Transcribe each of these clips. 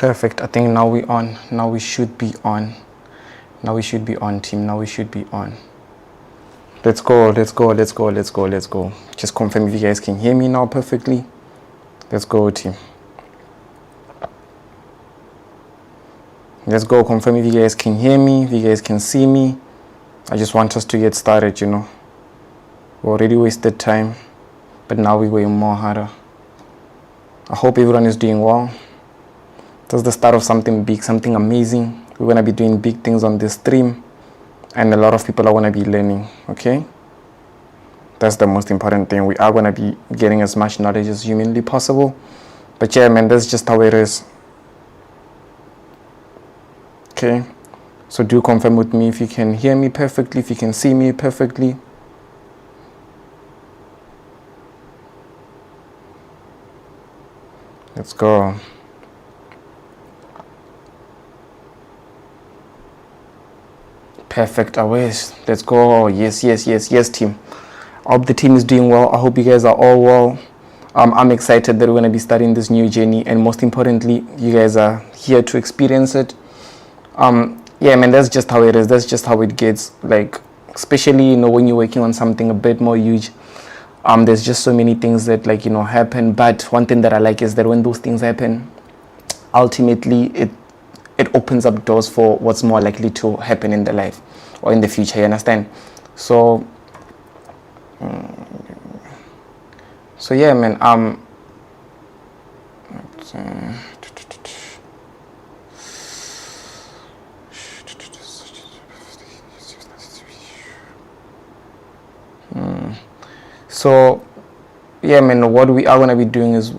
Perfect. I think now we're on. Now we should be on. Now we should be on, team. Now we should be on. Let's go. Let's go. Let's go. Let's go. Let's go. Just confirm if you guys can hear me now perfectly. Let's go, team. Let's go. Confirm if you guys can hear me, if you guys can see me. I just want us to get started, you know. We already wasted time, but now we're going more harder. I hope everyone is doing well. This is the start of something big, something amazing. We're going to be doing big things on this stream, and a lot of people are going to be learning, okay? That's the most important thing. We are going to be getting as much knowledge as humanly possible. But yeah, man, that's just how it is. Okay? So do confirm with me if you can hear me perfectly, if you can see me perfectly. Let's go. Perfect. Always. Let's go. Yes, yes, yes, yes, team. I hope the team is doing well. I hope you guys are all well. I'm excited that we're going to be starting this new journey, and most importantly, you guys are here to experience it. Yeah, man, that's just how it is. That's just how it gets. Like, especially, you know, when you're working on something a bit more huge, there's just so many things that, like, you know, happen. But one thing that I like is that when those things happen, ultimately it opens up doors for what's more likely to happen in the life or in the future, you understand? So yeah, man, so yeah, man, what we are going to be doing is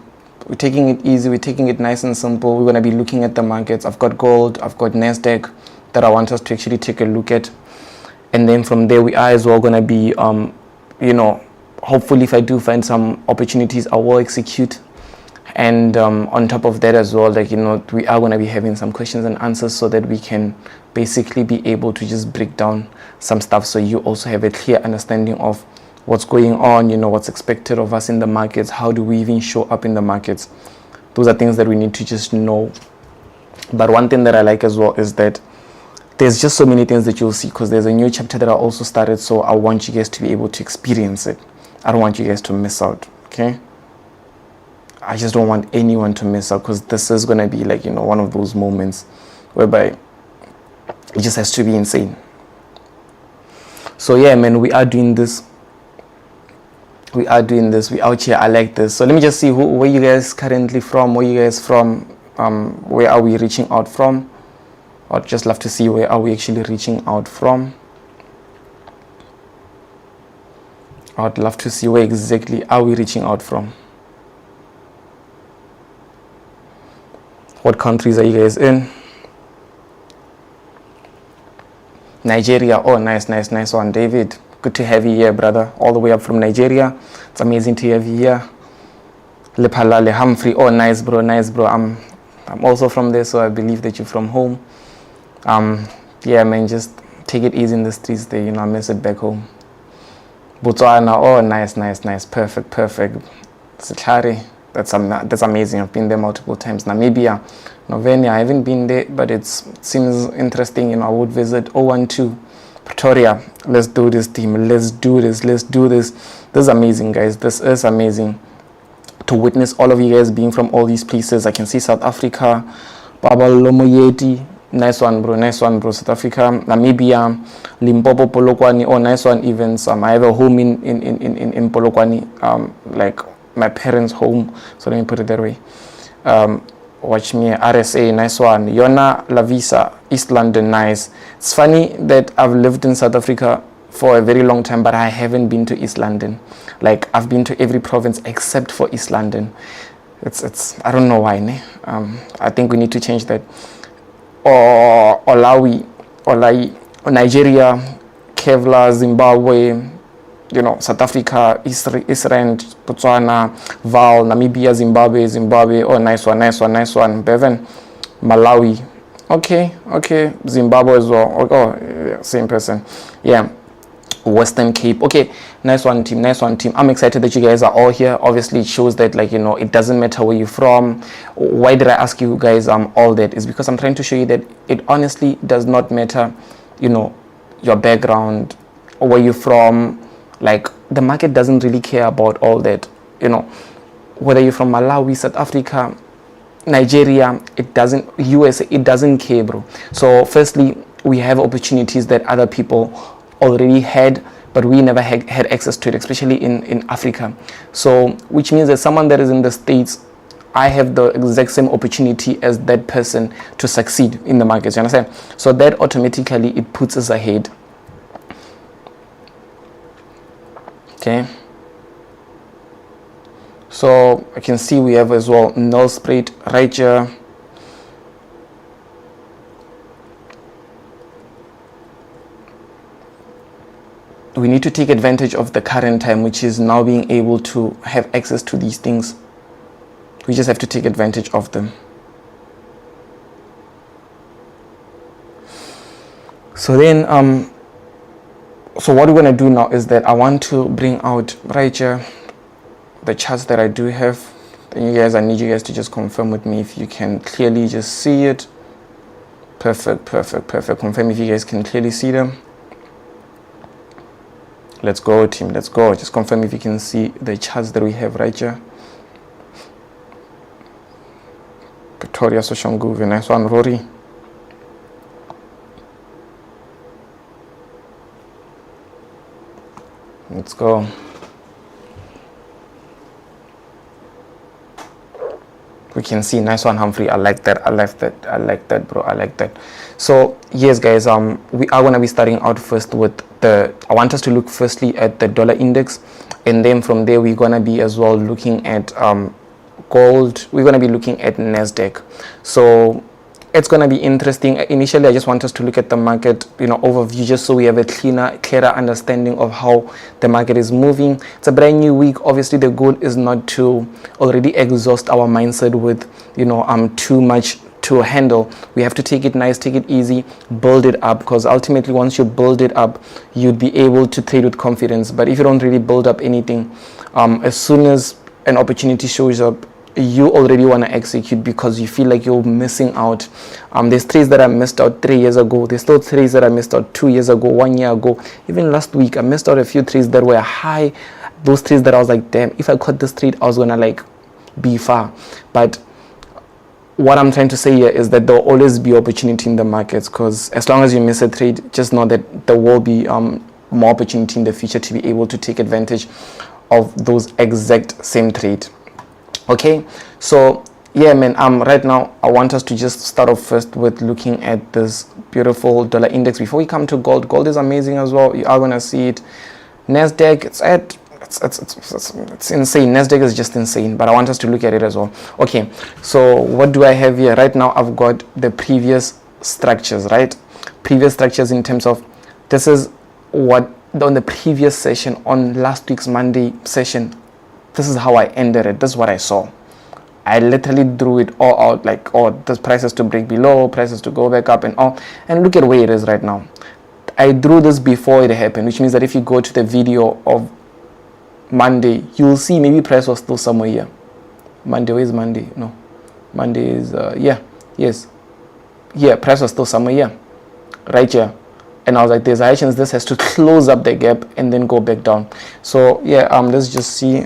we're taking it easy, we're taking it nice and simple. We're going to be looking at the markets. I've got gold, I've got Nasdaq that I want us to actually take a look at. And then from there, we are as well going to be, you know, hopefully if I do find some opportunities, I will execute. And on top of that as well, like, you know, we are going to be having some questions and answers so that we can basically be able to just break down some stuff so you also have a clear understanding of what's going on, you know, what's expected of us in the markets, how do we even show up in the markets. Those are things that we need to just know. But one thing that I like as well is that there's just so many things that you'll see, because there's a new chapter that I also started, so I want you guys to be able to experience it. I don't want you guys to miss out, okay? I just don't want anyone to miss out, because this is going to be like, you know, one of those moments whereby it just has to be insane. So yeah, man, we are doing this. We are doing this. We out here. I like this. So let me just see where you guys currently from. Where you guys from? Where are we reaching out from? I'd just love to see where are we actually reaching out from. I'd love to see where exactly are we reaching out from. What countries are you guys in? Nigeria. Oh, nice, nice, nice one, David. Good to have you here, brother. All the way up from Nigeria. It's amazing to have you here. Lephalale Humphrey. Oh, nice, bro. Nice, bro. I'm also from there, so I believe that you're from home. Yeah, man, just take it easy in the streets there. You know, I miss it back home. Botswana. Oh, nice, nice, nice. Perfect, perfect. Sitlari. That's amazing. I've been there multiple times. Namibia. Novenia. I haven't been there, but it seems interesting. You know, I would visit. 012. Pretoria. Let's do this, team. Let's do this. Let's do this. This is amazing, guys. This is amazing to witness all of you guys being from all these places. I can see South Africa. Baba Lomoyeti. Nice one, bro. Nice one, bro. South Africa. Namibia. Limpopo, Polokwane. Oh, nice one. Even I have a home in Polokwane. Like my parents' home. So let me put it that way. Watch me, RSA, nice one. Yona Lavisa, East London, nice. It's funny that I've lived in South Africa for a very long time, but I haven't been to East London. Like, I've been to every province except for East London. It's I don't know why, ne? I think we need to change that. Or Olawi, Nigeria, Kevlar, Zimbabwe, you know, South Africa, Israel, Botswana, Val, Namibia, Zimbabwe. Oh, nice one, nice one, nice one. Bevan, Malawi. Okay, Zimbabwe as well. Oh, yeah, same person. Yeah. Western Cape. Okay, nice one team, nice one team. I'm excited that you guys are all here. Obviously it shows that, like, you know, it doesn't matter where you're from. Why did I ask you guys all that? Is because I'm trying to show you that it honestly does not matter, you know, your background or where you're from. Like, the market doesn't really care about all that, you know, whether you're from Malawi, South Africa, Nigeria, it doesn't, USA, it doesn't care, bro. So firstly, we have opportunities that other people already had, but we never had access to it, especially in Africa. So which means that someone that is in the States, I have the exact same opportunity as that person to succeed in the markets, you understand? So that automatically, it puts us ahead. Okay, so I can see we have as well null spread right here. We need to take advantage of the current time, which is now being able to have access to these things. We just have to take advantage of them. So then, so what we're going to do now is that I want to bring out right here the charts that I do have. Then you guys, I need you guys to just confirm with me if you can clearly just see it. Perfect, perfect, perfect. Confirm if you guys can clearly see them. Let's go, team, let's go. Just confirm if you can see the charts that we have right here. Pretoria, Soshanguve, nice one, Rory. Let's go. We can see, nice one, Humphrey. I like that, I like that, I like that, bro, I like that. So yes, guys, we are going to be starting out first with I want us to look firstly at the dollar index, and then from there we're going to be as well looking at gold. We're going to be looking at Nasdaq. So it's going to be interesting. Initially, I just want us to look at the market, you know, overview, just so we have a clearer understanding of how the market is moving. It's a brand new week. Obviously, the goal is not to already exhaust our mindset with, you know, too much to handle. We have to take it nice, take it easy, build it up, because ultimately once you build it up, you'd be able to trade with confidence. But if you don't really build up anything, as soon as an opportunity shows up, you already want to execute because you feel like you're missing out. There's trades that I missed out 3 years ago. There's still trades that I missed out 2 years ago, 1 year ago. Even last week, I missed out a few trades that were high. Those trades that I was like, damn, if I caught this trade, I was going to like be far. But what I'm trying to say here is that there will always be opportunity in the markets, because as long as you miss a trade, just know that there will be more opportunity in the future to be able to take advantage of those exact same trade. Okay, so yeah, man, right now I want us to just start off first with looking at this beautiful dollar index before we come to gold. Gold is amazing as well. You are going to see it. Nasdaq, it's insane. Nasdaq is just insane, but I want us to look at it as well. Okay, so what do I have here? Right now I've got the previous structures, right? Previous structures in terms of, this is what on the previous session, on last week's Monday session, this is how I ended it. This is what I saw. I literally drew it all out, like, oh, the prices to break below, prices to go back up and all. And look at where it is right now. I drew this before it happened, which means that if you go to the video of Monday, you'll see maybe price was still somewhere here. Monday, where is Monday? No. Monday is, price was still somewhere here. Right here. And I was like, there's a high chance this has to close up the gap and then go back down. So yeah, let's just see.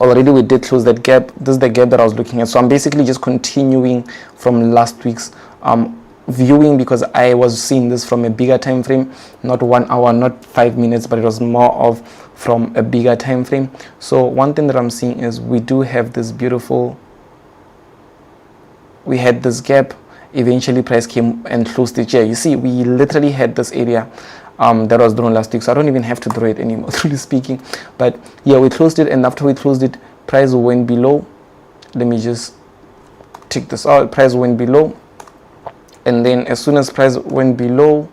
Already we did close that gap. This is the gap that I was looking at. So I'm basically just continuing from last week's viewing, because I was seeing this from a bigger time frame, not 1 hour, not 5 minutes, but it was more of from a bigger time frame. So one thing that I'm seeing is we do have this beautiful, we had this gap. Eventually price came and closed it here. You see, we literally had this area that was drawn last week, so I don't even have to draw it anymore, truly speaking. But yeah, we closed it, and after we closed it, price went below. Let me just check this out. Price went below, and then as soon as price went below,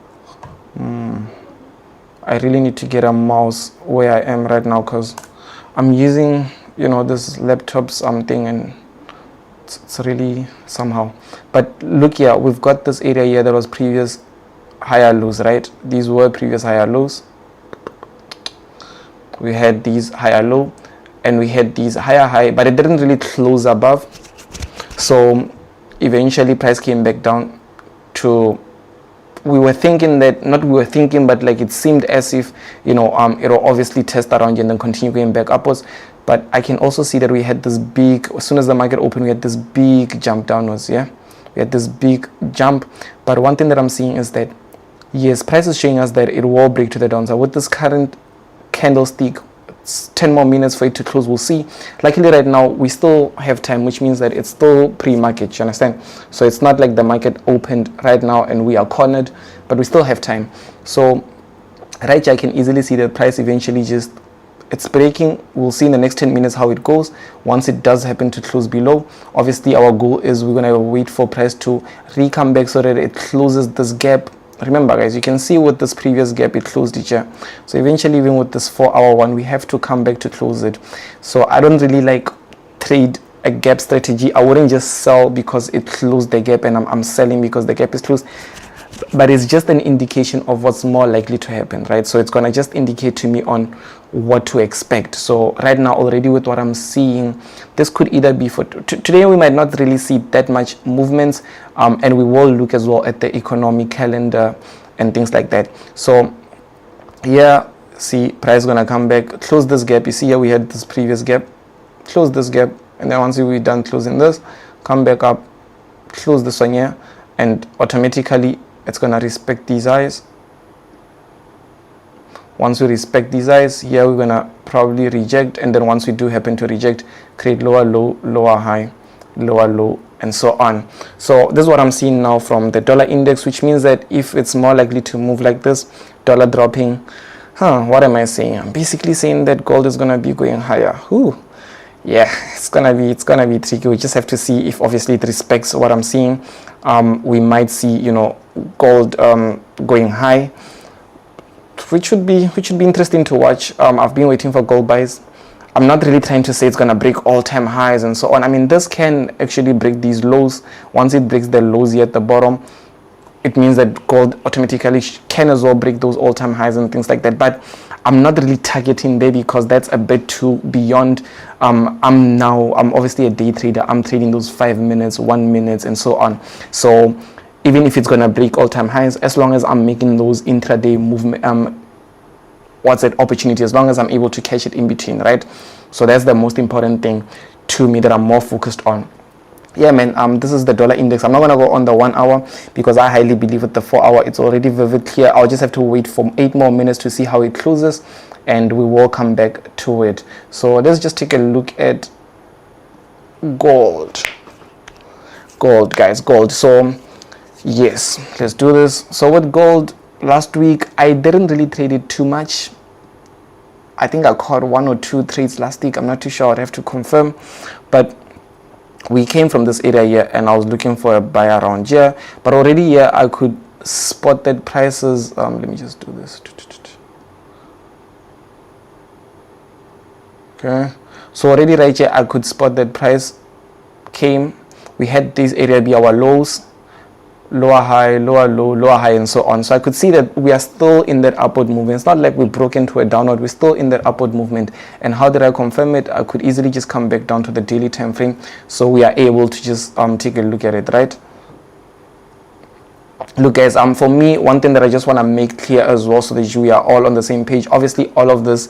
I really need to get a mouse where I am right now, because I'm using, you know, this laptop thing, and it's really somehow. But look here, we've got this area here that was previous higher lows, right? These were previous higher lows. we had these higher low, and we had these higher high, but it didn't really close above. So eventually price came back down to, we were thinking that, not we were thinking, but like it seemed as if, you know, it'll obviously test around and then continue going back upwards. But I can also see that we had this big, as soon as the market opened, we had this big jump downwards. Yeah, we had this big jump. But one thing that I'm seeing is that, yes, price is showing us that it will break to the downside. With this current candlestick, it's 10 more minutes for it to close. We'll see. Luckily right now we still have time, which means that it's still pre-market, you understand? So it's not like the market opened right now and we are cornered, but we still have time. So right here I can easily see the price eventually just, it's breaking. We'll see in the next 10 minutes how it goes. Once it does happen to close below, obviously our goal is we're going to wait for price to re-come back so that it closes this gap. Remember guys, you can see with this previous gap it closed it here. So eventually, even with this 4-hour one, we have to come back to close it. So I don't really like trade a gap strategy. I wouldn't just sell because it closed the gap and I'm selling because the gap is closed. But it's just an indication of what's more likely to happen, right? So it's gonna just indicate to me on what to expect. So right now, already with what I'm seeing, this could either be for today. We might not really see that much movements, and we will look as well at the economic calendar and things like that. So yeah, see, price gonna come back, close this gap. You see here we had this previous gap, close this gap, and then once we're done closing this, come back up, close this one here, and automatically it's gonna respect these highs. Once we respect these highs, here we're gonna probably reject, and then once we do happen to reject, create lower low, lower high, lower low, and so on. So this is what I'm seeing now from the dollar index, which means that if it's more likely to move like this, dollar dropping, what am I saying? I'm basically saying that gold is gonna be going higher. Yeah, it's gonna be tricky. We just have to see if obviously it respects what I'm seeing. We might see, you know, gold going high, which would be interesting to watch. I've been waiting for gold buys. I'm not really trying to say it's gonna break all-time highs and so on. I mean, this can actually break these lows. Once it breaks the lows here at the bottom, it means that gold automatically can as well break those all-time highs and things like that. But I'm not really targeting there because that's a bit too beyond. I'm obviously a day trader. I'm trading those 5 minutes, 1 minute, and so on. So even if it's gonna break all-time highs, as long as I'm making those intraday movement, opportunity, as long as I'm able to catch it in between, right? So that's the most important thing to me that I'm more focused on. Yeah, man, this is the dollar index. I'm not gonna go on the 1 hour because I highly believe with the 4 hour it's already very clear. I'll just have to wait for 8 more minutes to see how it closes, and we will come back to it. So let's just take a look at gold, guys. So yes, let's do this. So with gold, last week I didn't really trade it too much. I think I caught 1 or 2 trades last week. I'm not too sure. I'd have to confirm, but we came from this area here and I was looking for a buy around here, but already here I could spot that prices, let me just do this. Okay, so already right here I could spot that price came. We had this area be our lows, lower high, lower low, lower high, and so on. So I could see that we are still in that upward movement. It's not like we broke into a downward. We're still in that upward movement. And how did I confirm it? I could easily just come back down to the daily time frame, so we are able to just take a look at it, right? Look guys, for me, one thing that I just want to make clear as well, so that we are all on the same page. Obviously all of this,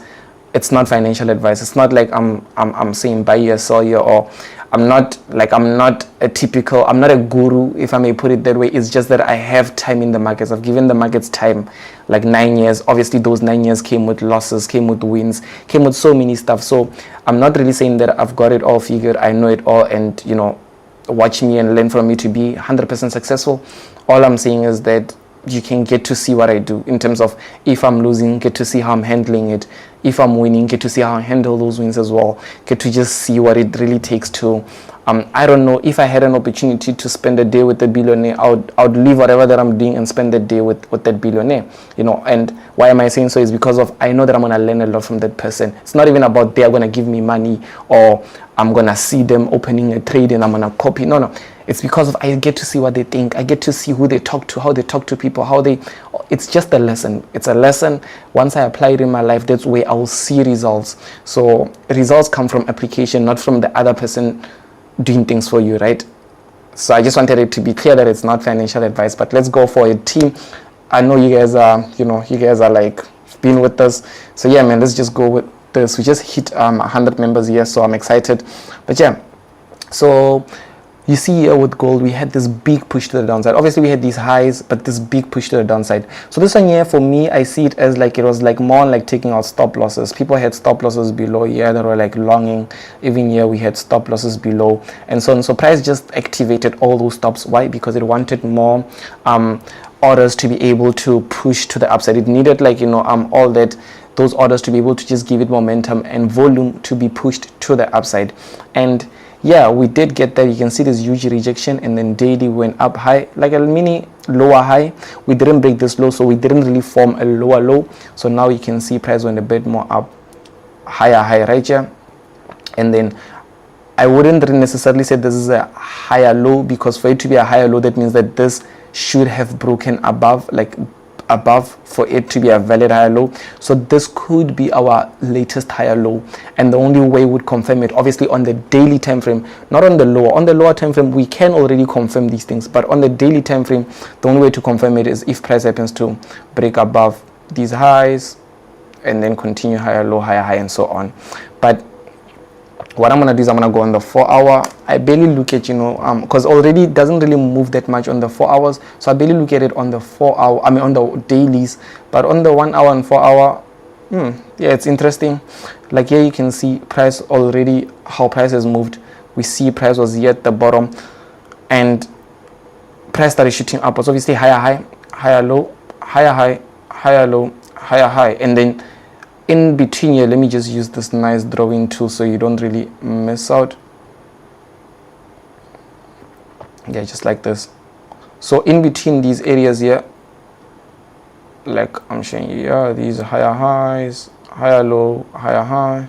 it's not financial advice. It's not like I'm saying buy here, sell here, or I'm not a guru, if I may put it that way. It's just that I have time in the markets. I've given the markets time, like 9 years. Obviously those 9 years came with losses, came with wins, came with so many stuff. So I'm not really saying that I've got it all figured, I know it all, and you know, watch me and learn from me to be 100% successful. All I'm saying is that you can get to see what I do in terms of, if I'm losing, get to see how I'm handling it. If I'm winning, get to see how I handle those wins as well. Get to just see what it really takes to I don't know, if I had an opportunity to spend a day with a billionaire, I would leave whatever that I'm doing and spend the day with that billionaire, you know. And why am I saying so is because of, I know that I'm going to learn a lot from that person. It's not even about they're going to give me money or I'm going to see them opening a trade and I'm going to copy. No. It's because of, I get to see what they think. I get to see who they talk to, how they talk to people, it's just a lesson. It's a lesson. Once I apply it in my life, that's where I will see results. So results come from application, not from the other person doing things for you, right? So I just wanted it to be clear that it's not financial advice, but let's go for a team. I know you guys are, you guys are like been with us. So yeah, man, let's just go with this. We just hit 100 members here, so I'm excited. But yeah, so you see here with gold, we had this big push to the downside. Obviously, we had these highs, but this big push to the downside. So this one here, for me, I see it as like, it was like more like taking out stop losses. People had stop losses below here that were like longing. Even here, we had stop losses below and so on. So price just activated all those stops. Why? Because it wanted more orders to be able to push to the upside. It needed like, all that, those orders to be able to just give it momentum and volume to be pushed to the upside. And yeah, we did get that. You can see this huge rejection, and then daily went up high, like a mini lower high. We didn't break this low, so we didn't really form a lower low. So now you can see price went a bit more up, higher high right here. And then I wouldn't necessarily say this is a higher low, because for it to be a higher low, that means that this should have broken above, like above, for it to be a valid higher low. So this could be our latest higher low, and the only way we would confirm it, obviously on the daily time frame, not on the lower. On the lower time frame, we can already confirm these things, but on the daily time frame, the only way to confirm it is if price happens to break above these highs and then continue higher low, higher high, and so on. But what I'm going to do is I'm going to go on the 4 hour. I barely look at, because already it doesn't really move that much on the 4 hours. So I barely look at it on the 4 hour, on the dailies. But on the 1 hour and 4 hour, yeah, it's interesting. Like here you can see price already, how price has moved. We see price was here at the bottom and price started shooting upwards. Obviously higher high, higher low, higher high, higher low, higher high. And then in between here, let me just use this nice drawing tool so you don't really miss out. Yeah, just like this. So in between these areas here, like I'm showing you, yeah, these higher highs, higher low, higher high,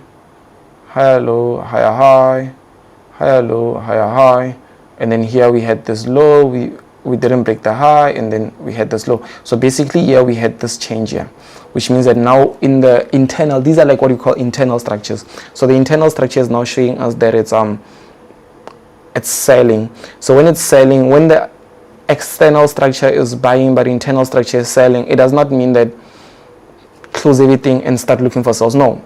higher low, higher high, higher low, higher high. And then here we had this low, we didn't break the high, and then we had this low. So basically here we had this change here, which means that now in the internal, these are like what you call internal structures. So the internal structure is now showing us that it's selling. So when it's selling, when the external structure is buying but internal structure is selling, it does not mean that close everything and start looking for sales. No,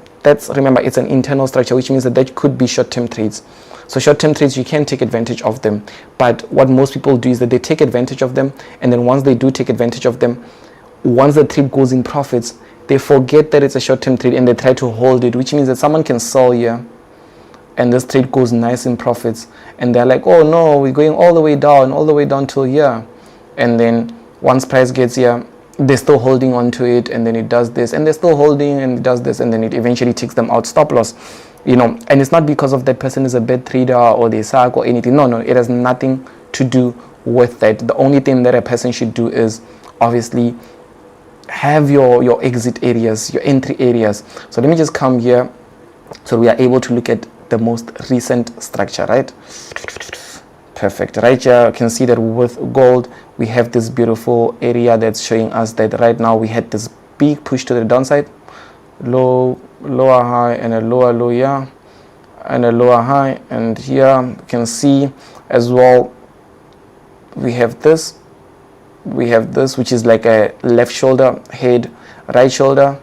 remember, it's an internal structure, which means that could be short-term trades. So short-term trades, you can take advantage of them, but what most people do is that they take advantage of them, and then once they do take advantage of them, once the trade goes in profits, they forget that it's a short-term trade and they try to hold it, which means that someone can sell here and this trade goes nice in profits, and they're like, oh no, we're going all the way down till here. And then once price gets here, they're still holding on to it, and then it does this, and they're still holding, and it does this, and then it eventually takes them out, stop loss. And it's not because of that person is a bad trader or they suck or anything. No, it has nothing to do with that. The only thing that a person should do is obviously have your exit areas, your entry areas. So let me just come here so we are able to look at the most recent structure, right? Perfect. Right here you can see that with gold we have this beautiful area that's showing us that right now we had this big push to the downside, low, lower high, and a lower low here, and a lower high. And here you can see as well we have this, which is like a left shoulder, head, right shoulder.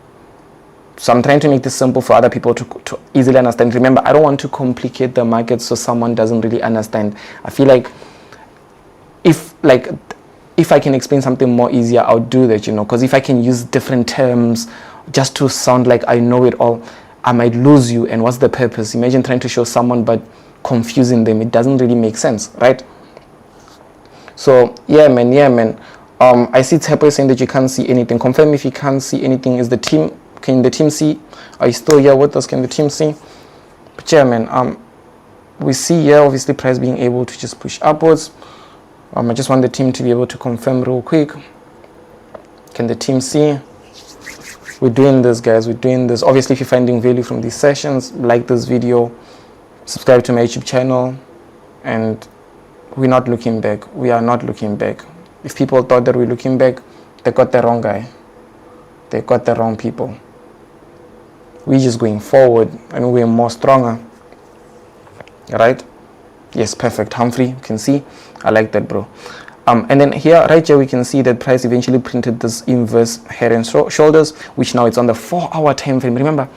So I'm trying to make this simple for other people to easily understand. Remember, I don't want to complicate the market so someone doesn't really understand. I feel like if I can explain something more easier, I'll do that, because if I can use different terms just to sound like I know it all, I might lose you. And what's the purpose? Imagine trying to show someone but confusing them. It doesn't really make sense, right? So yeah, man. I see Tepo saying that you can't see anything. Confirm if you can't see anything. Is the team? Can the team see? Are you still here with us? Can the team see? But yeah, man. we see here obviously price being able to just push upwards. I just want the team to be able to confirm real quick. Can the team see? We're doing this, guys. We're doing this. Obviously, if you're finding value from these sessions, like this video, subscribe to my YouTube channel, and we're not looking back. We are not looking back. If people thought that we're looking back, they got the wrong guy. They got the wrong people. We're just going forward, and we're more stronger. Right? Yes, perfect. Humphrey, you can see. I like that, bro. And then here, right here, we can see that price eventually printed this inverse head and shoulders, which now it's on the 4-hour time frame. Remember,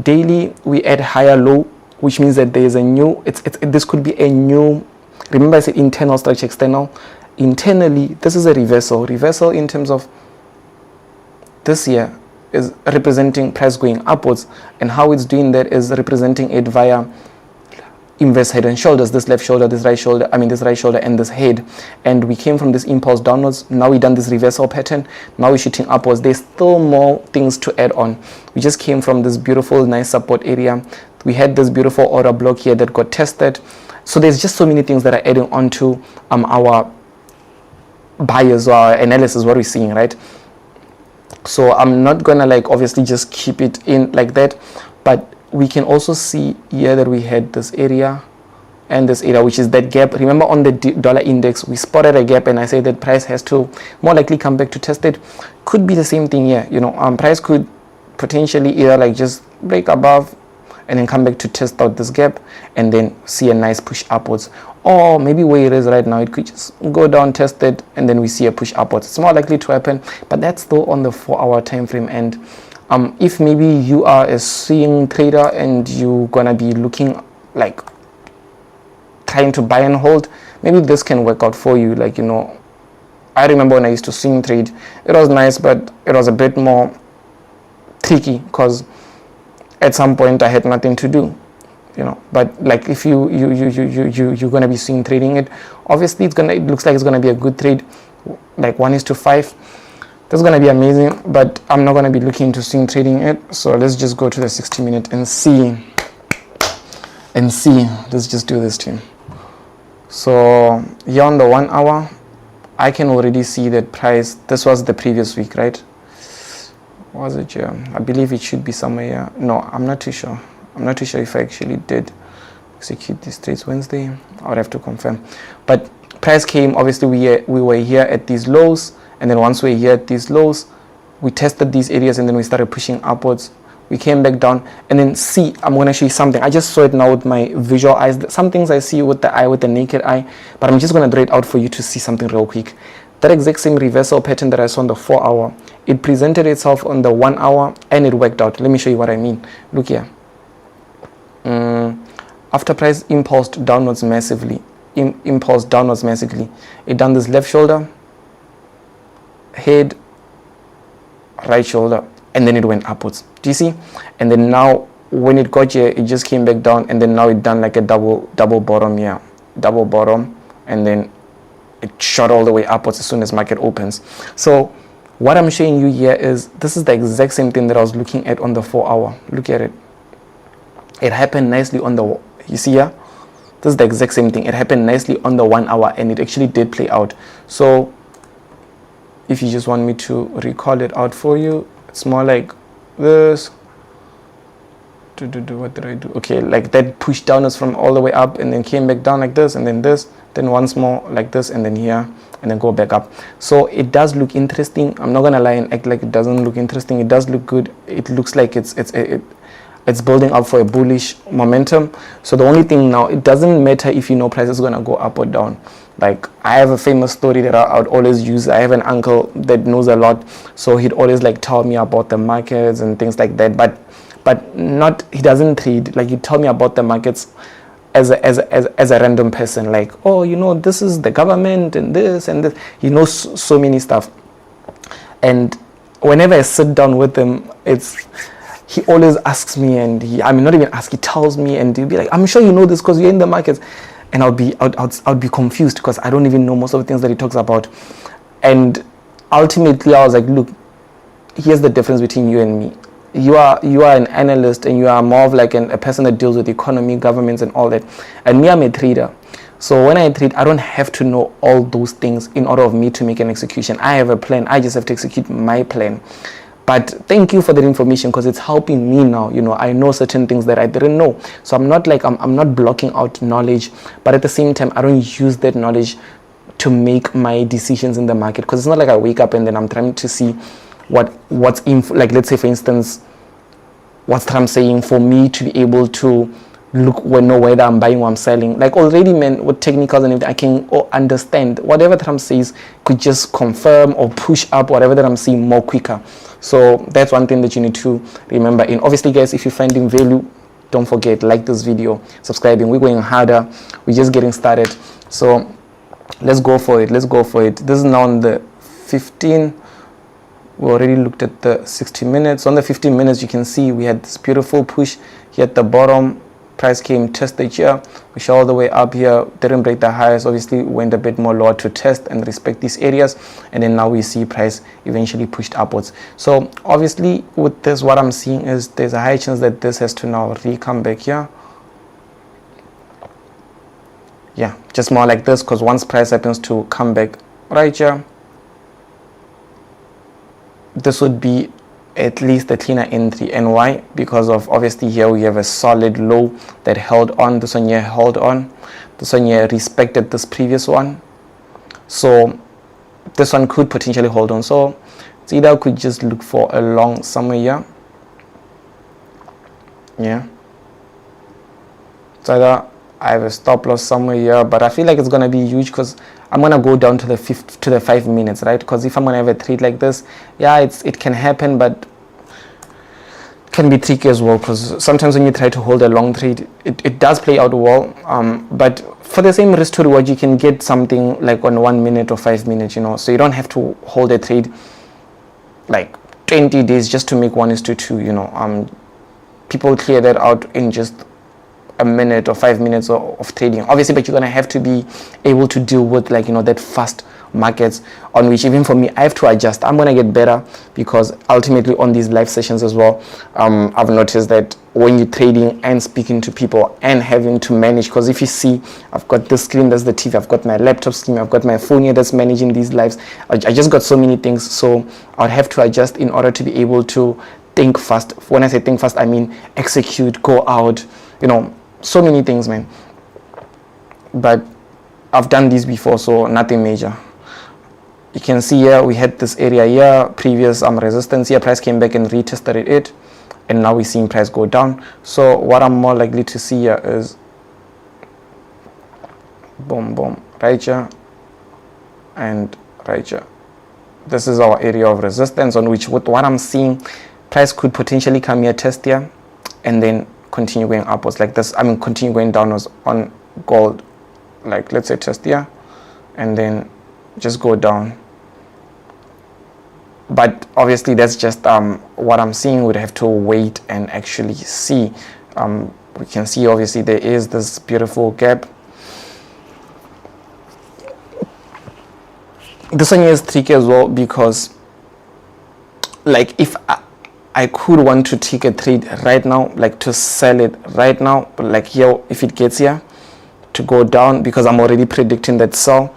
daily we add higher low, which means that there is a new. This could be a new. Remember, I said internal structure, external. Internally, this is a reversal. Reversal in terms of this here is representing price going upwards, and how it's doing that is representing it via inverse head and shoulders, this left shoulder, this right shoulder, this right shoulder and this head. And we came from this impulse downwards. Now we done this reversal pattern. Now we're shooting upwards. There's still more things to add on. We just came from this beautiful, nice support area. We had this beautiful order block here that got tested. So there's just so many things that are adding on to our bias or our analysis, what we're seeing, right? So I'm not gonna obviously just keep it in like that, but we can also see here that we had this area and this area, which is that gap. Remember, on the dollar index, we spotted a gap, and I said that price has to more likely come back to test it. Could be the same thing here. Price could potentially either just break above and then come back to test out this gap and then see a nice push upwards. Or maybe where it is right now, it could just go down, test it, and then we see a push upwards. It's more likely to happen, but that's still on the 4-hour time frame. And if maybe you are a swing trader and you're gonna be looking trying to buy and hold, maybe this can work out for you. I remember when I used to swing trade, it was nice, but it was a bit more tricky because at some point I had nothing to do, but if you're gonna be swing trading it, obviously it looks like it's gonna be a good trade, 1:5. That's going to be amazing, but I'm not going to be looking to swing trading it. So let's just go to the 60-minute and see. Let's just do this, team. So here on the 1 hour, I can already see that price. This was the previous week, right? Was it here? I believe it should be somewhere here. No, I'm not too sure. I'm not too sure if I actually did execute these trades Wednesday. I would have to confirm. But price came, obviously we were here at these lows. And then once we're here at these lows, we tested these areas and then we started pushing upwards. We came back down and then see, I'm going to show you something. I just saw it now with my visual eyes. Some things I see with the naked eye, but I'm just going to draw it out for you to see something real quick. That exact same reversal pattern that I saw on the 4-hour, it presented itself on the 1 hour and it worked out. Let me show you what I mean. Look here. After price impulsed downwards massively, it done this left shoulder, head, right shoulder, and then it went upwards. Do you see? And then now when it got here, it just came back down, and then now it done like a double bottom here, double bottom, and then it shot all the way upwards as soon as market opens. So what I'm showing you here is this is the exact same thing that I was looking at on the 4-hour. Look at it. It happened nicely on the, you see here? This is the exact same thing. It happened nicely on the 1 hour, and it actually did play out. So if you just want me to recall it out for you, it's more like this. What did I do? Okay, like that pushed downwards from all the way up and then came back down like this, and then this, then once more like this, and then here, and then go back up. So it does look interesting. I'm not gonna lie and act like it doesn't look interesting. It does look good. It looks like it's building up for a bullish momentum. So the only thing now, it doesn't matter if price is gonna go up or down. Like, I have a famous story that I would always use. I have an uncle that knows a lot, so he'd always tell me about the markets and things like that, but not, he doesn't trade. He'd tell me about the markets as a random person, this is the government and this and this. He knows so many stuff, and whenever I sit down with him, he always asks me, and he tells me, and he'll be like, I'm sure you know this because you're in the markets. And I'll be confused because I don't even know most of the things that he talks about. And ultimately I was like, look, here's the difference between you and me. you are an analyst, and you are more of like a person that deals with economy, governments, and all that. And me, I'm a trader. So when I trade, I don't have to know all those things in order of me to make an execution. I have a plan. I just have to execute my plan. But thank you for that information, because it's helping me now. I know certain things that I didn't know. So I'm not like I'm not blocking out knowledge, but at the same time, I don't use that knowledge to make my decisions in the market, because it's not like I wake up and then I'm trying to see what's in, like, let's say for instance, what's Trump saying, for me to be able to know whether I'm buying or I'm selling. Like, already, man, with technicals and everything, I can understand whatever Trump says could just confirm or push up whatever that I'm seeing more quicker. So that's one thing that you need to remember. And obviously, guys, if you're finding value, don't forget, like this video, subscribing. We're going harder. We're just getting started. So let's go for it. This is now on the 15. We already looked at the 60 minutes. On the 15 minutes, you can see we had this beautiful push here at the bottom. Price came, tested here, we shot all the way up here, didn't break the highs, obviously went a bit more lower to test and respect these areas, and then now we see price eventually pushed upwards. So obviously with this, what I'm seeing is there's a high chance that this has to now come back here. Yeah, just more like this, because once price happens to come back right here, this would be at least a cleaner entry. And why? Because of, obviously, here we have a solid low that held on. This one here held on. This one here respected this previous one. So this one could potentially hold on. So it's either I could just look for a long somewhere here. Yeah. So either I have a stop loss somewhere here, but I feel like it's gonna be huge, because I'm gonna go down to the 5 minutes, right? Because if I'm gonna have a trade like this, yeah, it can happen, but it can be tricky as well, because sometimes when you try to hold a long trade, it does play out well, but for the same risk to reward, you can get something like on 1 minute or 5 minutes, so you don't have to hold a trade like 20 days just to make 1:2. People clear that out in just a minute or 5 minutes of trading, obviously, but you're gonna have to be able to deal with, like, that fast markets, on which even for me, I have to adjust. I'm gonna get better, because ultimately on these live sessions as well, I've noticed that when you're trading and speaking to people and having to manage, because if you see, I've got this screen, that's the TV, I've got my laptop screen, I've got my phone here that's managing these lives. I just got so many things, so I'll have to adjust in order to be able to think fast. When I say think fast, I mean execute, go out, so many things, man. But I've done these before, so nothing major. You can see here we had this area here, previous resistance here, price came back and retested it, and now we're seeing price go down. So what I'm more likely to see here is boom, boom, right here and right here. This is our area of resistance, on which, with what I'm seeing, price could potentially come here, test here, and then continue going upwards like this. Continue going downwards on gold, like, let's say test here and then just go down. But obviously that's just what I'm seeing. We'd have to wait and actually see. We can see, obviously, there is this beautiful gap. This one is tricky as well, because, like, if I could want to take a trade right now, like to sell it right now, but like here, if it gets here to go down, because I'm already predicting that sell.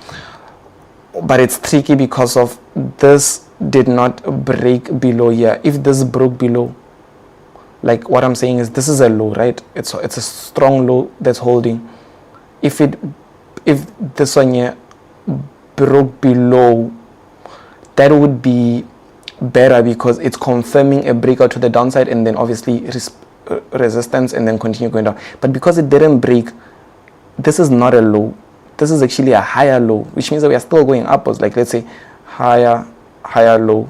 But it's tricky because of this did not break below here. If this broke below, like, what I'm saying is this is a low, right? It's a strong low that's holding. If this one here broke below, that would be better, because it's confirming a breakout to the downside, and then obviously resistance, and then continue going down. But because it didn't break, this is not a low, this is actually a higher low, which means that we are still going upwards. Like, let's say higher low,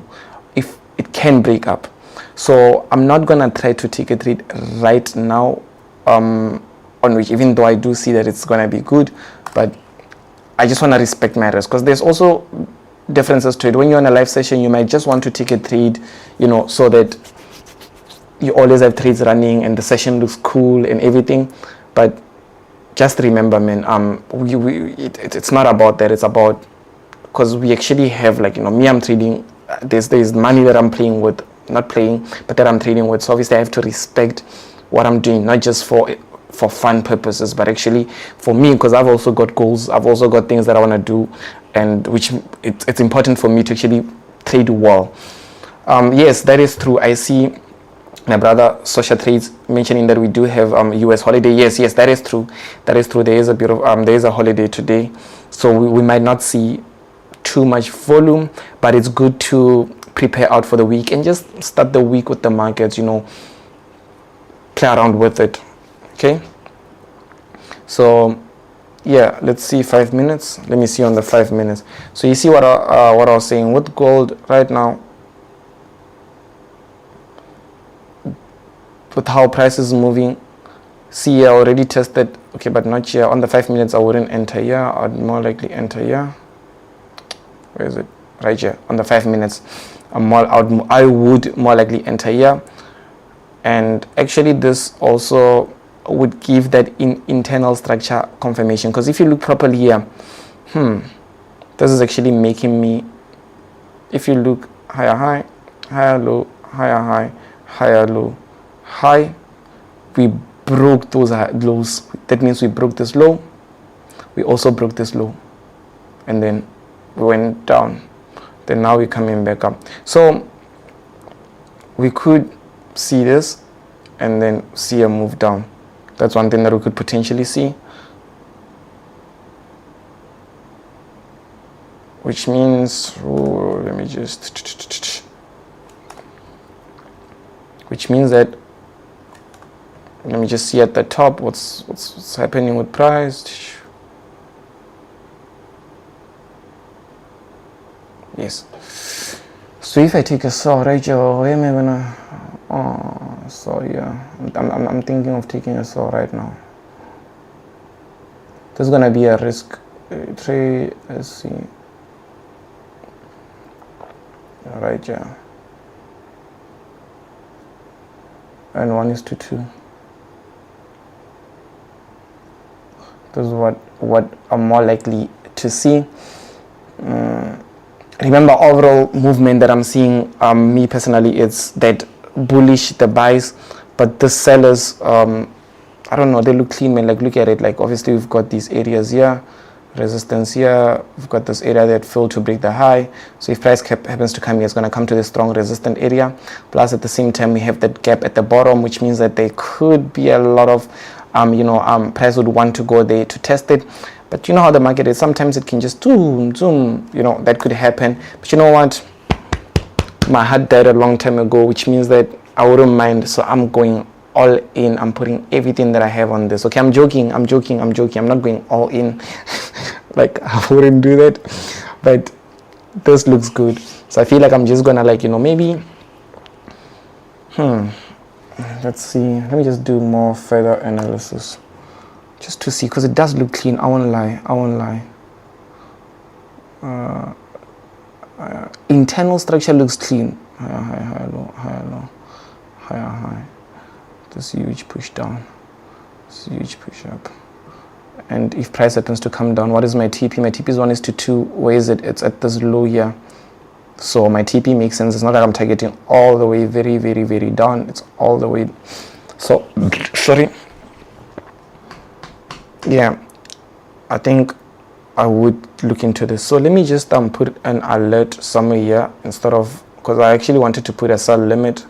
if it can break up. So I'm not gonna try to take a trade right now, on which, even though I do see that it's gonna be good, but I just want to respect my risk, because there's also differences to it. When you're on a live session, you might just want to take a trade, so that you always have trades running and the session looks cool and everything. But just remember, man, it's not about that. It's about, because we actually have, like, me, I'm trading. There's money that I'm playing with. not playing, but that I'm trading with. So obviously I have to respect what I'm doing, not just for fun purposes, but actually for me, because I've also got goals, I've also got things that I want to do, and which it's important for me to actually trade well. Yes, that is true. I see my brother Social Trades mentioning that we do have US holiday. Yes, that is true. That is true. There is a bit of there is a holiday today, so we might not see too much volume, but it's good to prepare out for the week and just start the week with the markets, play around with it. Okay, so yeah, let's see 5 minutes. Let me see on the 5 minutes. So you see what I was saying with gold right now, with how price is moving. See, I already tested. Okay, but not here. On the 5 minutes, I wouldn't enter here. I'd more likely enter here. Where is it? Right here. On the 5 minutes, I would more likely enter here. And actually, this also would give that internal structure confirmation, because if you look properly here, this is actually making me, if you look higher high, higher low, higher high, higher low, high, we broke those lows. That means we broke this low, we also broke this low, and then we went down. Then now we're coming back up. So we could see this and then see a move down. That's one thing that we could potentially see, which means, let me just, which means that, let me just see at the top what's happening with price. Yes. So if I take a saw right here, where am I gonna? So yeah, I'm thinking of taking a saw right now. There's gonna be a risk trade. Let's see. Right here. And 1:2. This is what I'm more likely to see. Remember, overall movement that I'm seeing, me personally, it's that bullish, the buys, but the sellers, I don't know, they look clean, man. Like, look at it. Like, obviously we've got these areas here, resistance here, we've got this area that failed to break the high. So if price happens to come here, it's going to come to this strong resistant area. Plus at the same time, we have that gap at the bottom, which means that there could be a lot of price would want to go there to test it. But you know how the market is, sometimes it can just zoom, that could happen. But you know what, my heart died a long time ago, which means that I wouldn't mind. So I'm going all in. I'm putting everything that I have on this. Okay, I'm joking. I'm not going all in. Like, I wouldn't do that, but this looks good. So I feel like I'm just gonna, like, maybe let's see, let me just do more further analysis just to see, because it does look clean. I won't lie. Internal structure looks clean. Higher low, higher high. This huge push down, this huge push up. And if price happens to come down, what is my TP? My TP is 1:2. Where is it? It's at this low here. So my TP makes sense. It's not like I'm targeting all the way very, very, very down. It's all the way. So, sorry. Yeah, I think I would look into this. So let me just put an alert somewhere here instead of, because I actually wanted to put a sell limit,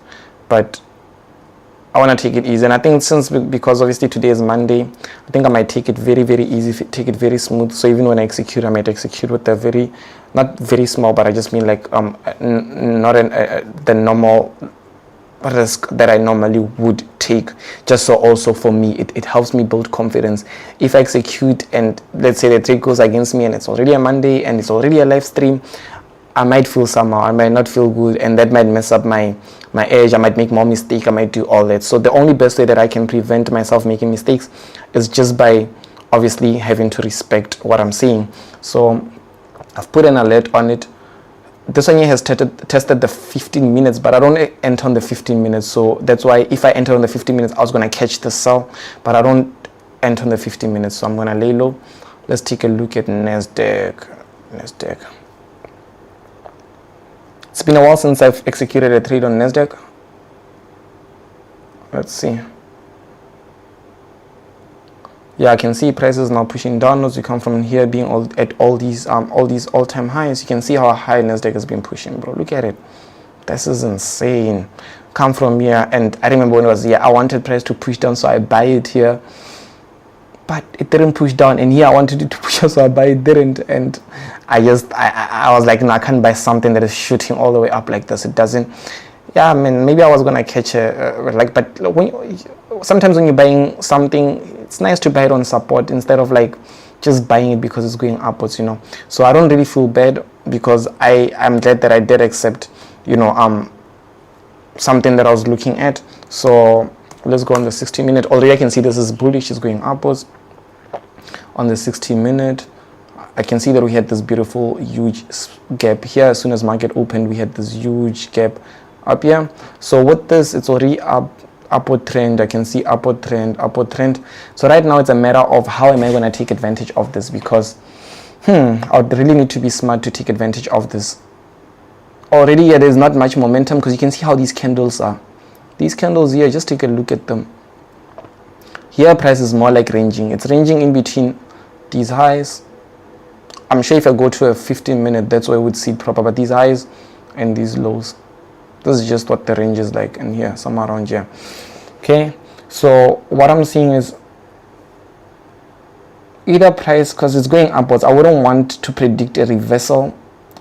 but I want to take it easy. And I think because obviously today is Monday, I think I might take it very, very easy, take it very smooth. So even when I execute, I might execute with a not very small, but I just mean like not the normal risk that I normally would take. Just so also for me, it helps me build confidence. If I execute and let's say the trade goes against me and it's already a Monday and it's already a live stream, I might feel somehow, I might not feel good, and that might mess up my edge. I might make more mistakes, I might do all that. So the only best way that I can prevent myself making mistakes is just by obviously having to respect what I'm seeing. So I've put an alert on it. This one here has tested the 15 minutes, but I don't enter on the 15 minutes. So that's why if I enter on the 15 minutes, I was going to catch the sell, but I don't enter on the 15 minutes. So I'm going to lay low. Let's take a look at Nasdaq. It's been a while since I've executed a trade on Nasdaq. Let's see. Yeah, I can see prices now pushing downwards. We come from here being at all these all-time highs. You can see how high Nasdaq has been pushing, bro. Look at it. This is insane. Come from here, and I remember when it was here, I wanted price to push down, so I buy it here. But it didn't push down, and here I wanted it to push up, so I buy it didn't, and I was like, no, I can't buy something that is shooting all the way up like this. It doesn't. Yeah, I mean, maybe I was gonna catch but sometimes when you're buying something, it's nice to buy it on support instead of like just buying it because it's going upwards, you know. So I don't really feel bad because I'm glad that I did accept, you know, something that I was looking at. So let's go on the 60-minute. Already I can see this is bullish, it's going upwards. On the 60-minute, I can see that we had this beautiful huge gap here. As soon as market opened, we had this huge gap up here. So with this, it's already upward trend. I can see upward trend. So right now it's a matter of how am I going to take advantage of this, because I would really need to be smart to take advantage of this. Already here there's not much momentum because you can see how these candles are. These candles here, just take a look at them. Here price is more like ranging. It's ranging in between these highs. I'm sure if I go to a 15-minute, that's where I would see it proper, but these highs and these lows, this is just what the range is like in here, somewhere around here. Okay, so what I'm seeing is either price, because it's going upwards, I wouldn't want to predict a reversal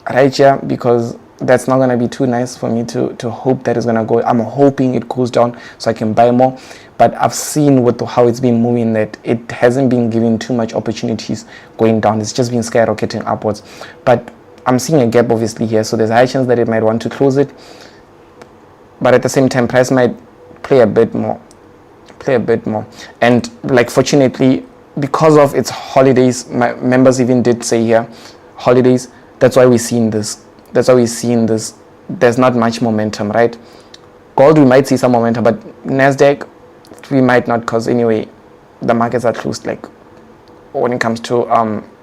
right here because that's not going to be too nice for me to hope that it's going to go. I'm hoping it goes down so I can buy more, but I've seen with how it's been moving that it hasn't been giving too much opportunities going down. It's just been skyrocketing upwards, but I'm seeing a gap obviously here, so there's a high chance that it might want to close it, but at the same time price might play a bit more, and like fortunately because of its holidays, my members even did say here holidays, that's why we're seeing this. There's not much momentum, right? Gold we might see some momentum, but Nasdaq we might not, because anyway the markets are closed, like when it comes to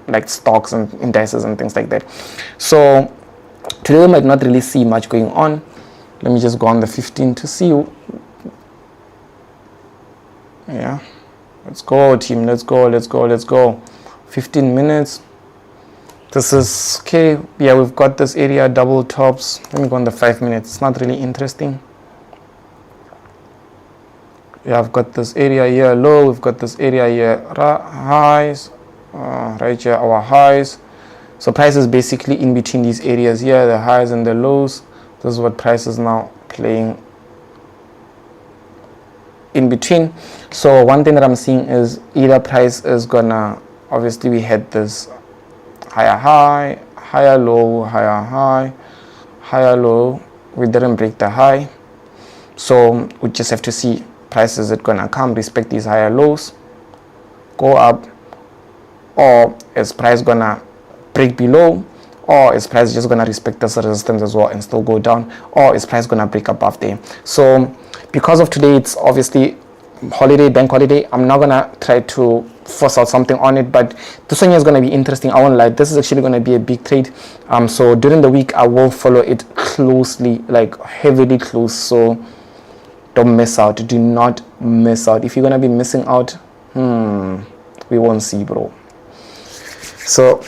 like stocks and indices and things like that. So today we might not really see much going on. Let me just go on the 15 to see you. Yeah, let's go team, let's go. 15 minutes. This is okay. Yeah, we've got this area double tops. Let me go on the 5 minutes. It's not really interesting. Yeah, I've got this area here low, we've got this area here highs, right here our highs. So price is basically in between these areas here, the highs and the lows. This is what price is now playing in between. So one thing that I'm seeing is either price is gonna, obviously we had this higher high, higher low, higher high, higher low. We didn't break the high, so we just have to see price is it gonna come, respect these higher lows, go up, or is price gonna break below, or is price just gonna respect this resistance as well and still go down, or is price gonna break above there. So because of today, it's obviously holiday, bank holiday, I'm not gonna try to force out something on it, but this one is going to be interesting. I won't lie, this is actually going to be a big trade. So during the week I will follow it closely, like heavily close, so don't miss out. Do not miss out. If you're going to be missing out, we won't see, bro. So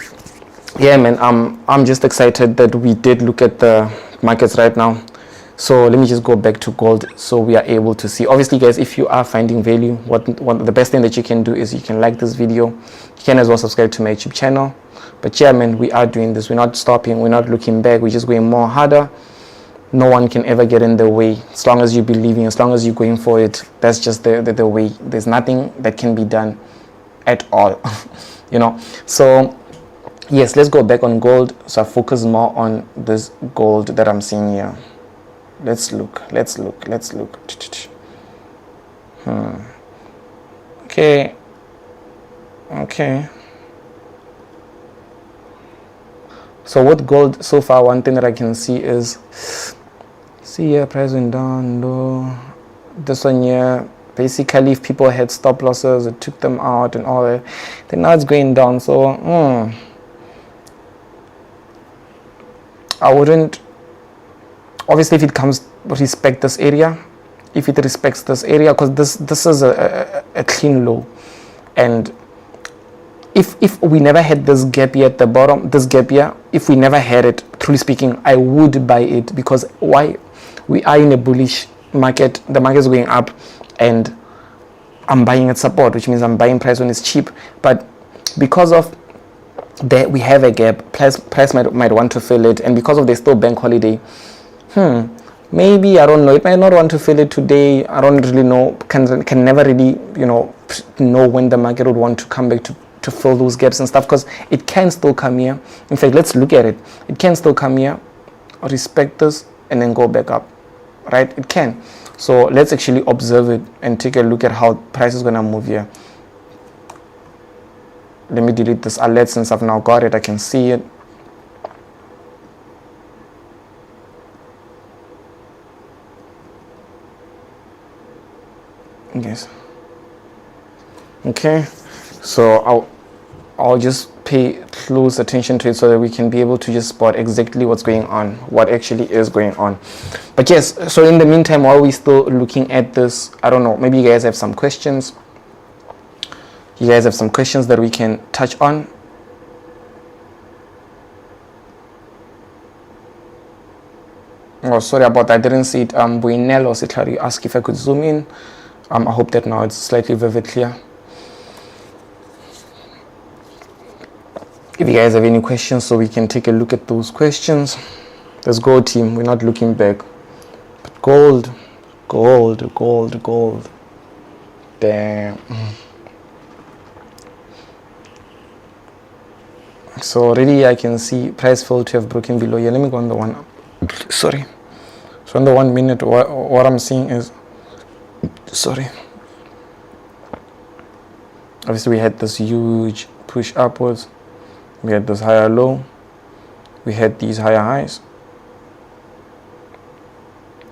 yeah man, I'm just excited that we did look at the markets right now. So let me just go back to gold so we are able to see. Obviously guys, if you are finding value, what the best thing that you can do is you can like this video. You can as well subscribe to my YouTube channel. But yeah man, we are doing this. We're not stopping, we're not looking back, we're just going more harder. No one can ever get in the way as long as you're believing, as long as you're going for it. That's just the way. There's nothing that can be done at all. You know. So yes, let's go back on gold. So I focus more on this gold that I'm seeing here. Let's look. Okay. So with gold so far, one thing that I can see is, see here, price went down low. This one here, basically if people had stop losses, it took them out and all that. Then now it's going down. So I wouldn't obviously if it comes respect this area, if it respects this area, because this is a clean low, and if we never had this gap here at the bottom, this gap here, if we never had it, truly speaking, I would buy it. Because why? We are in a bullish market, the market is going up, and I'm buying at support, which means I'm buying price when it's cheap. But because of that, we have a gap, price might want to fill it, and because of the still bank holiday, maybe, I don't know, it might not want to fill it today. I don't really know, can never really know when the market would want to come back to fill those gaps and stuff, because it can still come here. In fact, let's look at it. It can still come here, respect this, and then go back up, right? It can. So let's actually observe it and take a look at how price is going to move here. Let me delete this alert since I've now got it. I can see it. Yes. Okay. So I'll just pay close attention to it so that we can be able to just spot exactly what's going on, what actually is going on. But yes, so in the meantime, while we're still looking at this, I don't know, maybe you guys have some questions. You guys have some questions that we can touch on. Oh, sorry about that. I didn't see it. Buinel or Sitlari asked if I could zoom in. I hope that now it's slightly vivid clear. If you guys have any questions, so we can take a look at those questions. Let's go, team. We're not looking back. But gold. Damn. So already I can see price failed to have broken below here. Let me go on the one. Sorry. So on the 1 minute, what I'm seeing is, sorry. Obviously we had this huge push upwards. We had this higher low. We had these higher highs.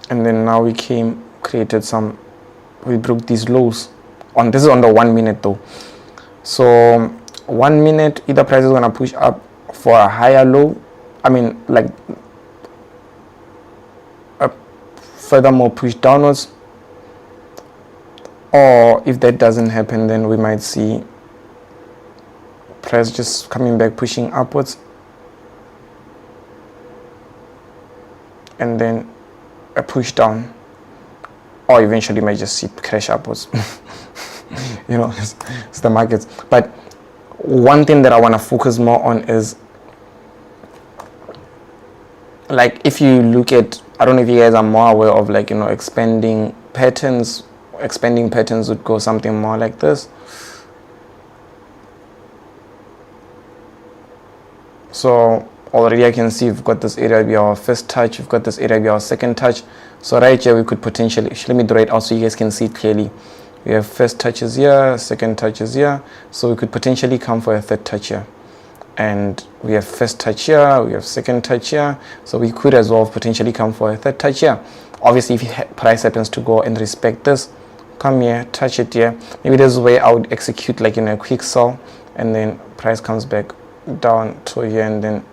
And then now we broke these lows. This is on the 1 minute though. So 1 minute, either price is gonna push up for a higher low. I mean, like a furthermore push downwards. Or if that doesn't happen, then we might see price just coming back, pushing upwards, and then a push down, or eventually might just see crash upwards. It's the markets. But one thing that I want to focus more on is, like, if you look at, I don't know if you guys are more aware of, like, expanding patterns. Expanding patterns would go something more like this. So already I can see we've got this area be our first touch, we've got this area be our second touch. So right here we could potentially, let me draw it out so you guys can see it clearly. We have first touches here, second touches here, so we could potentially come for a third touch here. And we have first touch here, we have second touch here, so we could as well potentially come for a third touch here. Obviously if price happens to go and respect this, come here, touch it here, maybe this is where I would execute like a quick sell, and then price comes back down to here, and then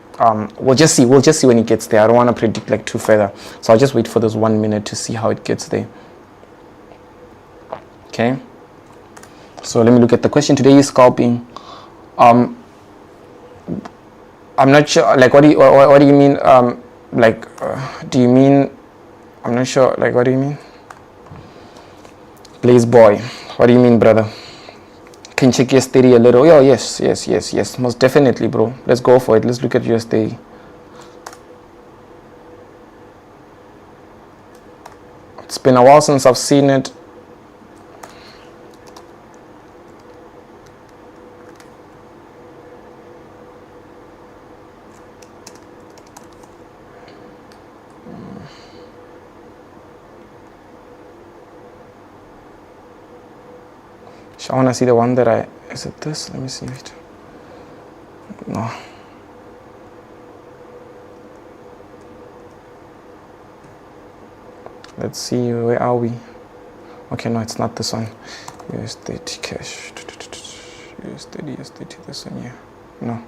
we'll just see when it gets there. I don't want to predict like too further, so I'll just wait for this 1 minute to see how it gets there. Okay, so let me look at the question. Today is scalping. I'm not sure, like, what do you mean, do you mean, I'm not sure, like, what do you mean? Blaze boy, what do you mean, brother? Can check your steady a little? Oh, yes, most definitely, bro. Let's go for it. Let's look at your steady. It's been a while since I've seen it. I want to see the one that is it this? Let me see it. No. Let's see, where are we? Okay, no, it's not this one. USDT cash. USDT, this one here. No.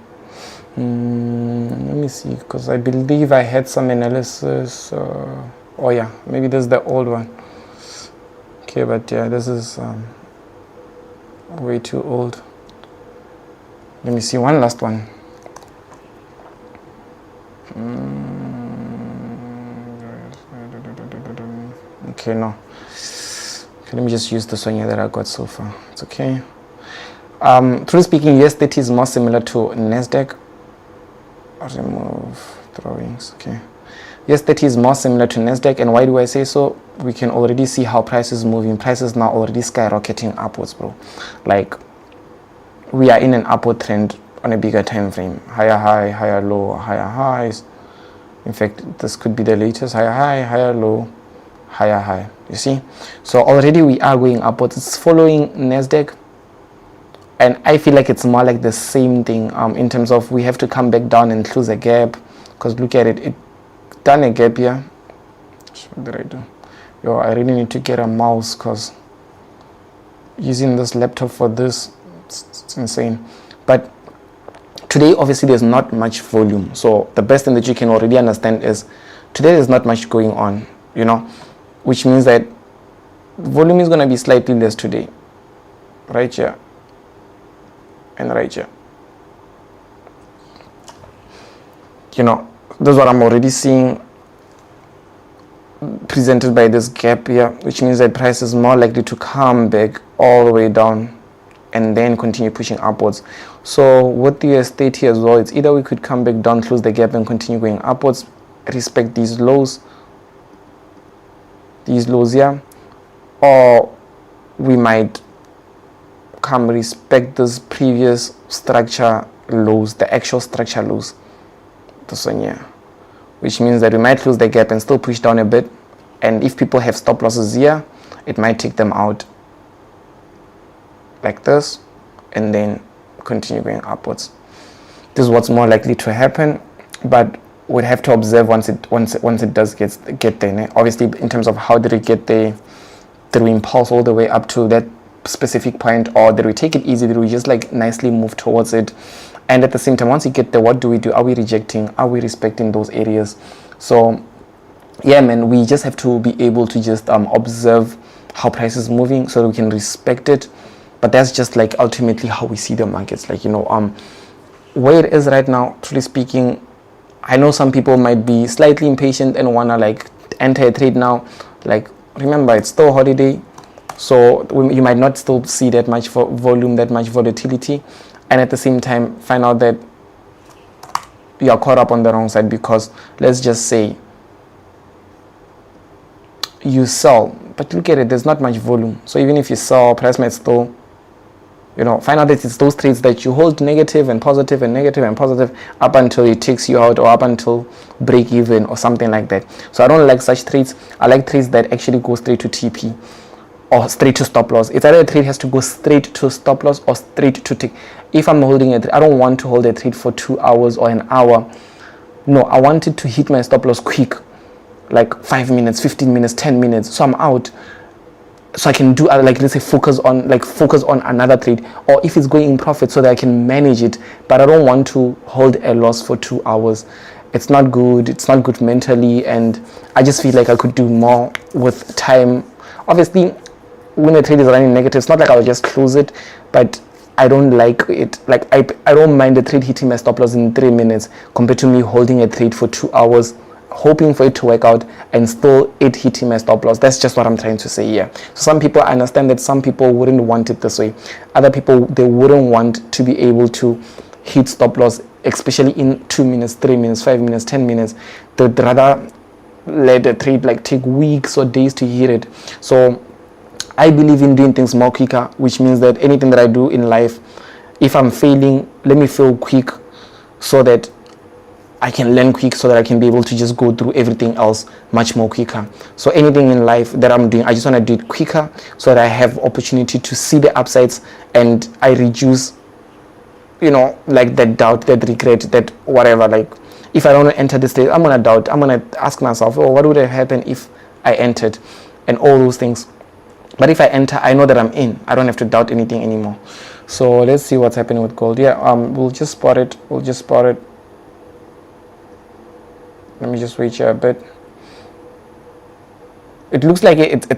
Let me see, because I believe I had some analysis. Oh yeah, maybe this is the old one. Okay, but yeah, this is way too old. Let me see one last one. Okay, no. Okay, let me just use this one here that I got so far. It's okay. Truly speaking, US30 is more similar to Nasdaq. Remove drawings. Okay. US30 is more similar to Nasdaq, and why do I say so? We can already see how price is moving. Price is now already skyrocketing upwards, bro. Like, we are in an upward trend on a bigger time frame. Higher high, higher low, higher highs. In fact, this could be the latest. Higher high, higher low, higher high. You see? So already we are going upwards. It's following Nasdaq. And I feel like it's more like the same thing in terms of we have to come back down and close a gap. Because look at it. It done a gap here. What did I do? Yo, I really need to get a mouse because using this laptop for this, it's insane. But today, obviously, there's not much volume. So the best thing that you can already understand is today there's not much going on, you know, which means that volume is going to be slightly less today. Right here. And right here. You know, this is what I'm already seeing presented by this gap here, which means that price is more likely to come back all the way down and then continue pushing upwards. So with the US30 as well, it's either we could come back down, close the gap and continue going upwards, respect these lows here, or we might come respect this previous structure lows, the actual structure lows, this one here, which means that we might close the gap and still push down a bit, and if people have stop losses here, it might take them out like this and then continue going upwards. This is what's more likely to happen, but we'd have to observe once it does get there. Obviously, in terms of how did it get there, did we impulse all the way up to that specific point, or did we take it easy? Did we just like nicely move towards it? And at the same time, once you get there, what do? Are we rejecting? Are we respecting those areas? So yeah, man, we just have to be able to just observe how price is moving so that we can respect it. But that's just like ultimately how we see the markets. Like, you know, where it is right now, truly speaking, I know some people might be slightly impatient and wanna like enter a trade now. Like, remember, it's still holiday, so you might not still see that much volume, that much volatility, and at the same time find out that you are caught up on the wrong side because let's just say you sell, but look at it, there's not much volume. So even if you sell, price might still, you know, find out that it's those trades that you hold negative and positive and negative and positive up until it takes you out or up until break even or something like that. So I don't like such trades. I like trades that actually go straight to TP or straight to stop loss. It's either a trade has to go straight to stop loss or straight to tick. If I'm holding a trade, I don't want to hold a trade for 2 hours or an hour. No, I want it to hit my stop loss quick, like 5 minutes, 15 minutes, 10 minutes. So I'm out. So I can do like, let's say, focus on another trade, or if it's going in profit so that I can manage it, but I don't want to hold a loss for 2 hours. It's not good. It's not good mentally, and I just feel like I could do more with time. Obviously, when a trade is running negative, it's not like I'll just close it, but I don't like it. Like, I don't mind the trade hitting my stop loss in 3 minutes compared to me holding a trade for 2 hours, hoping for it to work out and still it hitting my stop loss. That's just what I'm trying to say here. So some people, I understand that some people wouldn't want it this way. Other people, they wouldn't want to be able to hit stop loss, especially in 2 minutes, 3 minutes, 5 minutes, 10 minutes. They'd rather let the trade like take weeks or days to hit it. So I believe in doing things more quicker, which means that anything that I do in life, if I'm failing, let me fail quick so that I can learn quick, so that I can be able to just go through everything else much more quicker. So anything in life that I'm doing, I just want to do it quicker so that I have opportunity to see the upsides and I reduce, you know, like that doubt, that regret, that whatever. Like, if I don't enter this stage, I'm going to doubt. I'm going to ask myself, oh, what would have happened if I entered, and all those things. But if I enter, I know that I'm in. I don't have to doubt anything anymore. So let's see what's happening with gold. Yeah, we'll just spot it. Let me just wait here a bit. It looks like it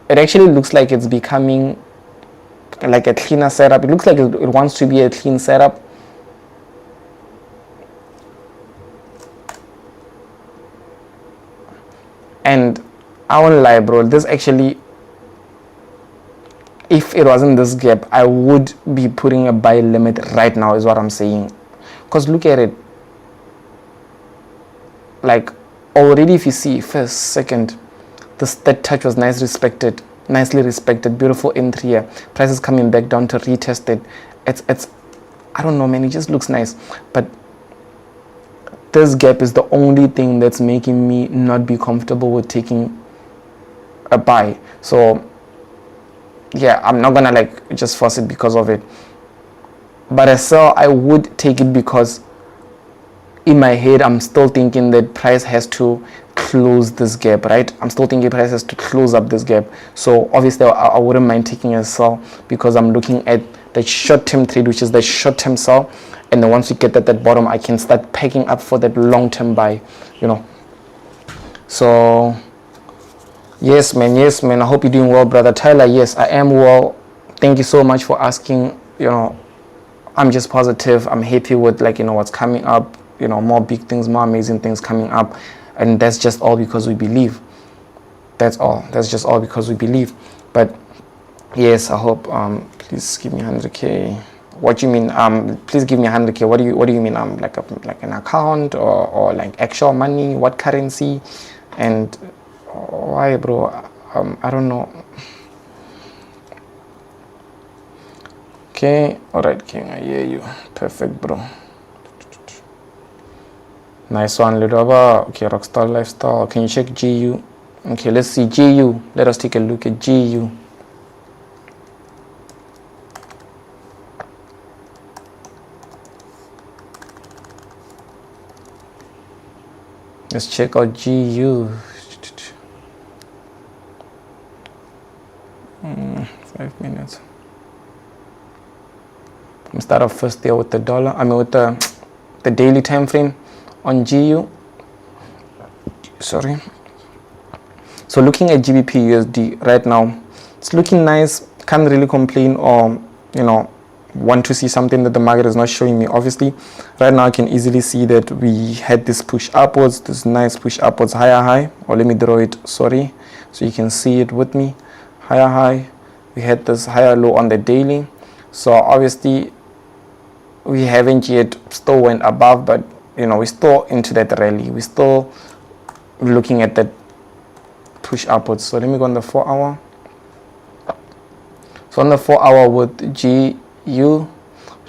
actually looks like it's becoming like a cleaner setup. It looks like it wants to be a clean setup. And I won't lie, bro, this actually, if it wasn't this gap, I would be putting a buy limit right now, is what I'm saying. Because look at it. Like, already if you see first, second, that touch was nicely respected, beautiful entry here. Price is coming back down to retest it. It's I don't know, man, it just looks nice. But this gap is the only thing that's making me not be comfortable with taking a buy. So yeah, I'm not gonna like just force it because of it. But a sell, I would take it because in my head I'm still thinking that price has to close this gap, right? I'm still thinking price has to close up this gap. So obviously I wouldn't mind taking a sell because I'm looking at the short-term trade, which is the short-term sell. And then once we get at that bottom, I can start packing up for that long-term buy, you know. So yes, man. I hope you're doing well, brother Tyler. Yes, I am well. Thank you so much for asking. You know, I'm just positive. I'm happy with, like, you know, what's coming up. You know, more big things, more amazing things coming up. And that's just all because we believe. That's all. That's just all because we believe. But yes, I hope. Please give me 100K. What do you mean? Please give me 100K. What do you mean? Like an account or like actual money? What currency? And why, bro? I don't know. Okay, all right, King. I hear you. Perfect, bro. Nice one, Ludova. Okay, Rockstar Lifestyle. Can you check GU? Okay, let's see GU. Let us take a look at GU. Let's check out GU. 5 minutes. I'm start off first there with the dollar. I mean with the daily time frame on GU. Sorry. So looking at GBP USD right now, it's looking nice. Can't really complain or, you know, want to see something that the market is not showing me. Obviously right now I can easily see that we had this push upwards, this nice push upwards, higher high, or let me draw it, sorry, so you can see it with me. Higher high, we had this higher low on the daily. So obviously we haven't yet still went above, but you know, we're still into that rally, we're still looking at that push upwards. So let me go on the 4 hour. So on the 4 hour with GU,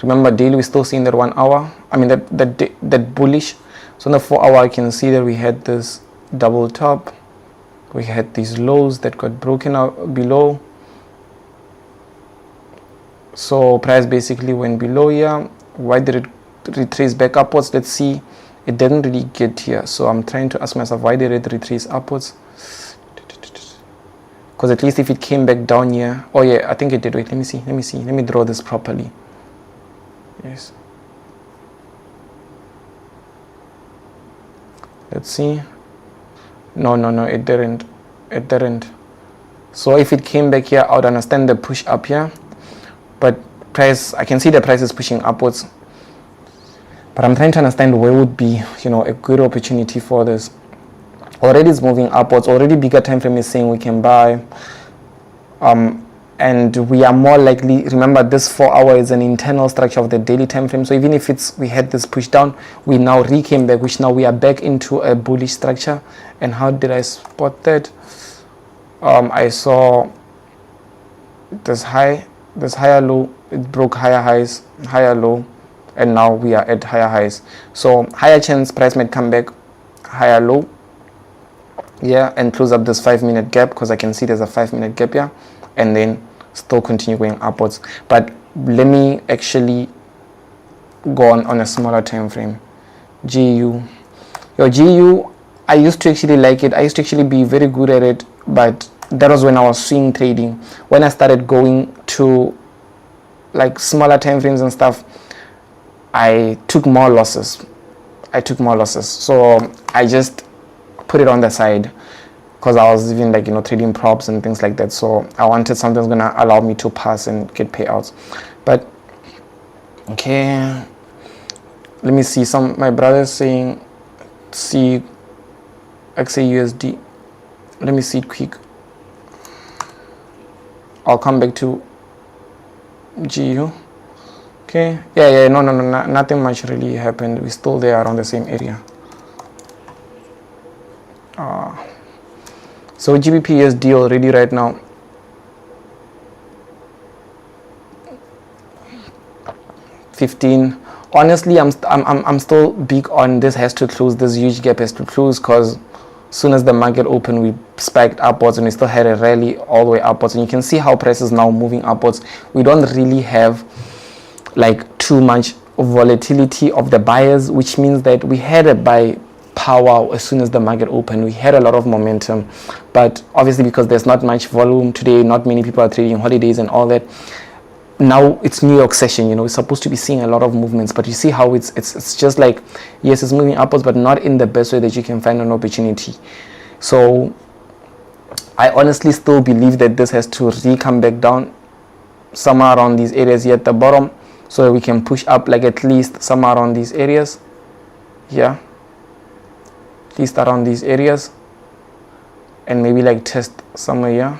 remember daily we're still seeing that 1 hour, I mean that bullish. So on the 4 hour I can see that we had this double top, we had these lows that got broken out below. So price basically went below here. Why did it retrace back upwards? Let's see. It didn't really get here, so I'm trying to ask myself, why did it retrace upwards? Because at least if it came back down here, oh yeah, I think it did. Wait, let me draw this properly. Yes, let's see. No, it didn't. So if it came back here, I would understand the push up here, but price, I can see the price is pushing upwards, but I'm trying to understand where would be, you know, a good opportunity for this. Already it's moving upwards, already bigger time frame is saying we can buy, and we are more likely, remember this 4 hour is an internal structure of the daily time frame, so even if we had this push down, we now came back, which now we are back into a bullish structure. And how did I spot that? I saw this higher low, it broke higher highs, higher low, and now we are at higher highs. So higher chance price might come back, higher low, yeah, and close up this 5 minute gap, because I can see there's a 5 minute gap here, and then still continue going upwards. But let me actually go on a smaller time frame. GU, I used to actually like it. I used to actually be very good at it, but that was when I was swing trading. When I started going to like smaller time frames and stuff, I took more losses. I took more losses. So I just put it on the side because I was even like, trading props and things like that. So I wanted something that's gonna allow me to pass and get payouts. But okay, let me see. My brother's saying see XAUSD. Let me see it quick. I'll come back to GU. Okay, yeah, no, nothing much really happened. We're still there around the same area. So GBP/USD already right now, $15. Honestly, I'm still big on this has to close. This huge gap has to close, because soon as the market opened, we spiked upwards and we still had a rally all the way upwards. And you can see how price is now moving upwards. We don't really have like too much volatility of the buyers, which means that we had a buy power as soon as the market opened. We had a lot of momentum, but obviously because there's not much volume today, not many people are trading holidays and all that. Now it's New York session, we're supposed to be seeing a lot of movements, but you see how it's just like, yes, it's moving upwards, but not in the best way that you can find an opportunity. So I honestly still believe that this has to come back down somewhere around these areas here at the bottom, so that we can push up like at least somewhere around these areas. Yeah, at least around these areas, and maybe like test somewhere here.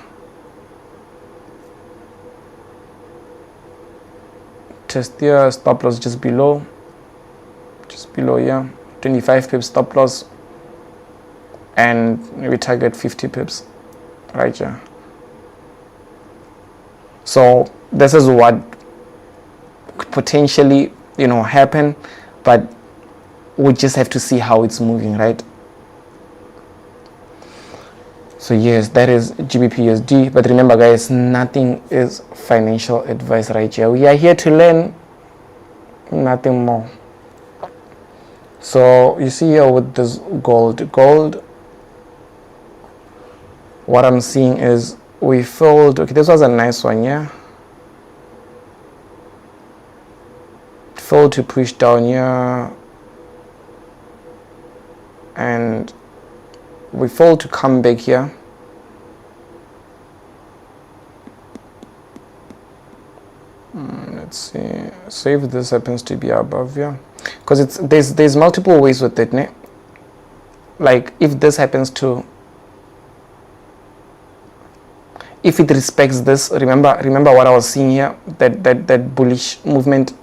Test here, stop loss just below here, 25 pips stop loss, and maybe target 50 pips right here. So this is what could potentially happen, but we just have to see how it's moving, right? So yes, that is GBP/USD. But remember, guys, nothing is financial advice right here. We are here to learn, nothing more. So you see here with this gold, what I'm seeing is we filled. Okay, this was a nice one, yeah. Failed to push down here, and we failed to come back here. Let's see. So if this happens to be above here, because there's multiple ways with it, né? Like if this happens to, if it respects this, remember what I was seeing here, that bullish movement.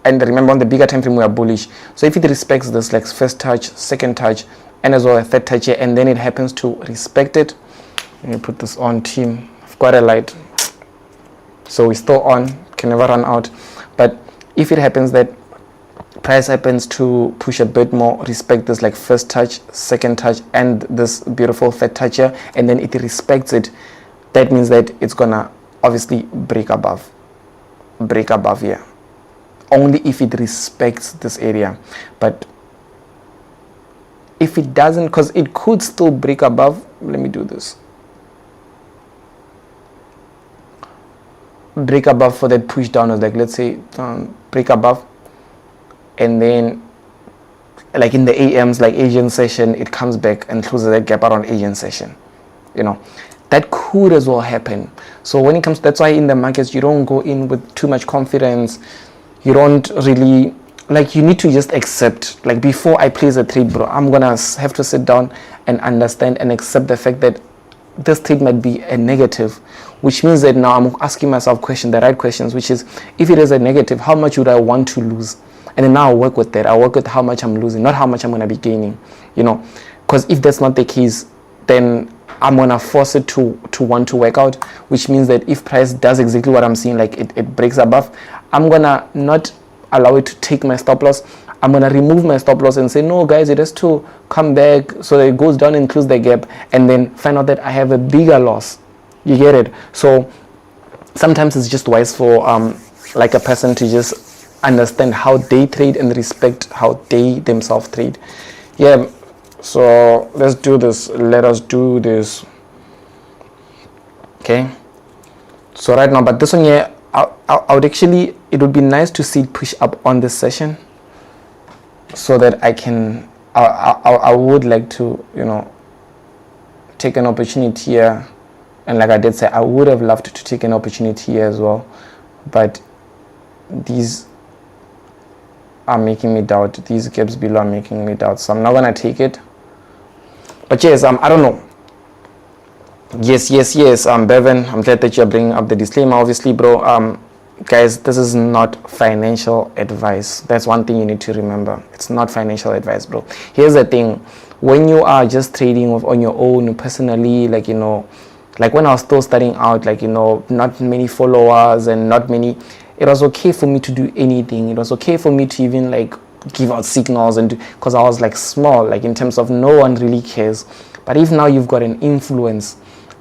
And remember, on the bigger time frame we are bullish. So if it respects this, like first touch, second touch, and as well a third touch here, and then it happens to respect it. Let me put this on, team. I've got a light, so we're still on, can never run out. But if it happens that price happens to push a bit more, respect this like first touch, second touch, and this beautiful third touch here, and then it respects it, that means that it's gonna obviously break above here, only if it respects this area. But if it doesn't, because it could still break above, let me do this, break above for that push down, like let's say break above, and then like in the AMs, like Asian session, it comes back and closes that gap around Asian session, that could as well happen. So when it comes, that's why in the markets you don't go in with too much confidence. You don't really, like, you need to just accept, like, before I place a trade, bro, I'm gonna have to sit down and understand and accept the fact that this trade might be a negative, which means that now I'm asking myself the right questions, which is, if it is a negative, how much would I want to lose? And then now I work with that. I work with how much I'm losing, not how much I'm gonna be gaining, because if that's not the case, then I'm gonna force it to want to work out, which means that if price does exactly what I'm seeing, like it breaks above, I'm gonna not allow it to take my stop loss. I'm gonna remove my stop loss and say, no guys, it has to come back so that it goes down and close the gap, and then find out that I have a bigger loss. You get it? So sometimes it's just wise for like a person to just understand how they trade and respect how they themselves trade. Yeah. So let's do this. Let us do this. Okay. So right now, but this one here, I would actually, it would be nice to see it push up on this session. so that I would like to, take an opportunity here. And like I did say, I would have loved to take an opportunity here as well, but these are making me doubt. These gaps below are making me doubt, so I'm not gonna take it. But yes, I don't know. Yes, Bevan, I'm glad that you're bringing up the disclaimer. Obviously, bro, guys, this is not financial advice. That's one thing you need to remember. It's not financial advice, bro. Here's the thing: when you are just trading on your own personally, like when I was still starting out, not many followers and not many, it was okay for me to do anything. It was okay for me to even give out signals, and because I was small, in terms of no one really cares. But if now you've got an influence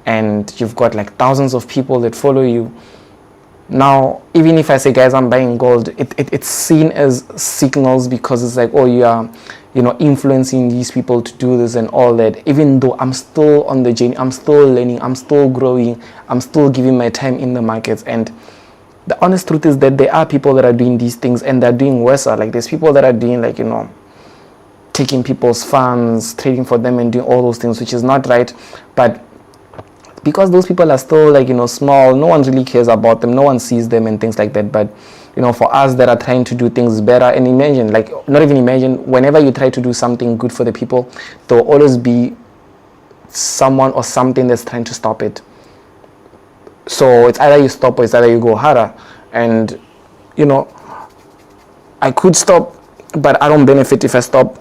and you've got thousands of people that follow you, now even if I say, guys, I'm buying gold, it's seen as signals, because it's oh, you are influencing these people to do this and all that, even though I'm still on the journey, I'm still learning, I'm still growing, I'm still giving my time in the markets. And the honest truth is that there are people that are doing these things and they're doing worse. There's people that are doing taking people's funds, trading for them and doing all those things, which is not right. But because those people are still small, no one really cares about them, no one sees them and things like that. But for us that are trying to do things better, and imagine, not even imagine, whenever you try to do something good for the people, there will always be someone or something that's trying to stop it. So it's either you stop or it's either you go harder. And I could stop, but I don't benefit if I stop,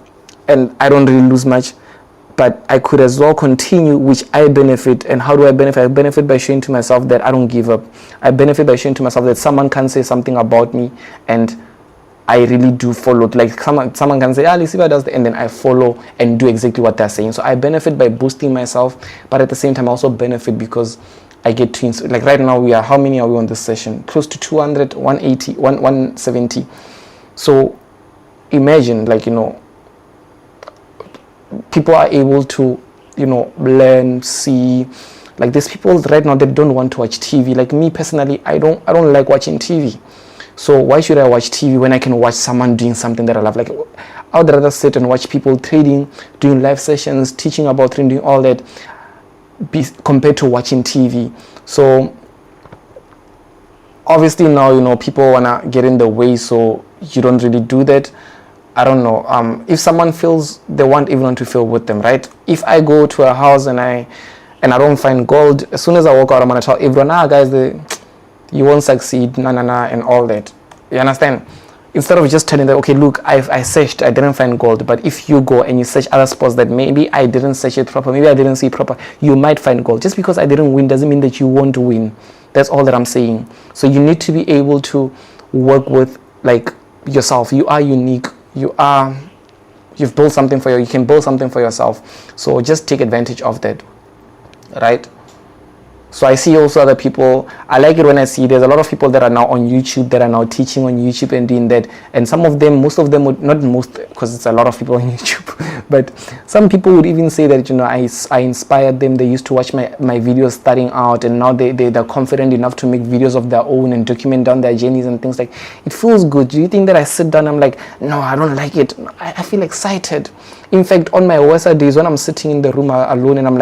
and I don't really lose much. But I could as well continue, which I benefit. And how do I benefit? I benefit by showing to myself that I don't give up. I benefit by showing to myself that someone can say something about me and I really do follow. Someone can say, Lisiba does that, and then I follow and do exactly what they're saying. So I benefit by boosting myself, but at the same time I also benefit because I get to, right now how many are we on this session? Close to 200, 180, 170. So imagine, people are able to, learn, see. There's people right now that don't want to watch TV. Me personally, I don't like watching TV. So why should I watch TV when I can watch someone doing something that I love? I would rather sit and watch people trading, doing live sessions, teaching about trading, all that, compared to watching TV. So obviously now, people wanna get in the way, so you don't really do that. I don't know. If someone feels they want everyone to feel with them, right? If I go to a house and I don't find gold, as soon as I walk out, I'm gonna tell everyone, guys, you won't succeed, and all that. You understand? Instead of just telling them, okay, look, I searched, I didn't find gold. But if you go and you search other spots that maybe I didn't search it proper, maybe I didn't see it proper, you might find gold. Just because I didn't win doesn't mean that you won't win. That's all that I'm saying. So you need to be able to work with yourself. You are unique. You've built something you can build something for yourself. So just take advantage of that, right? So I see also other people, I like it when I see there's a lot of people that are now on YouTube, that are now teaching on YouTube and doing that. And some of them, most of them would, not most, because it's a lot of people on YouTube, but some people would even say that, I inspired them. They used to watch my videos starting out, and now they're confident enough to make videos of their own and document down their journeys and things. It feels good. Do you think that I sit down, I'm no, I don't like it. I feel excited. In fact, on my worst days, when I'm sitting in the room alone and I'm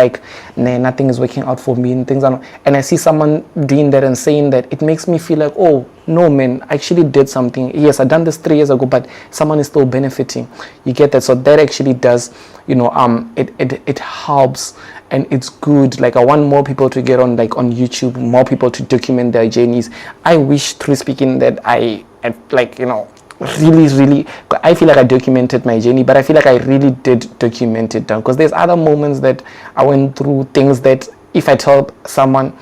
nah, nothing is working out for me and things are not, and I see someone doing that and saying that, it makes me feel oh, no, man, I actually did something. Yes, I done this 3 years ago, but someone is still benefiting. You get that? So that actually does, it helps, and it's good. I want more people to get on YouTube, more people to document their journeys. I wish, truly speaking, that I really, I feel I documented my journey, but I feel I really did document it down, because there's other moments that I went through, things that if I tell someone,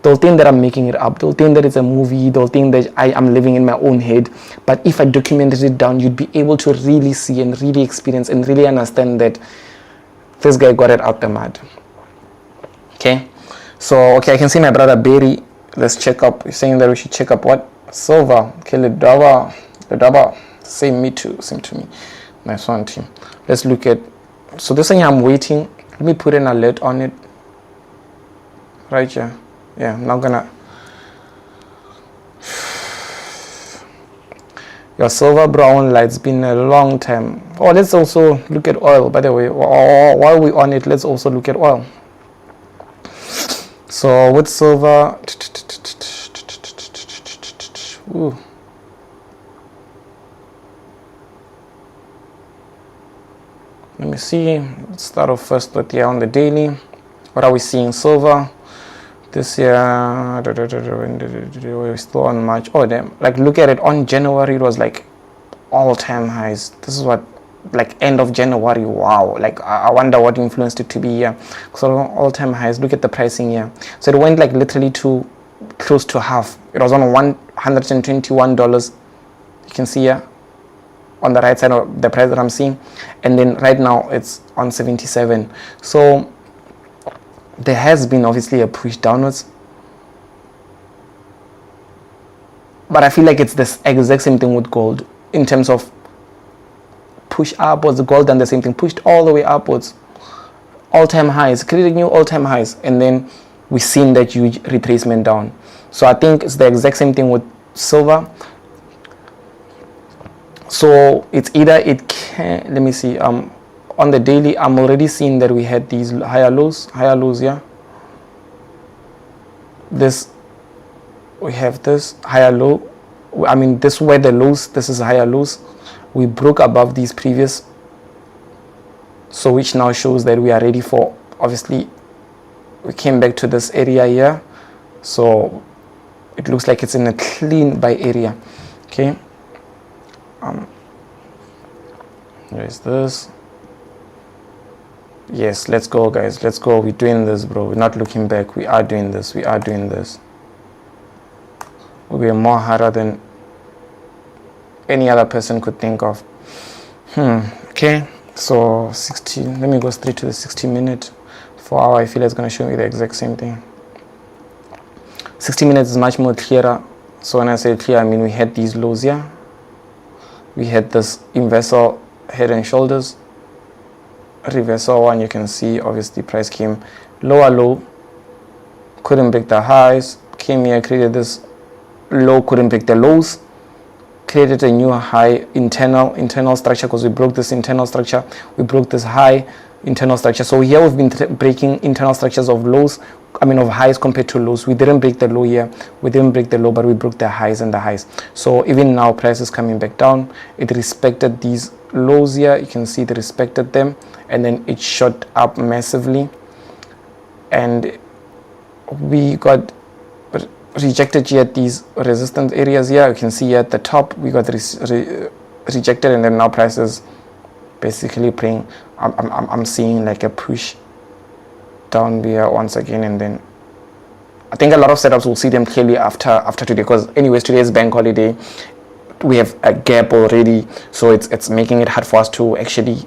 they'll think that I'm making it up, they'll think that it's a movie, they'll think that I am living in my own head. But if I documented it down, you'd be able to really see and really experience and really understand that this guy got it out the mud. Okay, so I can see my brother Barry. Let's check up. You're saying that we should check up what? Silver. Okay, the double. Same to me. Nice one, team. Let's look at. So this thing I'm waiting. Let me put an alert on it. Right here. Yeah, I'm not gonna. Your silver brown light's been a long time. Oh, let's also look at oil, by the way. While we're on it, let's also look at oil. So with silver, ooh. Let me see. Let's start off first with on the daily. What are we seeing? Silver this year, we're still on March. Oh damn, like look at it, on January it was like all-time highs. This is what, like end of January. Wow, like I wonder what influenced it to be here. So all-time highs. Look at the pricing here. So it went like literally to close to half. It was on $121. You can see here on the right side of the price that I'm seeing, and then right now it's on 77. So there has been obviously a push downwards, but I feel like it's the exact same thing with gold in terms of push upwards. The gold done the same thing, pushed all the way upwards, all-time highs, created new all-time highs, and then we've seen that huge retracement down. So I think it's the exact same thing with silver. So it's either it can, let me see, on the daily I'm already seeing that we had these higher lows, yeah. This, we have this higher low, I mean this were the lows, this is higher lows. We broke above these previous, so which now shows that we are ready for, obviously we came back to this area here, so it looks like it's in a clean buy area. Okay, where's this? Yes, let's go guys, let's go. We're doing this, bro. We're not looking back. We are doing this. We are doing this. We're more harder than any other person could think of. Okay, so 60, let me go straight to the 60-minute. 4 hour, I feel it's going to show me the exact same thing. 60 minutes is much more clearer. So when I say clear, I mean we had these lows here. We had this inversal head and shoulders, reversal one. You can see obviously price came lower low, couldn't break the highs, came here, created this low, couldn't break the lows, created a new high, internal structure, because we broke this internal structure, we broke this high internal structure. So here we've been breaking internal structures of lows, I mean of highs compared to lows. We didn't break the low here, we didn't break the low, but we broke the highs and the highs. So even now price is coming back down. It respected these lows here, you can see it respected them, and then it shot up massively, and we got rejected here at these resistance areas here. You can see here at the top we got rejected, and then now price is basically playing. I'm seeing like a push down here once again, and then I think a lot of setups will see them clearly after today, because anyways today is bank holiday. We have a gap already, so it's making it hard for us to actually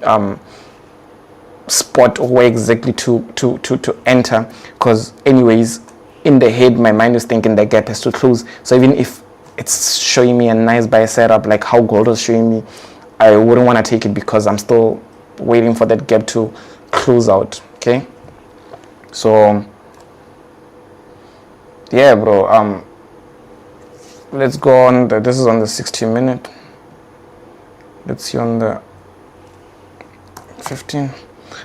spot where exactly to enter, because anyways in the head my mind is thinking the gap has to close. So even if it's showing me a nice buy setup like how gold was showing me, I wouldn't want to take it because I'm still waiting for that gap to close out. Okay, so yeah bro, let's go on this is on the 60-minute. Let's see on the 15.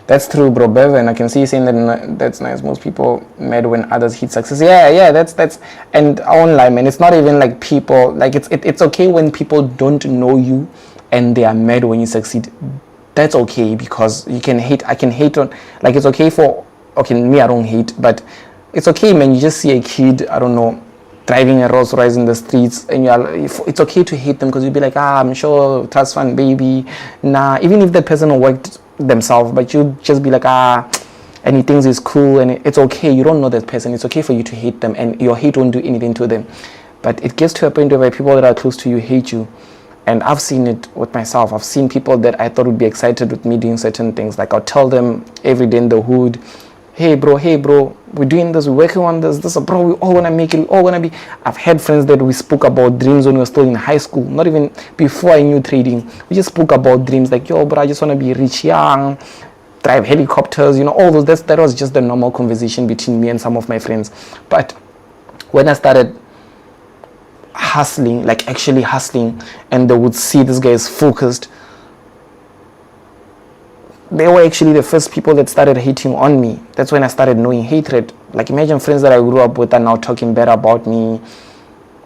That's true, bro. Bevan, I can see you saying that. That's nice. Most people mad when others hit success. Yeah, that's and I won't lie, man, it's not even like people, like it's okay when people don't know you and they are mad when you succeed. That's okay, because you can hate, I can hate on, like it's okay for, okay, me I don't hate, but it's okay, man. You just see a kid, I don't know, driving a Rolls Royce in the streets, and it's okay to hate them, because you'll be like, I'm sure trust fund baby, nah, even if that person worked themselves, but you just be like, and he thinks it's cool, and it's okay. You don't know that person. It's okay for you to hate them, and your hate won't do anything to them. But it gets to a point where people that are close to you hate you, and I've seen it with myself. I've seen people that I thought would be excited with me doing certain things. Like I'll tell them every day in the hood, hey bro, we're doing this, we're working on this, bro, we all gonna make it, we all gonna be. I've had friends that we spoke about dreams when we were still in high school, not even before I knew trading. We just spoke about dreams, like, yo bro, I just wanna be rich, young, drive helicopters, you know, all those. That was just the normal conversation between me and some of my friends. But when I started hustling, like actually hustling, and they would see this guy is focused, they were actually the first people that started hating on me. That's when I started knowing hatred. Like, imagine friends that I grew up with are now talking better about me.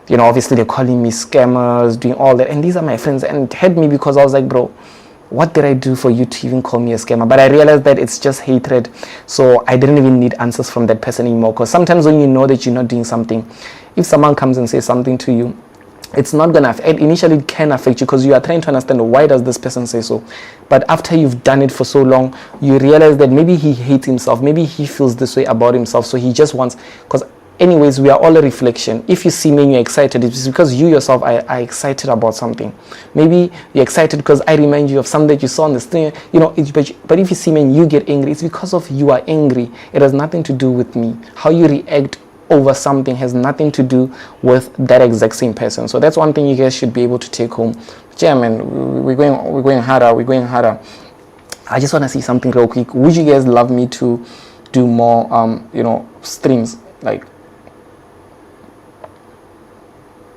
You know, obviously they're calling me scammers, doing all that. And these are my friends, and it hurt me because I was like, bro, what did I do for you to even call me a scammer? But I realized that it's just hatred. So I didn't even need answers from that person anymore. Because sometimes when you know that you're not doing something, if someone comes and says something to you, it's not going to affect, initially it can affect you because you are trying to understand why does this person say so. But after you've done it for so long, you realize that maybe he hates himself, maybe he feels this way about himself, so he just wants, because anyways, we are all a reflection. If you see me and you're excited, it's because you yourself are excited about something. Maybe you're excited because I remind you of something that you saw on the screen, you know, but if you see me and you get angry, it's because of you are angry. It has nothing to do with me. How you react over something has nothing to do with that exact same person. So that's one thing you guys should be able to take home. Yeah, man, we're going harder. I just want to see something real quick. Would you guys love me to do more streams? Like,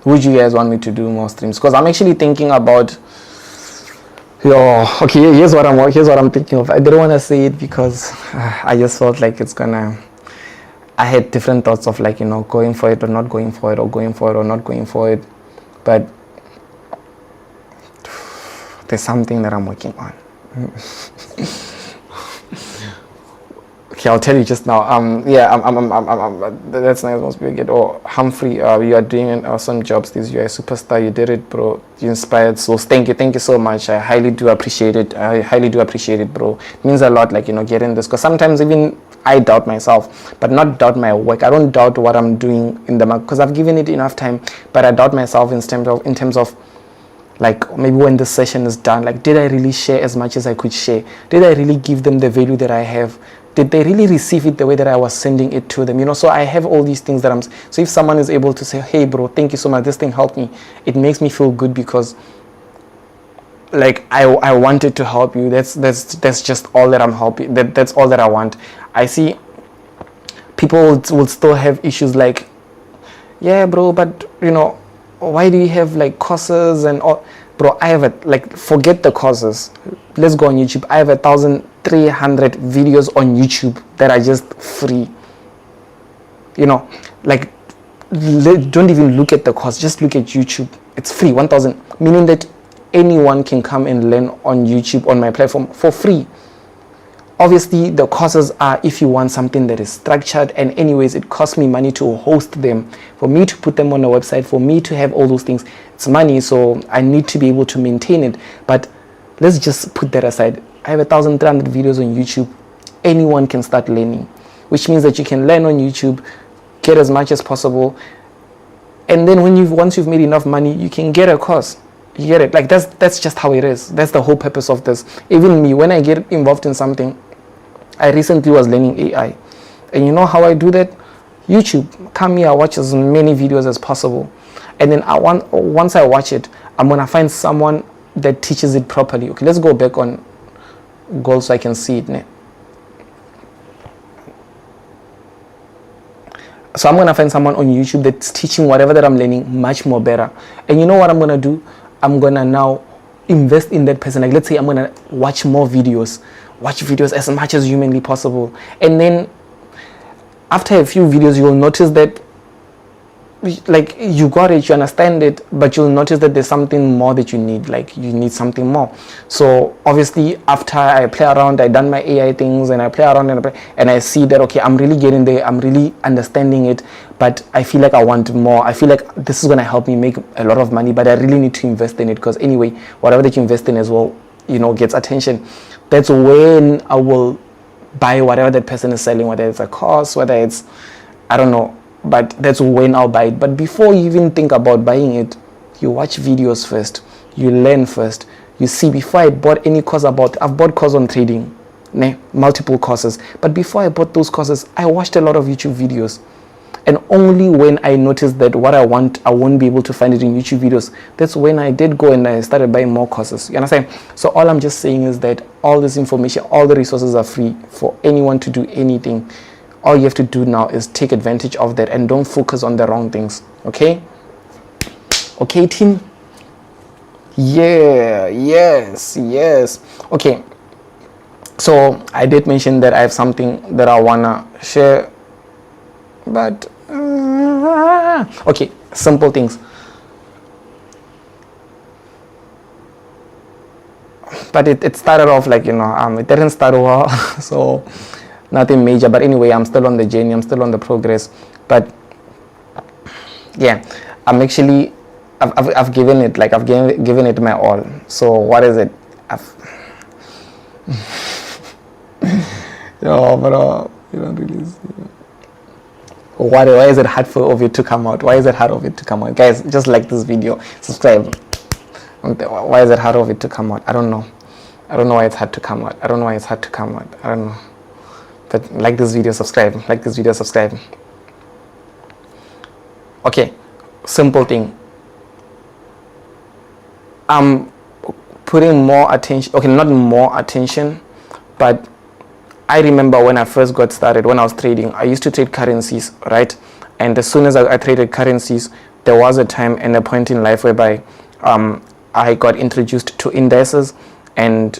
would you guys want me to do more streams? Because I'm actually thinking about, okay, here's what I'm thinking of. I didn't want to say it because I just felt like I had different thoughts of, like, going for it or not going for it, or going for it or not going for it. But there's something that I'm working on. Okay, I'll tell you just now. I'm that's nice. Must be good. Oh, Humphrey, you are doing an awesome job. You're a superstar. You did it, bro. You inspired souls. Thank you so much. I highly do appreciate it. Bro. It means a lot, like, getting this, because sometimes even I doubt myself, but not doubt my work. I don't doubt what I'm doing in the market because I've given it enough time, but I doubt myself in terms of like, maybe when this session is done, like, did I really share as much as I could share? Did I really give them the value that I have? Did they really receive it the way that I was sending it to them? So I have all these things that so if someone is able to say, hey bro, thank you so much, this thing helped me, it makes me feel good because, like, I wanted to help you. That's just all that I'm helping. That's all that I want. I see people will still have issues like, yeah bro, but why do you have like courses and all? Bro, I have forget the courses. Let's go on YouTube. I have 1,300 videos on YouTube that are just free. Like, don't even look at the course, just look at YouTube. It's free, 1,000, meaning that anyone can come and learn on YouTube, on my platform, for free. Obviously, the courses are if you want something that is structured, and anyways, it costs me money to host them, for me to put them on a website, for me to have all those things. It's money, so I need to be able to maintain it. But let's just put that aside. I have 1,300 videos on YouTube. Anyone can start learning, which means that you can learn on YouTube, get as much as possible, and then once you've made enough money, you can get a course. You get it? Like, that's just how it is. That's the whole purpose of this. Even me, when I get involved in something, I recently was learning AI. And you know how I do that? YouTube. Come here, watch as many videos as possible. And then once I watch it, I'm going to find someone that teaches it properly. Okay, let's go back on goals so I can see it now. So I'm going to find someone on YouTube that's teaching whatever that I'm learning much more better. And you know what I'm going to do? I'm going to now invest in that person. Like, let's say I'm going to watch more videos. Watch videos as much as humanly possible. And then after a few videos, you will notice that, like, you got it, you understand it, but you'll notice that there's something more that you need. Like, you need something more. So obviously, after I play around, I done my AI things, and I play around and I see that, okay, I'm really getting there, I'm really understanding it, but I feel like I want more. I feel like this is going to help me make a lot of money, but I really need to invest in it, because anyway, whatever that you invest in as well, gets attention. That's when I will buy whatever that person is selling, whether it's a course, whether it's, I don't know, but that's when I'll buy it. But before you even think about buying it, you watch videos first, you learn first, you see. Before I bought any course I've bought course on trading, multiple courses, but before I bought those courses, I watched a lot of YouTube videos. And only when I noticed that what I want, I won't be able to find it in YouTube videos, that's when I did go and I started buying more courses. You understand? So all I'm just saying is that all this information, all the resources are free for anyone to do anything. All you have to do now is take advantage of that and don't focus on the wrong things. Okay? Okay, team. Yeah, yes. Okay, so I did mention that I have something that I wanna share, but okay, simple things. But it started off like, it didn't start well, so nothing major. But anyway, I'm still on the journey, I'm still on the progress. But yeah, I've given it, like, I've given it my all. So what is it? Yo, bro, you don't really see. Why is it hard of it to come out? Why is it hard of it to come out? Guys, just like this video, subscribe. Why is it hard of it to come out? I don't know why it's hard to come out. I don't know. But like this video, subscribe. Okay, simple thing. I'm putting more attention. Okay, not more attention, but I remember when I first got started, when I was trading, I used to trade currencies, right? And as soon as I traded currencies, there was a time and a point in life whereby I got introduced to indices, and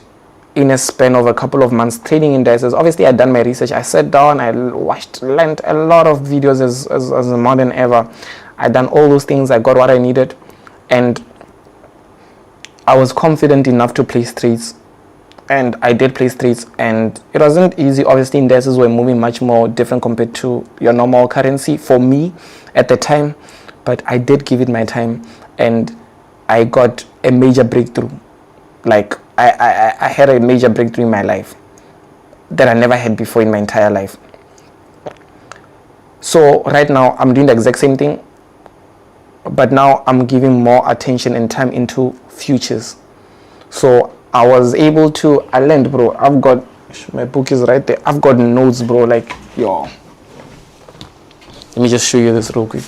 in a span of a couple of months trading indices, obviously I'd done my research. I sat down, I learned a lot of videos as more than ever. I'd done all those things, I got what I needed, and I was confident enough to place trades. And I did place trades, and it wasn't easy. Obviously, indices were moving much more different compared to your normal currency for me at the time, but I did give it my time, and I got a major breakthrough. Like, I had a major breakthrough in my life that I never had before in my entire life. So right now, I'm doing the exact same thing, but now I'm giving more attention and time into futures. So I was able to, I learned, bro. I've got, my book is right there. I've got notes, bro. Like, yo. Let me just show you this real quick.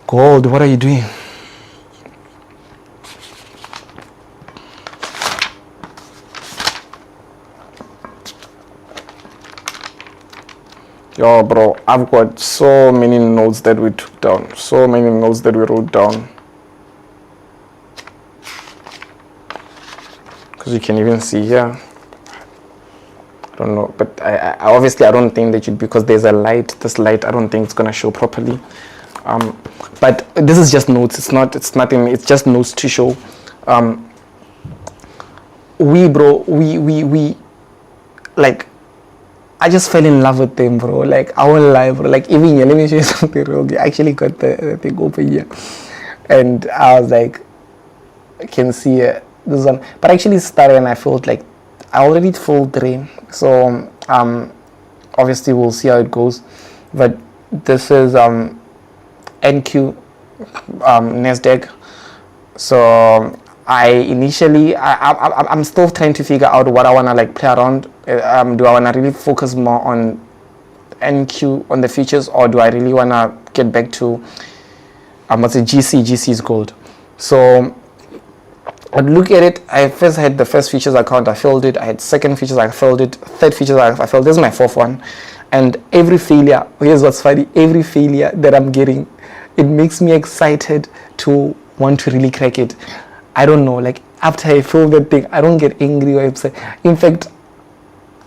Gold, what are you doing? Yo, bro, I've got so many notes that we took down. So many notes that we wrote down. Because you can even see here. I don't know, but I obviously I don't think that you, because there's a light. This light, I don't think it's gonna show properly. But this is just notes. It's nothing. It's just notes to show. We like. I just fell in love with them, bro. Like, I won't lie, bro. Like, even here, let me show you something real quick. I actually got the thing open here, and I was like, I can see this one. But I actually started, and I felt like I already filled 3. So obviously we'll see how it goes. But this is NQ Nasdaq. So I'm still trying to figure out what I wanna like play around. Do I wanna really focus more on NQ, on the futures, or do I really wanna get back to what's it, GC's gold? So I'd look at it. I first had the first futures account, I failed it. I had second futures, I failed it. Third futures, I failed. This is my 4th one. And every failure, here's what's funny, every failure that I'm getting, it makes me excited to want to really crack it. I don't know, like, after I fail that thing, I don't get angry or upset. In fact,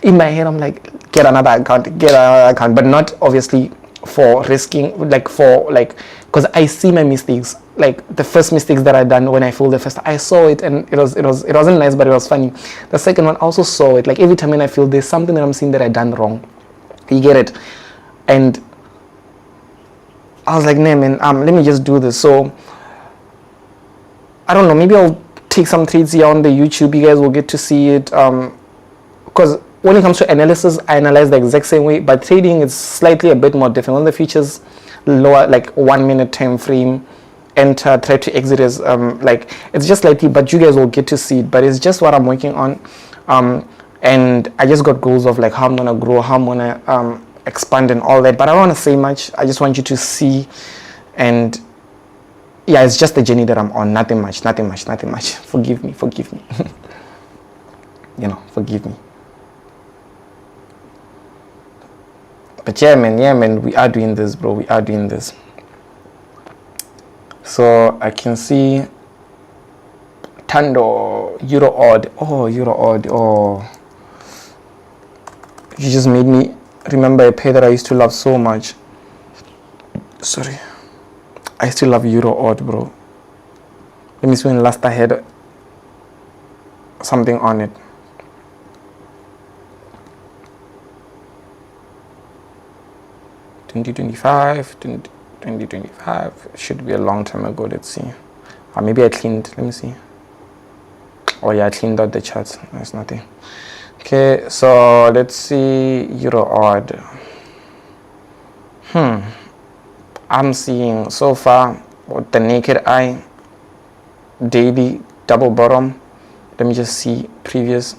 in my head, I'm like, get another account, but not obviously for risking, like, because I see my mistakes. Like, the first mistakes that I done when I failed the first, I saw it, and it wasn't nice, but it was funny. The second one, I also saw it. Like, every time when I feel there's something that I'm seeing that I done wrong, you get it. And I was like, nah, man, let me just do this. So I don't know, maybe I'll take some trades here on the YouTube. You guys will get to see it. Because when it comes to analysis, I analyze the exact same way, but trading is slightly a bit more different. On the futures, lower, like 1 minute time frame, enter, try to exit is like, it's just slightly, but you guys will get to see it. But it's just what I'm working on. And I just got goals of like how I'm gonna grow, how I'm gonna expand and all that. But I don't want to say much. I just want you to see, and yeah, it's just the journey that I'm on. Nothing much. Forgive me. Forgive me. But yeah man, we are doing this, bro. We are doing this. So I can see Tando, Euro odd. Oh, Euro odd. Oh, you just made me remember a pair that I used to love so much. Sorry, I still love Euro odd, bro. Let me see when last I had something on it. $2025 should be a long time ago. Let's see. Or maybe I cleaned. Let me see. Oh yeah, I cleaned out the charts. There's nothing. Okay, so let's see Euro odd. I'm seeing so far with the naked eye daily double bottom. Let me just see previous.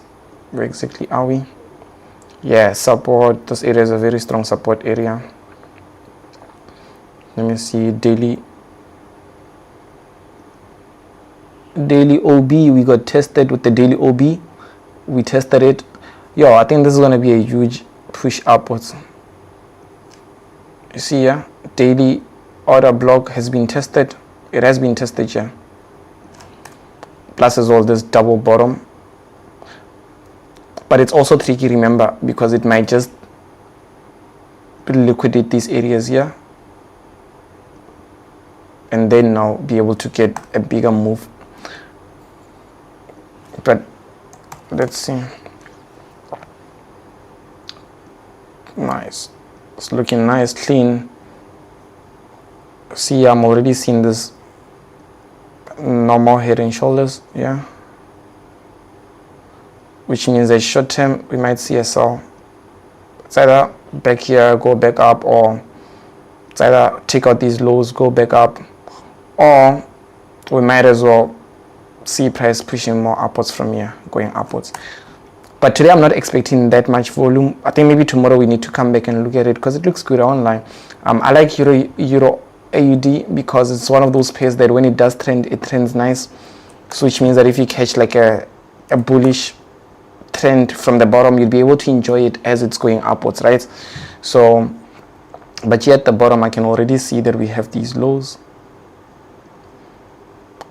Where exactly are we? Yeah, support. This area is a very strong support area. Let me see daily OB. We got tested with the daily OB. We tested it. Yo, I think this is gonna be a huge push upwards. You see, yeah, daily order block has been tested. It has been tested, yeah. Plus as well this double bottom. But it's also tricky, remember, because it might just liquidate these areas here and then now be able to get a bigger move. But let's see. Nice. It's looking nice, clean. See, I'm already seeing this normal head and shoulders, yeah. Which means that short term we might see a sell. It's either back here, go back up, or it's either take out these lows, go back up, or we might as well see price pushing more upwards from here, going upwards. But today I'm not expecting that much volume. I think maybe tomorrow we need to come back and look at it because it looks good online. I like Euro AUD because it's one of those pairs that when it does trend, it trends nice. So which means that if you catch like a bullish trend from the bottom, you'll be able to enjoy it as it's going upwards, right? So, but here at the bottom, I can already see that we have these lows.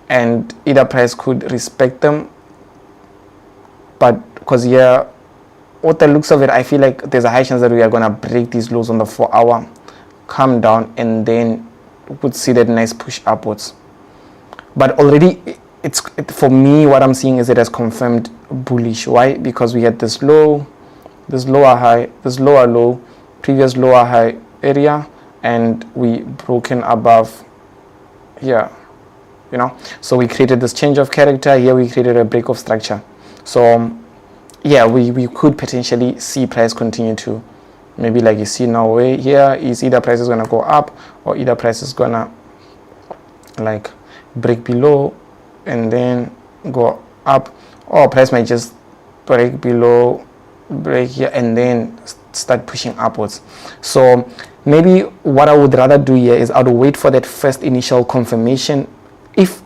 And either price could respect them. But because here, what the looks of it, I feel like there's a high chance that we are going to break these lows on the 4 hour, come down, and then we could see that nice push upwards. But already, for me, what I'm seeing is it has confirmed bullish. Why? Because we had this low, this lower high, this lower low, previous lower high area, and we broken above here, you know. So we created this change of character. Here we created a break of structure. So yeah, we could potentially see price continue to, maybe like you see now way here is either price is gonna go up or either price is gonna like break below and then go up, or price might just break below, break here, and then start pushing upwards. So maybe what I would rather do here is I would wait for that first initial confirmation. If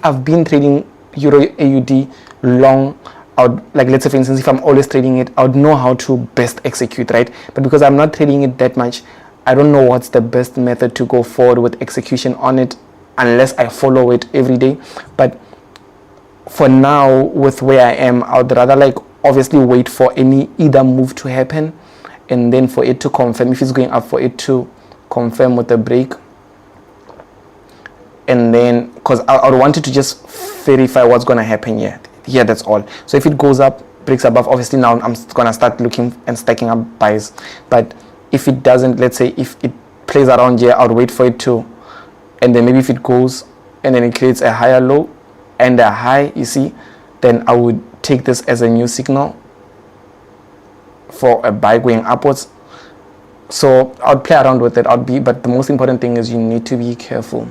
I've been trading Euro AUD long, I would, like let's say for instance, if I'm always trading it, I would know how to best execute, right? But because I'm not trading it that much, I don't know what's the best method to go forward with execution on it unless I follow it every day. But for now, with where I am, I would rather like obviously wait for any either move to happen and then for it to confirm. If it's going up, for it to confirm with a break. And then, because I would want it to just verify what's going to happen here. Yeah, that's all. So if it goes up, breaks above, obviously now I'm going to start looking and stacking up buys. But if it doesn't, let's say if it plays around here, I'll wait for it to, and then maybe if it goes and then it creates a higher low and a high, you see, then I would take this as a new signal for a buy going upwards. So I'll play around with it. But the most important thing is you need to be careful.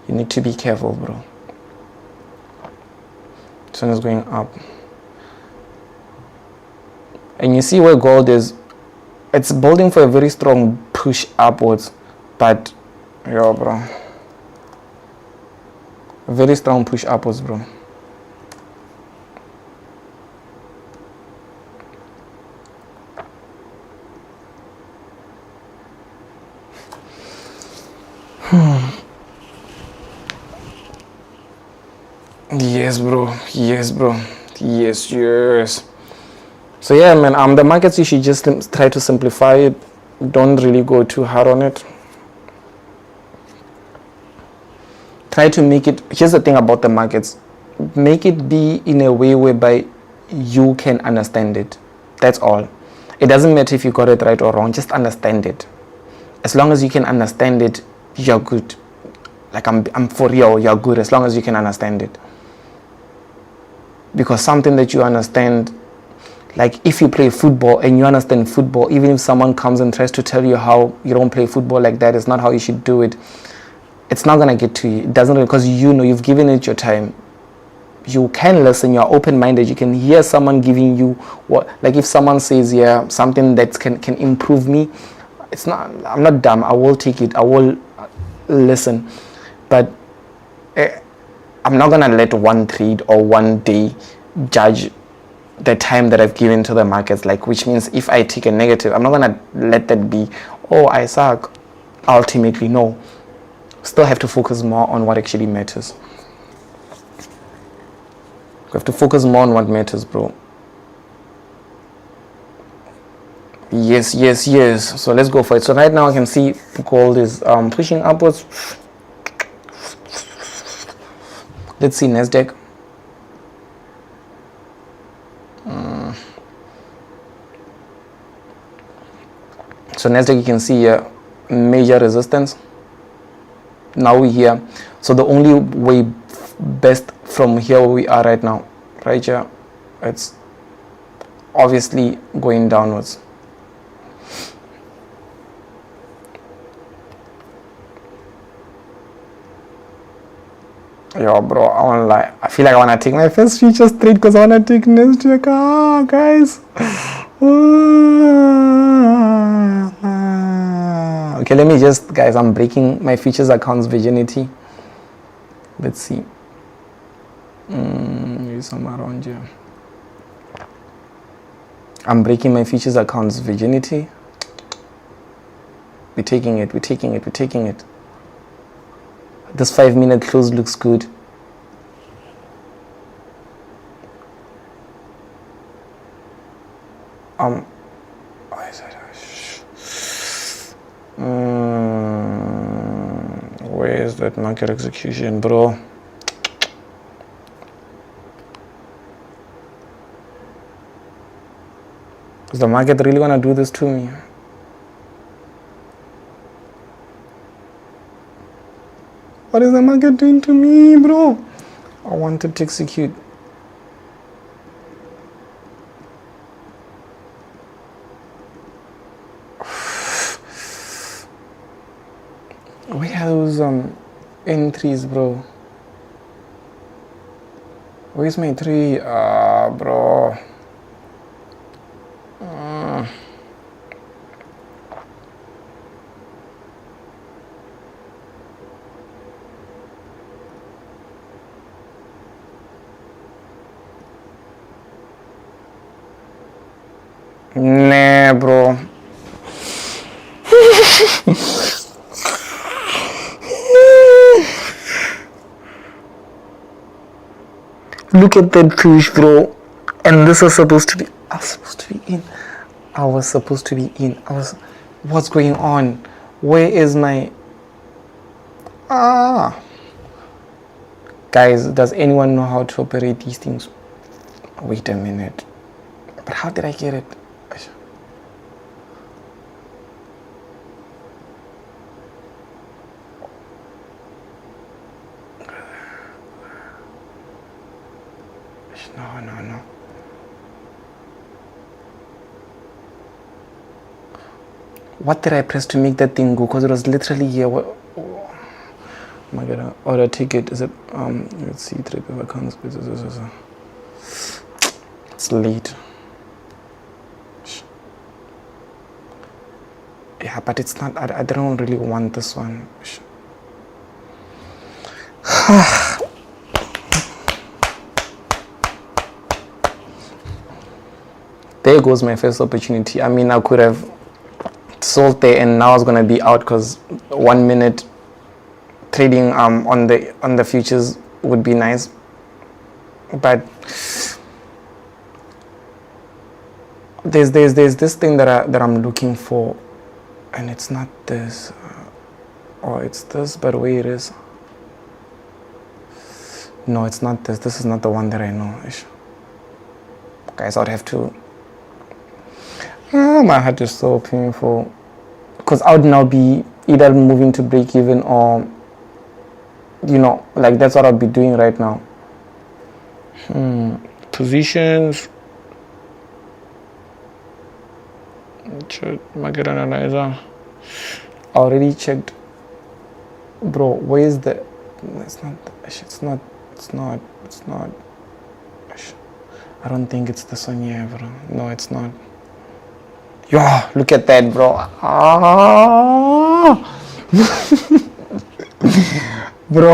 You need to be careful, bro. This one is going up. And you see where gold is, it's building for a very strong push upwards. But, yo, bro. Very strong push upwards, bro. Yes, bro. Yes, bro. Yes, yes. So yeah, man. The markets, you should just try to simplify it. Don't really go too hard on it. Try to make it. Here's the thing about the markets. Make it be in a way whereby you can understand it. That's all. It doesn't matter if you got it right or wrong. Just understand it. As long as you can understand it, you're good. Like I'm for real. You're good as long as you can understand it. Because something that you understand, like if you play football and you understand football, even if someone comes and tries to tell you how you don't play football like that, it's not how you should do it, it's not going to get to you. It doesn't, because you know you've given it your time. You can listen, you're open-minded, you can hear someone giving you what, like if someone says, yeah, something that can improve me, it's not, I'm not dumb, I will take it, I will listen, but I'm not going to let one trade or one day judge the time that I've given to the markets, like, which means if I take a negative, I'm not going to let that be, oh, I suck. Ultimately, no. Still have to focus more on what actually matters. You have to focus more on what matters, bro. Yes, yes, yes. So let's go for it. So right now I can see gold is pushing upwards. Let's see Nasdaq. So Nasdaq, you can see a major resistance. Now we're here. So the only way best from here where we are right now, right here, it's obviously going downwards. Yo, bro, I wanna lie. I feel like I wanna take my first future straight because I wanna take Nasdaq. Ah, guys. Okay, let me just, guys, I'm breaking my futures accounts virginity. Let's see. Maybe somewhere around here. I'm breaking my futures accounts virginity. We're taking it, we're taking it, we're taking it. This 5-minute close looks good. Where is that market execution, bro? Is the market really gonna do this to me? What is the market doing to me, bro? I wanted to execute. Where are those entries, bro? Where's my 3? Bro. Nah, bro. Look at that push, bro. And this is supposed to be, I was supposed to be in. What's going on? Where is my, guys, does anyone know how to operate these things? Wait a minute. But how did I get it? No. What did I press to make that thing go? Because it was literally here. What? Oh my god. Order ticket. Is it? Let's see. Trip of accounts. It's late. Yeah, but it's not. I don't really want this one. There goes my first opportunity. I mean, I could have sold there and now I was going to be out because 1 minute trading on the futures would be nice, but there's this thing that I'm looking for, and it's not this, or it's this, but where it is. No, it's not this. This is not the one that I know. Guys, I'd have to. My heart is so painful, because I would now be either moving to break even, or like that's what I'd be doing right now. Positions. Market analyzer. I already checked. Bro, where is the? It's not. I don't think it's this one here, bro. No, it's not. Yo, look at that, bro. Bro,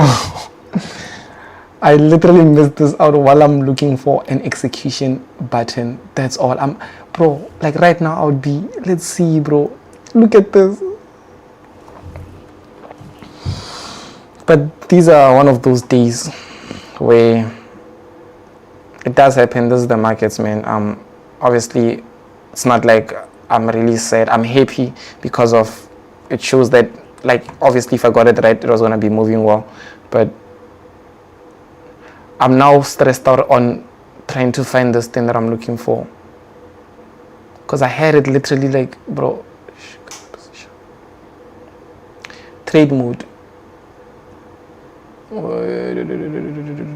I literally missed this out while I'm looking for an execution button. That's all. Bro, like right now I would be, let's see, bro. Look at this. But these are one of those days where it does happen. This is the markets, man. Obviously, it's not like I'm really sad. I'm happy because of it shows that, like, obviously if I got it right, it was going to be moving well. But I'm now stressed out on trying to find this thing that I'm looking for. Because I had it literally like, bro, trade mode.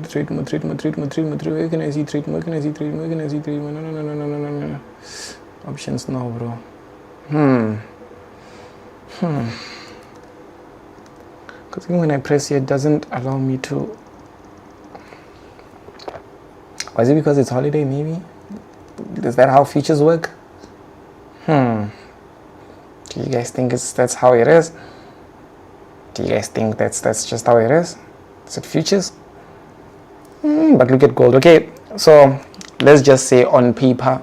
Trade mode. Where can I see trade mode? No. Options now, bro. Because even when I press here, it doesn't allow me to. Or is it because it's holiday, maybe? Is that how futures work? Do you guys think that's how it is? Do you guys think that's just how it is? Is it futures? But look at gold. Okay, so let's just say on paper,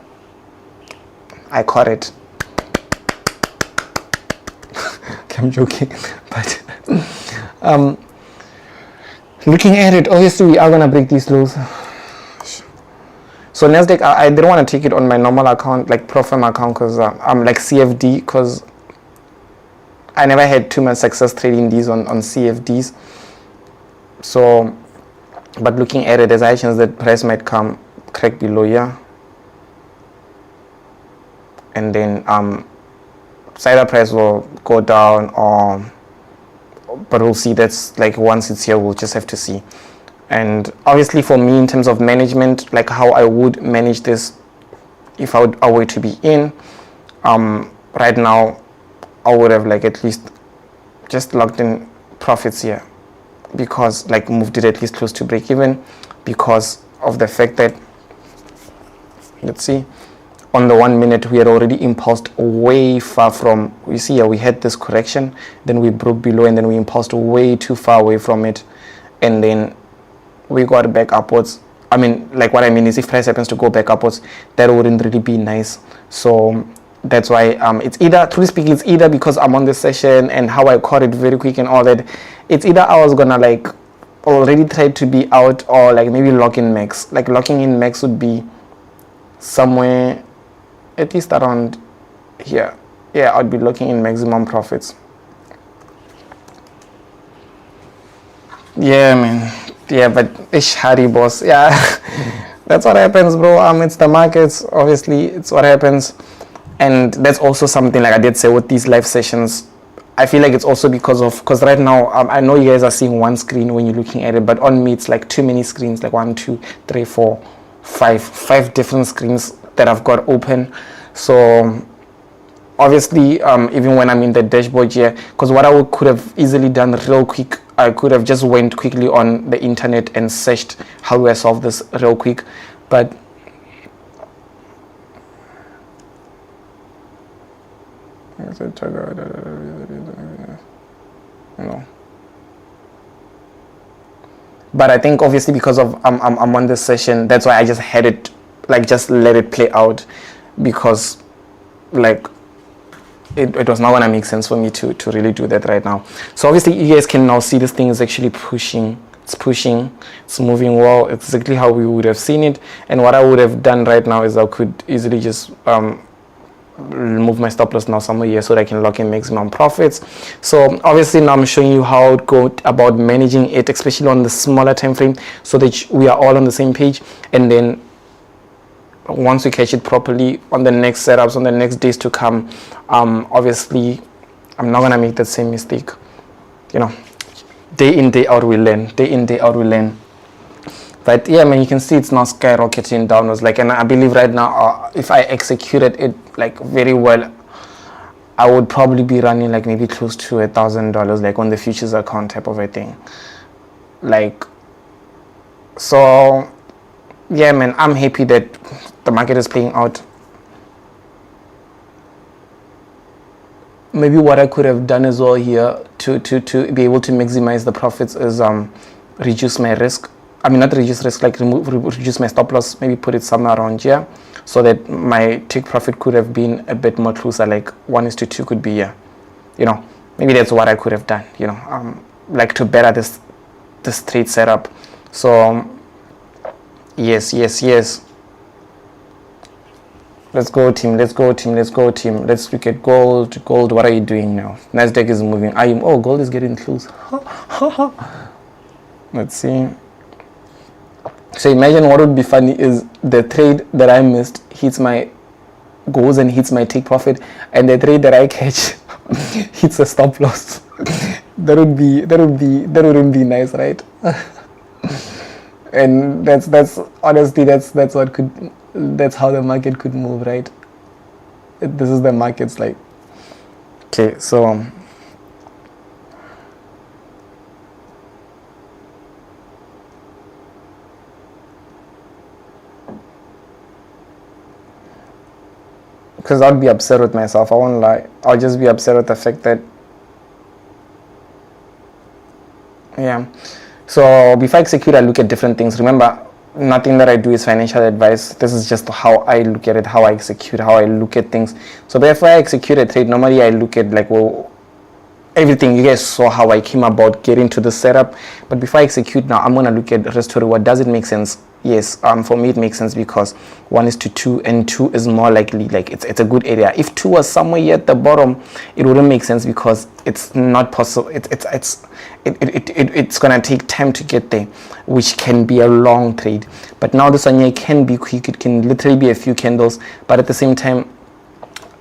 I caught it. Okay, I'm joking, but looking at it, obviously we are gonna break these lows. So Nasdaq, I didn't want to take it on my normal account, like pro firma account, because I'm like CFD, because I never had too much success trading these on CFDs. So, but looking at it, there's a chance that price might come crack below here, and then either price will go down, but we'll see. That's like once it's here, we'll just have to see. And obviously for me, in terms of management, like how I would manage this if I were to be in, right now I would have like at least just locked in profits here, because like moved it at least close to break even, because of the fact that, let's see, on the 1 minute we had already impulsed way far from, you see here we had this correction, then we broke below, and then we impulsed way too far away from it, and then we got back upwards. I mean, like what I mean is if price happens to go back upwards, that wouldn't really be nice. So that's why it's either, truly speaking, it's either because I'm on this session and how I caught it very quick and all that, it's either I was gonna like already try to be out, or like maybe lock in max. Like locking in max would be somewhere at least around here. Yeah, I'd be locking in maximum profits. Yeah, man. Yeah, but ish, Harry, boss. Yeah, that's what happens, bro. It's the markets. Obviously, it's what happens, and that's also something like I did say with these live sessions. I feel like it's also because right now I know you guys are seeing one screen when you're looking at it, but on me it's like too many screens, like 1, 2, 3, 4, 5 different screens that I've got open. So obviously, even when I'm in the dashboard here, because what I could have easily done real quick, I could have just went quickly on the internet and searched how do I solve this real quick, but no. But I think obviously because of I'm on this session, that's why I just had it, like just let it play out, because like it was not gonna make sense for me to really do that right now. So obviously you guys can now see this thing is actually pushing. It's moving well, exactly how we would have seen it. And what I would have done right now is I could easily just remove my stop loss now somewhere here so that I can lock in maximum profits. So obviously now I'm showing you how to go about managing it, especially on the smaller time frame, so that we are all on the same page. And then once we catch it properly on the next setups, on the next days to come, obviously I'm not gonna make that same mistake. You know, day in, day out we learn. Day in, day out we learn. But yeah, man, you can see it's not skyrocketing downwards. Like, and I believe right now, if I executed it like very well, I would probably be running like maybe close to $1,000, like on the futures account type of a thing. Like, so yeah, man, I'm happy that the market is playing out. Maybe what I could have done as well here to be able to maximize the profits is reduce my risk. I mean, not reduce risk, like reduce my stop loss, maybe put it somewhere around here, so that my take profit could have been a bit more closer, like 1:2 could be here. You know, maybe that's what I could have done, you know, like to better this trade setup. So yes. Let's go team, let's team. Let's look at gold. What are you doing now? Nasdaq is moving. Oh, gold is getting close. Let's see. So imagine what would be funny is the trade that I missed goes and hits my take profit, and the trade that I catch hits a stop loss. That wouldn't be nice, right? And that's honestly that's how the market could move, right? This is the market's like. Okay, so because I'd be upset with myself, I won't lie. I'll just be upset with the fact that, yeah. So before I execute, I look at different things. Remember, nothing that I do is financial advice. This is just how I look at it, how I execute, how I look at things. So before I execute a trade, normally I look at like, well, everything. You guys saw how I came about getting to the setup. But before I execute now, I'm going to look at risk to reward. Does it make sense? Yes, for me it makes sense because 1:2 and 2 is more likely, like it's a good area. If 2 was somewhere here at the bottom, it wouldn't make sense because it's not possible. It's gonna take time to get there, which can be a long trade. But now this one here can be quick. It can literally be a few candles. But at the same time,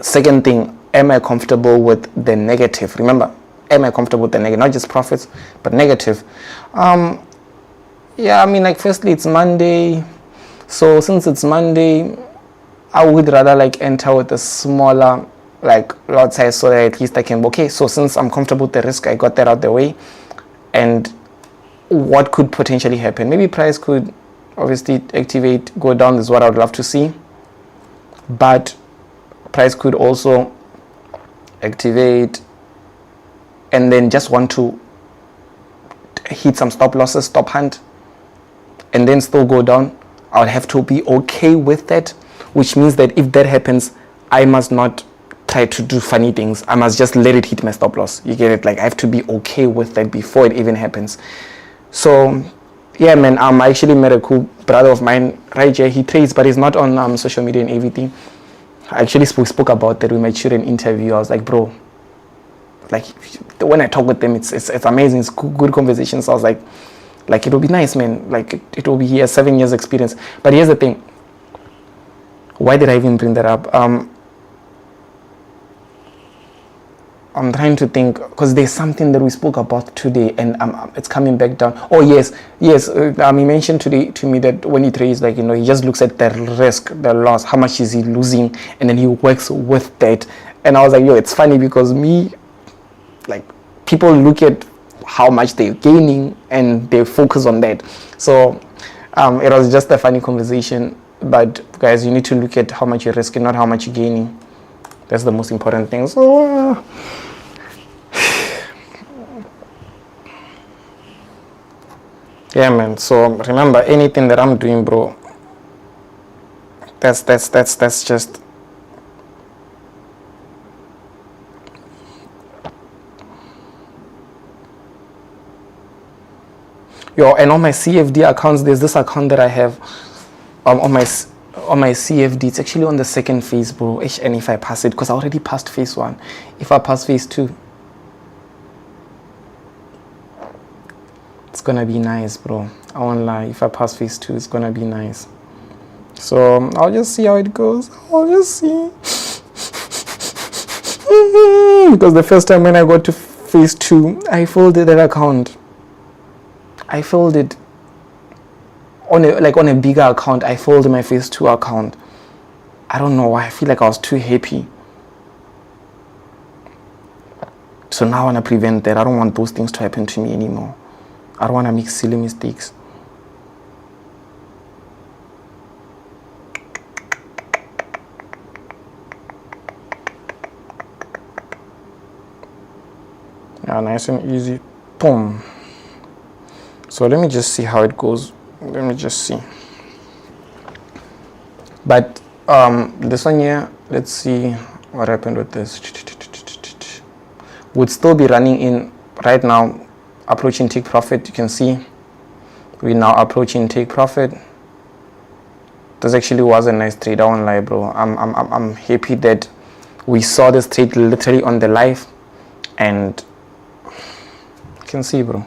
second thing, am I comfortable with the negative? Remember, am I comfortable with the negative? Not just profits, but negative. Yeah, I mean, like, firstly, it's Monday. So since it's Monday, I would rather like enter with a smaller like lot size so that at least I can, okay, so since I'm comfortable with the risk, I got that out the way. And what could potentially happen? Maybe price could obviously activate, go down, is what I would love to see. But price could also activate and then just want to hit some stop losses, stop hunt, and then still go down. I'll have to be okay with that, which means that if that happens, I must not try to do funny things. I must just let it hit my stop loss. You get it? Like, I have to be okay with that before it even happens. So yeah, man, I actually met a cool brother of mine right here. He trades, but he's not on social media and everything. I actually spoke about that. We might shoot an interview. I was like, bro, like when I talk with them, it's amazing. It's good conversations. So I was like, it will be nice, man. Like, it will be here, 7 years experience. But here's the thing. Why did I even bring that up? I'm trying to think, because there's something that we spoke about today, and it's coming back down. Oh, yes. He mentioned today to me that when he trades, like, he just looks at the risk, the loss, how much is he losing, and then he works with that. And I was like, yo, it's funny because like, people look at how much they're gaining and they focus on that. So it was just a funny conversation. But guys, you need to look at how much you're risking, not how much you're gaining. That's the most important thing. So yeah, man. So remember, anything that I'm doing, bro, that's just Yo, and on my CFD accounts, there's this account that I have on my CFD. It's actually on the second phase, bro. And if I pass it, because I already passed phase 1, if I pass phase 2, it's gonna be nice, bro. I won't lie. If I pass phase 2, it's gonna be nice. So I'll just see how it goes. I'll just see. Because the first time when I got to phase 2, I folded that account. I folded on a bigger account. I folded my phase 2 account. I don't know why. I feel like I was too happy. So now I want to prevent that. I don't want those things to happen to me anymore. I don't want to make silly mistakes. Yeah, nice and easy. Boom. So let me just see how it goes. Let me just see. But this one here, let's see what happened with this. Would still be running in right now, approaching take profit. You can see we're now approaching take profit. This actually was a nice trade. I won't lie, bro. I'm happy that we saw this trade literally on the live, and you can see, bro.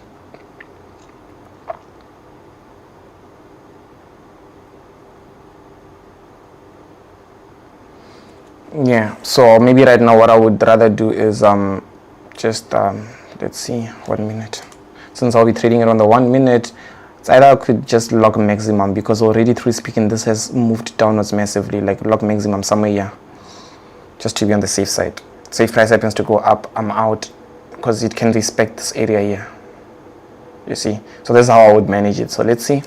Yeah, so maybe right now what I would rather do is just let's see, 1 minute. Since I'll be trading it on the 1 minute, it's either I could just lock maximum, because already through speaking this has moved downwards massively, like lock maximum somewhere here, just to be on the safe side. So if price happens to go up, I'm out, because it can respect this area here, you see. So that's how I would manage it. So let's see.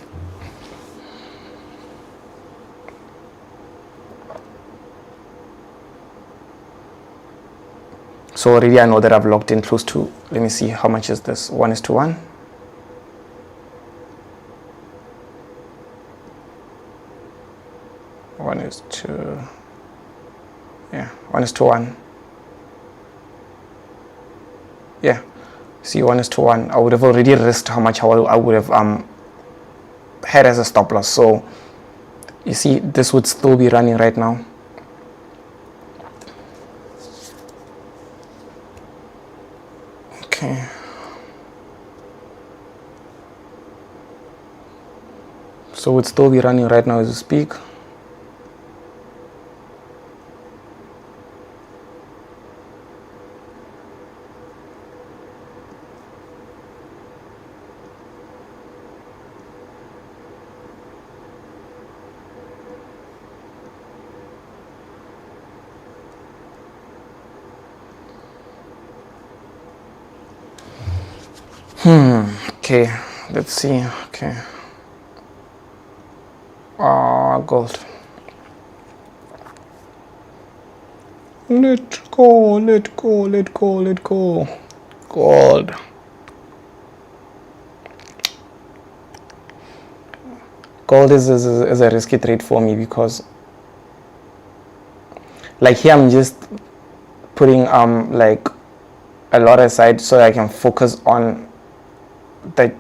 So already I know that I've locked in close to, let me see, how much is this? 1:1. Yeah, 1:1. Yeah, see, 1:1. I would have already risked how much I would have had as a stop loss. So you see, this would still be running right now. Okay. So it would still be running right now as we speak. Okay, let's see. Okay. Gold. Let go. Gold. Gold is a risky trade for me, because like here I'm just putting like a lot aside so I can focus on the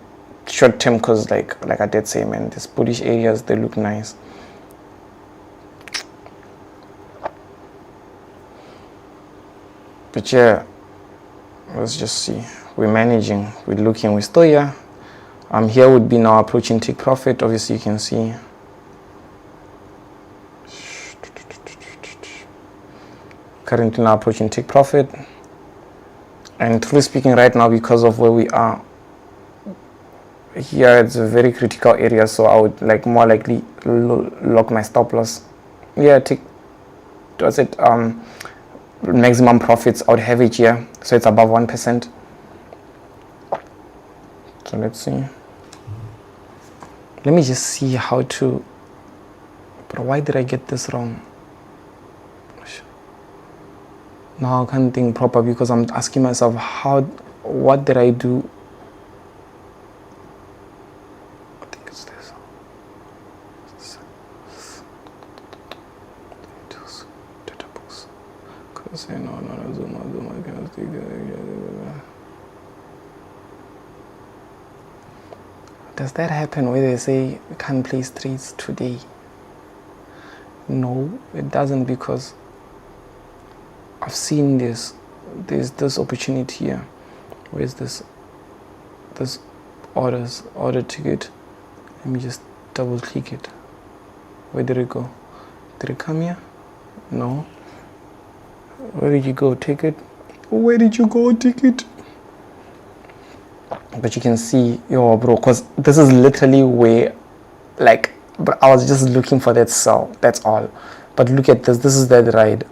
short term, because like I did say, man, these bullish areas, they look nice. But yeah, let's just see. We're managing, we're looking, we're still here. Here would be now approaching take profit. Obviously you can see currently now approaching take profit. And truly speaking, right now, because of where we are here, it's a very critical area, so I would like more likely lock my stop loss. Yeah, maximum profits, I would have it here, so it's above 1%. So let's see. Let me just see how to. But why did I get this wrong? Now I can't think proper, because I'm asking myself what did I do? I think it's this. I Does that happen where they say we can't place trades today? No, it doesn't, because I've seen this. There's this opportunity here. Where's this order ticket? Let me just double click it. Where did it go? Did it come here? No. Where did you go, ticket? Where did you go, ticket? But you can see, yo bro, because this is literally where, like, but I was just looking for that sell, that's all. But look at this is that ride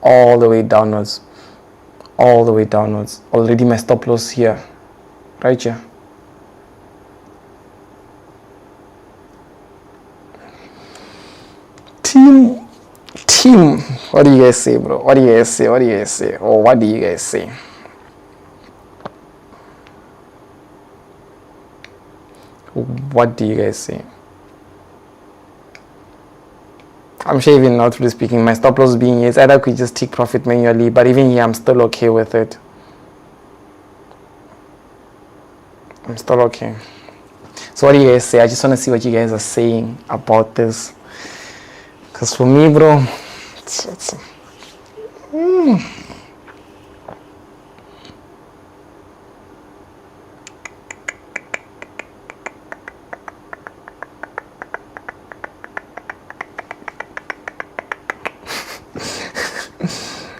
all the way downwards, already my stop loss here, right here. Team, what do you guys say, bro? What do you guys say? Or what do you guys say? What do you guys say? I'm sure even not really speaking, my stop loss being here, it's either I could just take profit manually, but even here I'm still okay with it. I'm still okay. So what do you guys say? I just want to see what you guys are saying about this. Because for me, bro, it's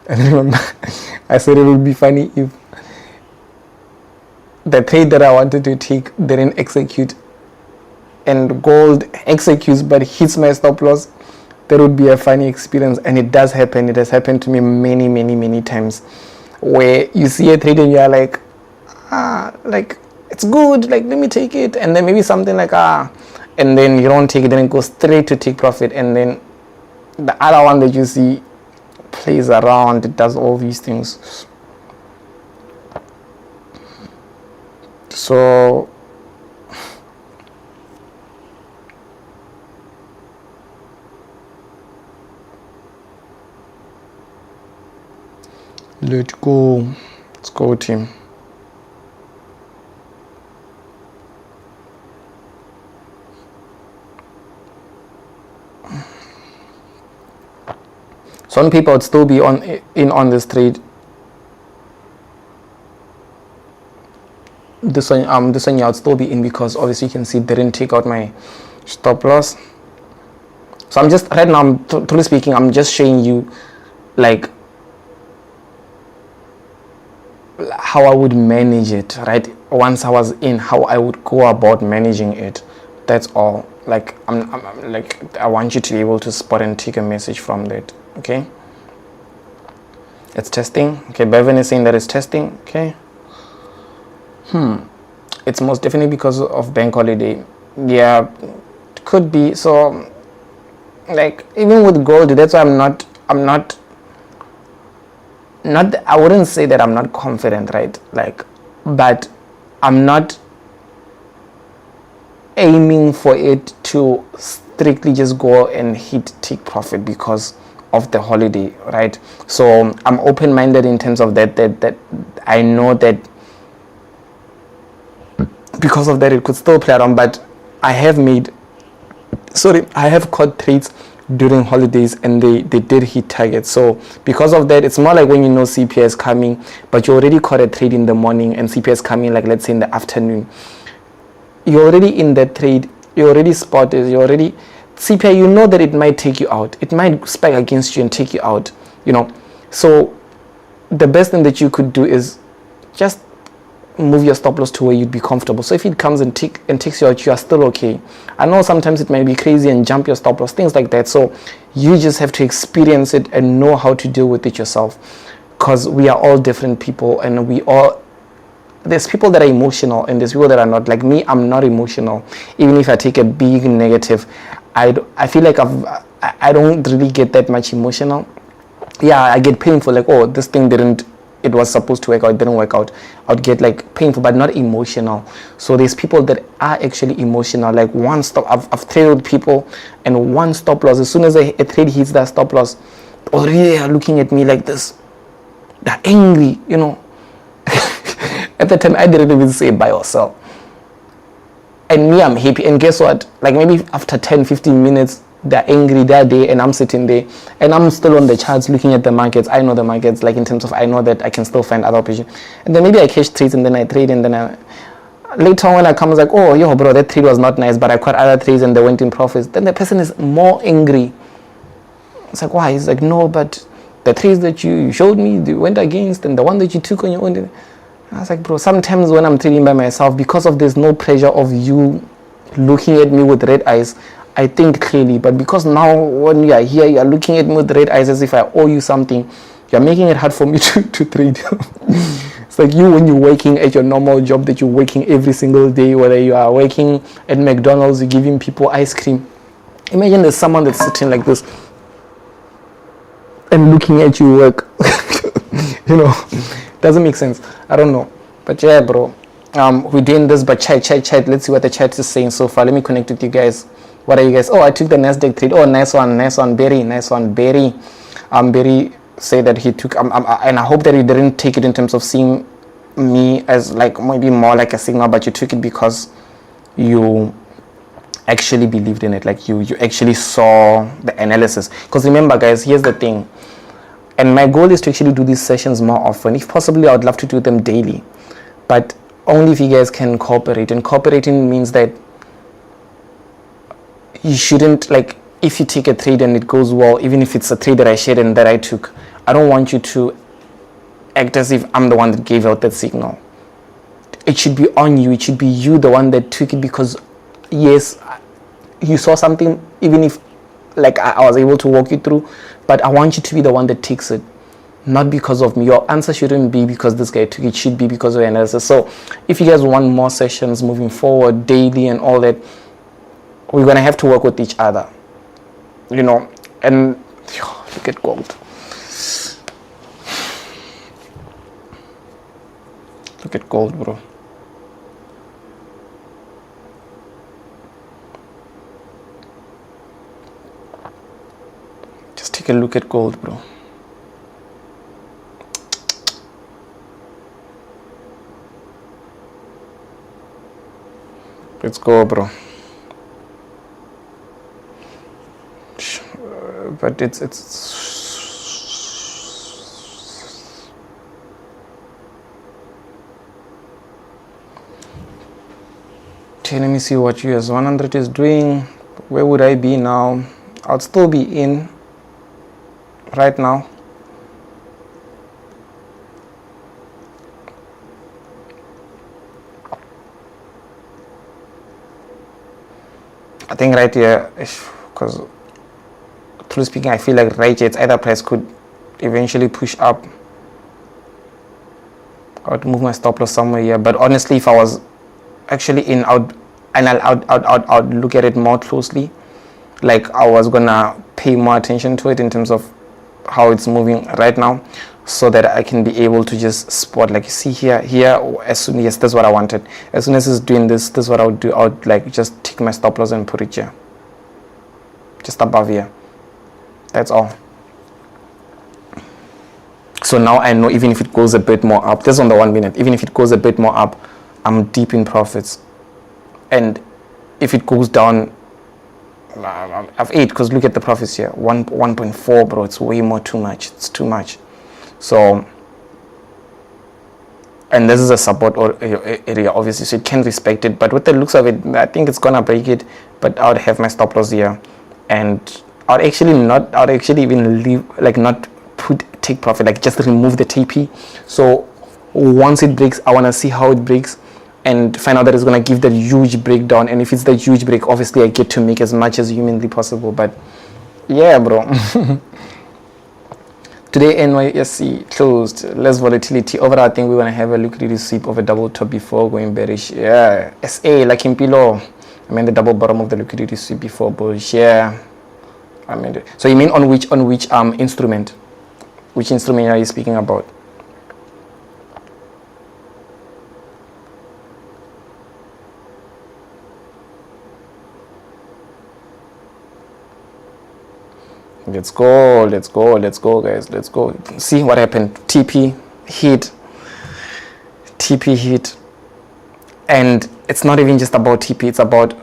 I remember I said it would be funny if the trade that I wanted to take didn't execute and gold executes but hits my stop loss. That would be a funny experience, and it does happen. It has happened to me many times, where you see a trade and you're like, like it's good, like let me take it, and then maybe something like and then you don't take it, then it goes straight to take profit, and then the other one that you see plays around, it does all these things. So let's go team. Some people would still be in on this trade. This one I would still be in, because obviously you can see they didn't take out my stop loss. So I'm just right now, truly speaking, I'm just showing you like how I would manage it, right? Once I was in, how I would go about managing it. That's all. Like I'm like, I want you to be able to spot and take a message from that. Okay, it's testing. Okay, Bevan is saying that it's testing. Okay, it's most definitely because of bank holiday. Yeah, it could be. So like even with gold, that's why I'm not I wouldn't say that I'm not confident, right? Like, but I'm not aiming for it to strictly just go and take profit because of the holiday, right? So I'm open-minded in terms of that I know that because of that it could still play around, but I have caught trades during holidays and they did hit targets. So because of that, it's more like when you know CPI is coming, but you already caught a trade in the morning and CPI is coming, like let's say in the afternoon, you're already in that trade, you already spotted, CPI, you know that it might take you out, it might spike against you and take you out, so the best thing that you could do is just move your stop loss to where you'd be comfortable. So if it comes and takes you out, you are still okay. I know sometimes it might be crazy and jump your stop loss, things like that. So you just have to experience it and know how to deal with it yourself, because we are all different people, and there's people that are emotional and there's people that are not. Like me, I'm not emotional. Even if I take a big negative, I feel like I don't really get that much emotional. Yeah, I get painful, like, oh, this thing it was supposed to work out, it didn't work out. I'd get like painful, but not emotional. So there's people that are actually emotional. Like one stop, I've traded with people, and one stop loss, as soon as a trade hits that stop loss, already they are looking at me like this. They're angry, At the time, I didn't even say buy or sell. And me, I'm happy. And guess what? Like maybe after 10-15 minutes, they're angry, they're there, and I'm sitting there, and I'm still on the charts looking at the markets. I know the markets, like in terms of I know that I can still find other opportunities. And then maybe I catch trades, and then I trade, and then later on when I come, I was like, oh, yo, bro, that trade was not nice, but I caught other trades and they went in profits. Then the person is more angry. It's like, why? He's like, no, but the trades that you showed me, they went against, and the one that you took on your own. I was like, bro, sometimes when I'm trading by myself, because of there's no pressure of you looking at me with red eyes, I think clearly. But because now when you are here, you are looking at me with red eyes as if I owe you something, you're making it hard for me to trade. It's like you when you're working at your normal job that you're working every single day, whether you are working at McDonald's, you're giving people ice cream. Imagine there's someone that's sitting like this and looking at you work. Doesn't make sense. I don't know. But yeah, bro. We're doing this, but chat. Let's see what the chat is saying so far. Let me connect with you guys. What are you guys? Oh, I took the Nasdaq trade. Oh, nice one. Berry, nice one. Berry. Berry said that he took, and I hope that he didn't take it in terms of seeing me as like maybe more like a signal, but you took it because you actually believed in it. Like you actually saw the analysis. Because remember, guys, here's the thing. And my goal is to actually do these sessions more often. If possibly, I would love to do them daily. But only if you guys can cooperate. And cooperating means that you shouldn't, like, if you take a trade and it goes well, even if it's a trade that I shared and that I took, I don't want you to act as if I'm the one that gave out that signal. It should be on you. It should be you, the one that took it, because, yes, you saw something, even if, like, I was able to walk you through, but I want you to be the one that takes it, not because of me. Your answer shouldn't be because this guy took it. It should be because of your analysis. So if you guys want more sessions moving forward, daily and all that, we're going to have to work with each other, and look at gold. Look at gold, bro. Just take a look at gold, bro. Let's go, bro. But it's okay, let me see what US 100 is doing. Where would I be now? I'll still be in right now. I think right here, because truly speaking, I feel like right here, its either price could eventually push up. I would move my stop loss somewhere here. But honestly, if I was actually in, I'd look at it more closely. Like I was gonna pay more attention to it in terms of how it's moving right now, so that I can be able to just spot, like you see here, as soon as, yes, that's what I wanted. As soon as it's doing this is what I would do. I would like just take my stop loss and put it here, just above here. That's all. So now I know even if it goes a bit more up, this is on the 1 minute, even if it goes a bit more up, I'm deep in profits. And if it goes down, I've 8, because look at the profits here, 1.4, bro. It's way more, too much. It's too much. So, and this is a support area, obviously, so it can respect it. But with the looks of it, I think it's gonna break it. But I would have my stop loss here, and I'd actually even leave, like not take profit, like just remove the TP. So once it breaks, I want to see how it breaks and find out that it's going to give that huge breakdown. And if it's that huge break, obviously I get to make as much as humanly possible. But yeah, bro. Today NYSE closed, less volatility. Overall, I think we're going to have a liquidity sweep of a double top before going bearish. Yeah, SA, like in below. I mean the double bottom of the liquidity sweep before bullish. Yeah. I mean, so you mean on which instrument? Which instrument are you speaking about? Let's go, guys. Let's go. See what happened. TP hit, and it's not even just about TP, it's about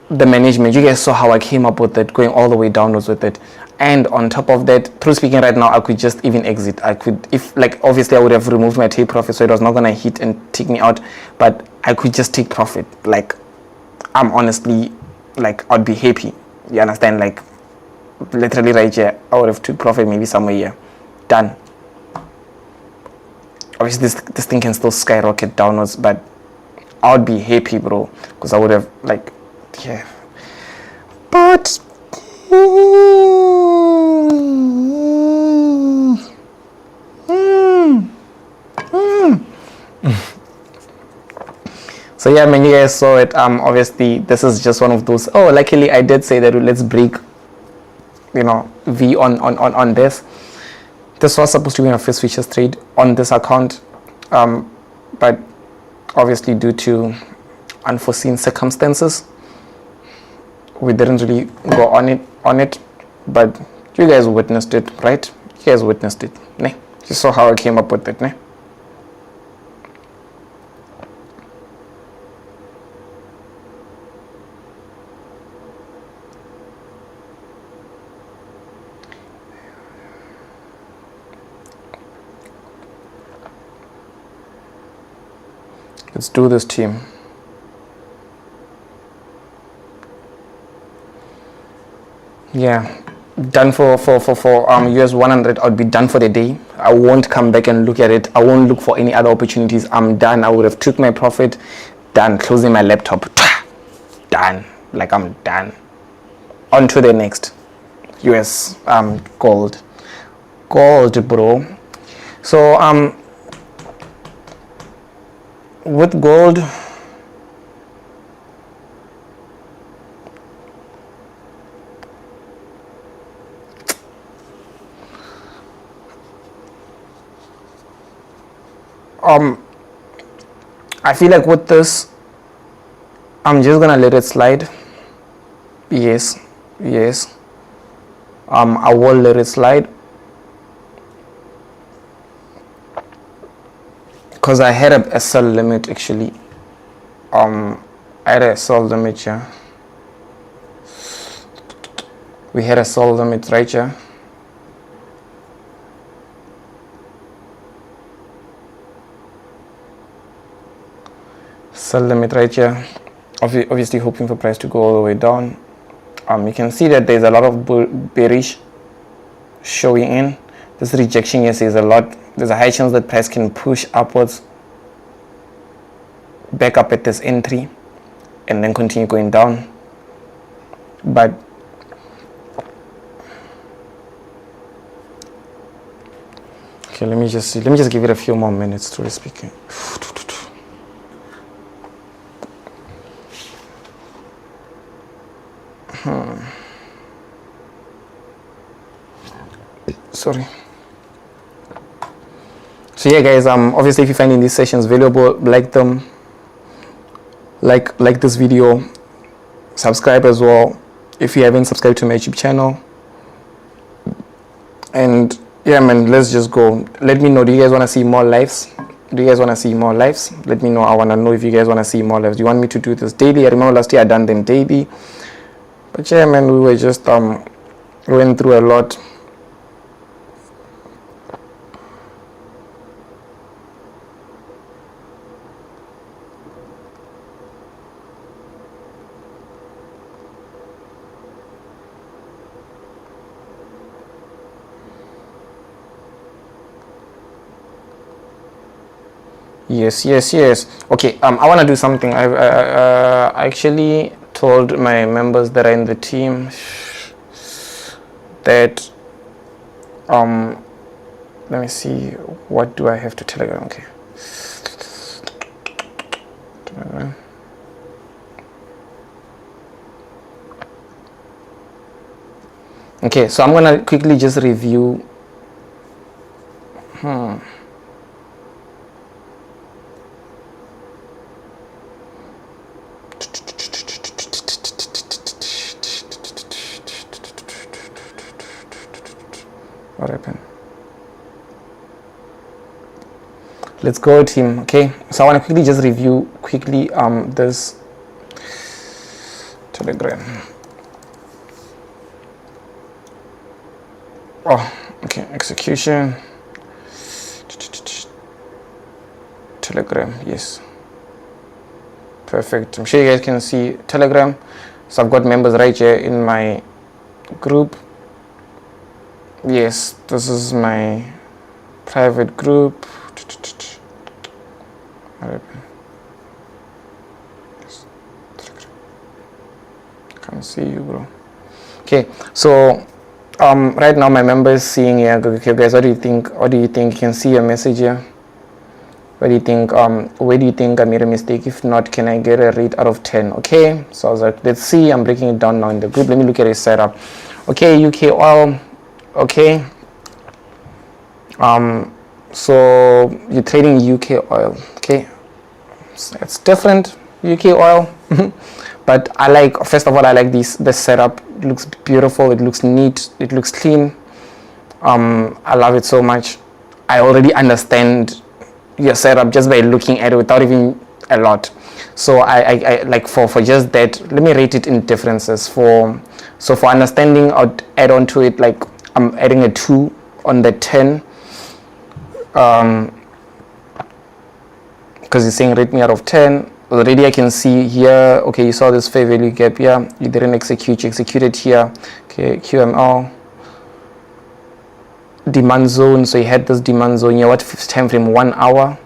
the management. You guys saw how I came up with it, going all the way downwards with it. And on top of that, through speaking right now, I could just even exit. I could, if like, obviously I would have removed my take profit, so it was not going to hit and take me out, but I could just take profit. Like, I'm honestly, like, I'd be happy. You understand? Like, literally right here, I would have took profit maybe somewhere here. Done. Obviously this thing can still skyrocket downwards, but I would be happy, bro, because I would have, like, yeah. But so yeah, man, you guys saw it. Obviously this is just one of those. Oh, luckily I did say that let's break, you know, V on this. This was supposed to be my first futures trade on this account, but obviously due to unforeseen circumstances, we didn't really go on it. But you guys witnessed it, right? You guys witnessed it, ne? You saw how I came up with it, ne? Let's do this, team. Yeah, done for US 100. I'll be done for the day. I won't come back and look at it. I won't look for any other opportunities. I'm done. I would have took my profit. Done. Closing my laptop. Done. Like, I'm done. On to the next. US gold, bro. So with gold, I feel like with this, I'm just gonna let it slide. Yes. I will let it slide because I had a sell limit actually. I had a sell limit here. We had a sell limit right here. Sell limit right here. Obviously hoping for price to go all the way down. You can see that there's a lot of bearish showing in. This rejection here says a lot. There's a high chance that price can push upwards, back up at this entry, and then continue going down. But okay, let me just give it a few more minutes to speaking. Sorry. So yeah, guys, obviously if you're finding these sessions valuable, like them, like this video, subscribe as well if you haven't subscribed to my YouTube channel. And yeah, man, let's just go. Let me know, do you guys want to see more lives? Let me know. I want to know if you guys want to see more lives. Do you want me to do this daily? I remember last year I done them daily, but yeah, man, we were just going through a lot. Yes. Okay, I want to do something. I actually told my members that are in the team that let me see, what do I have to Telegram? Okay. Okay, so I'm gonna quickly just review. What happened? Let's go, team. Okay, so I want to quickly just review this Telegram. Oh, okay, execution. Telegram, yes. Perfect. I'm sure you guys can see Telegram. So I've got members right here in my group. Yes, this is my private group. Can't see you, bro. Okay, so right now my member is seeing here. Okay, guys, what do you think? You can see a message here? What do you think? Where do you think I made a mistake? If not, can I get a rate out of 10? Okay, so I was like, let's see. I'm breaking it down now in the group. Let me look at a setup. Okay, UK oil. Okay. So you're trading UK oil. Okay, so it's different. UK oil. But I like, first of all, I like this setup. It looks beautiful. It looks neat. It looks clean. I love it so much. I already understand your setup just by looking at it without even a lot. So I like for just that, let me rate it in differences. For understanding, I'll add on to it, like I'm adding a 2 on the 10, because it's saying rate me out of 10. Already I can see here, okay, you saw this fair value gap here, you didn't execute, you executed here. Okay, QML demand zone, so you had this demand zone here. What time frame? 1 hour.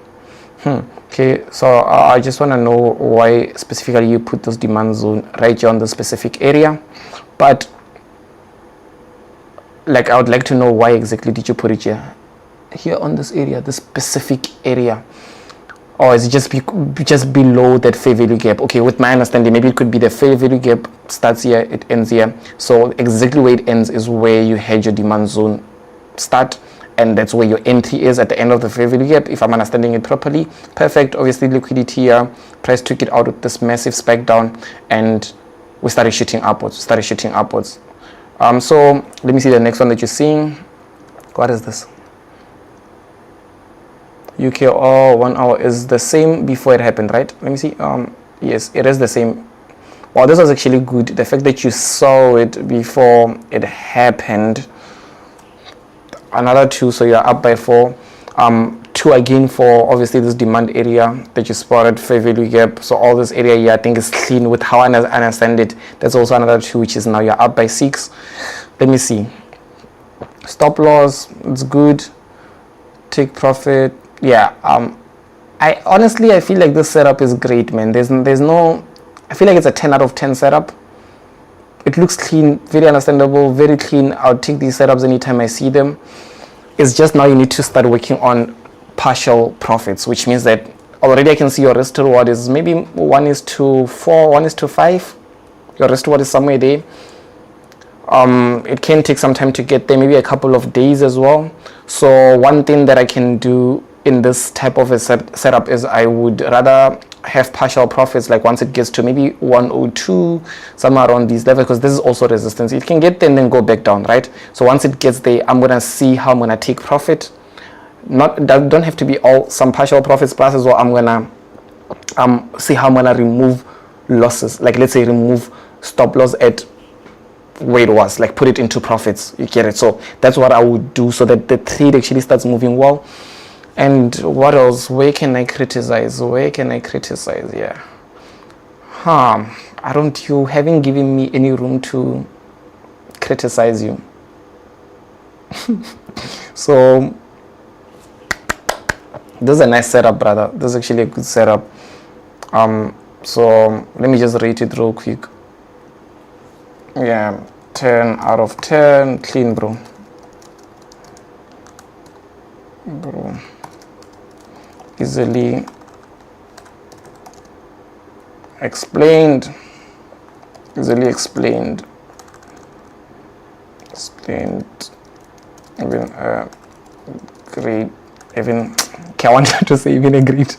Okay, so I just want to know why specifically you put this demand zone right here on the specific area. But like, I would like to know why exactly did you put it here on this area, this specific area, or is it just below that fair value gap? Okay, with my understanding, maybe it could be the fair value gap starts here, it ends here. So exactly where it ends is where you had your demand zone start, and that's where your entry is at the end of the fair value gap, if I'm understanding it properly. Perfect. Obviously liquidity here, price took it out with this massive spike down, and we started shooting upwards. So let me see the next one that you're seeing. What is this? UK 1 hour is the same before it happened, right? Let me see. Yes, it is the same. Wow, this was actually good. The fact that you saw it before it happened. Another 2, so you're up by 4. 2 again for obviously this demand area that you spotted, fair value gap. So all this area here I think is clean with how I understand it. That's also another 2, which is now you're up by 6. Let me see. Stop loss, it's good. Take profit. Yeah, I honestly feel like this setup is great, man. There's no, I feel like it's a 10 out of 10 setup. It looks clean, very understandable, very clean. I'll take these setups anytime I see them. It's just now you need to start working on partial profits, which means that already I can see your risk to reward is maybe 1:4, 1:5. Your risk to reward is somewhere there. It can take some time to get there, maybe a couple of days as well. So one thing that I can do in this type of a setup is I would rather have partial profits, like once it gets to maybe 102, somewhere around these levels, because this is also resistance. It can get there and then go back down, right? So once it gets there, I'm gonna see how I'm gonna take profit. That don't have to be all some partial profits plus as well. I'm gonna see how I'm gonna remove losses, like let's say remove stop loss at where it was, like put it into profits. You get it? So that's what I would do, so that the trade actually starts moving well. And what else? Where can I criticize? Yeah. You haven't given me any room to criticize you. So this is a nice setup, brother. This is actually a good setup. So let me just rate it real quick. Yeah, 10 out of 10. Clean, bro. Easily explained. Even great. Even I wanted to say even a great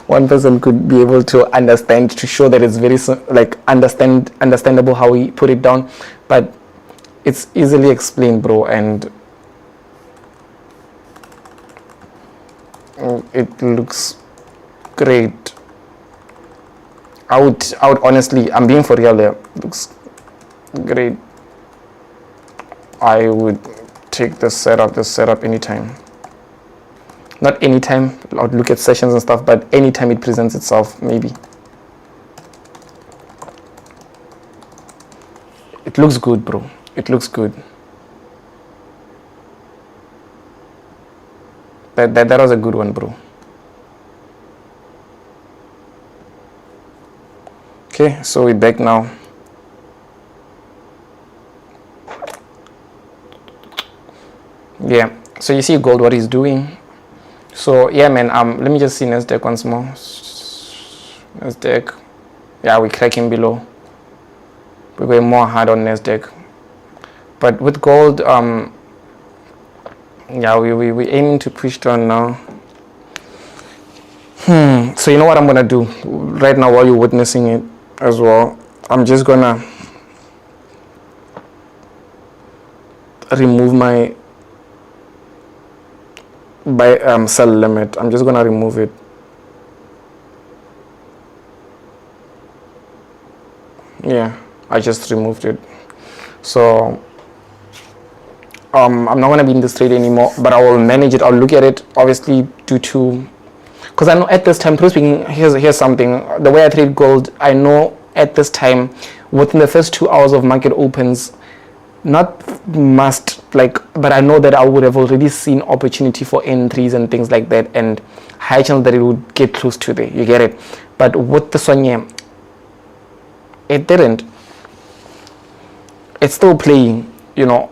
one person could be able to understand, to show that it's very like understandable how we put it down, but it's easily explained, bro. And It looks great. I would honestly, I'm being for real there. Looks great. I would take this setup anytime. Not anytime, I would look at sessions and stuff, but anytime it presents itself, maybe. It looks good, bro. It looks good. That was a good one, bro. Okay, so we're back now. Yeah, so you see gold, what he's doing. So yeah, man, let me just see Nasdaq once more. Nasdaq, yeah, we're cracking below. We're going more hard on Nasdaq, but with gold, yeah, we're aiming to push down now. So you know what I'm gonna do right now while you're witnessing it as well? I'm just gonna remove my sell limit. I'm just gonna remove it. Yeah, I just removed it. So I'm not gonna be in this trade anymore, but I will manage it. I'll look at it, obviously, due to, because I know at this time, speaking, here's something. The way I trade gold, I know at this time, within the first 2 hours of market opens, not must, like, but I know that I would have already seen opportunity for entries and things like that, and high chance that it would get close to there. You get it? But with the Sonia, it didn't. It's still playing, you know.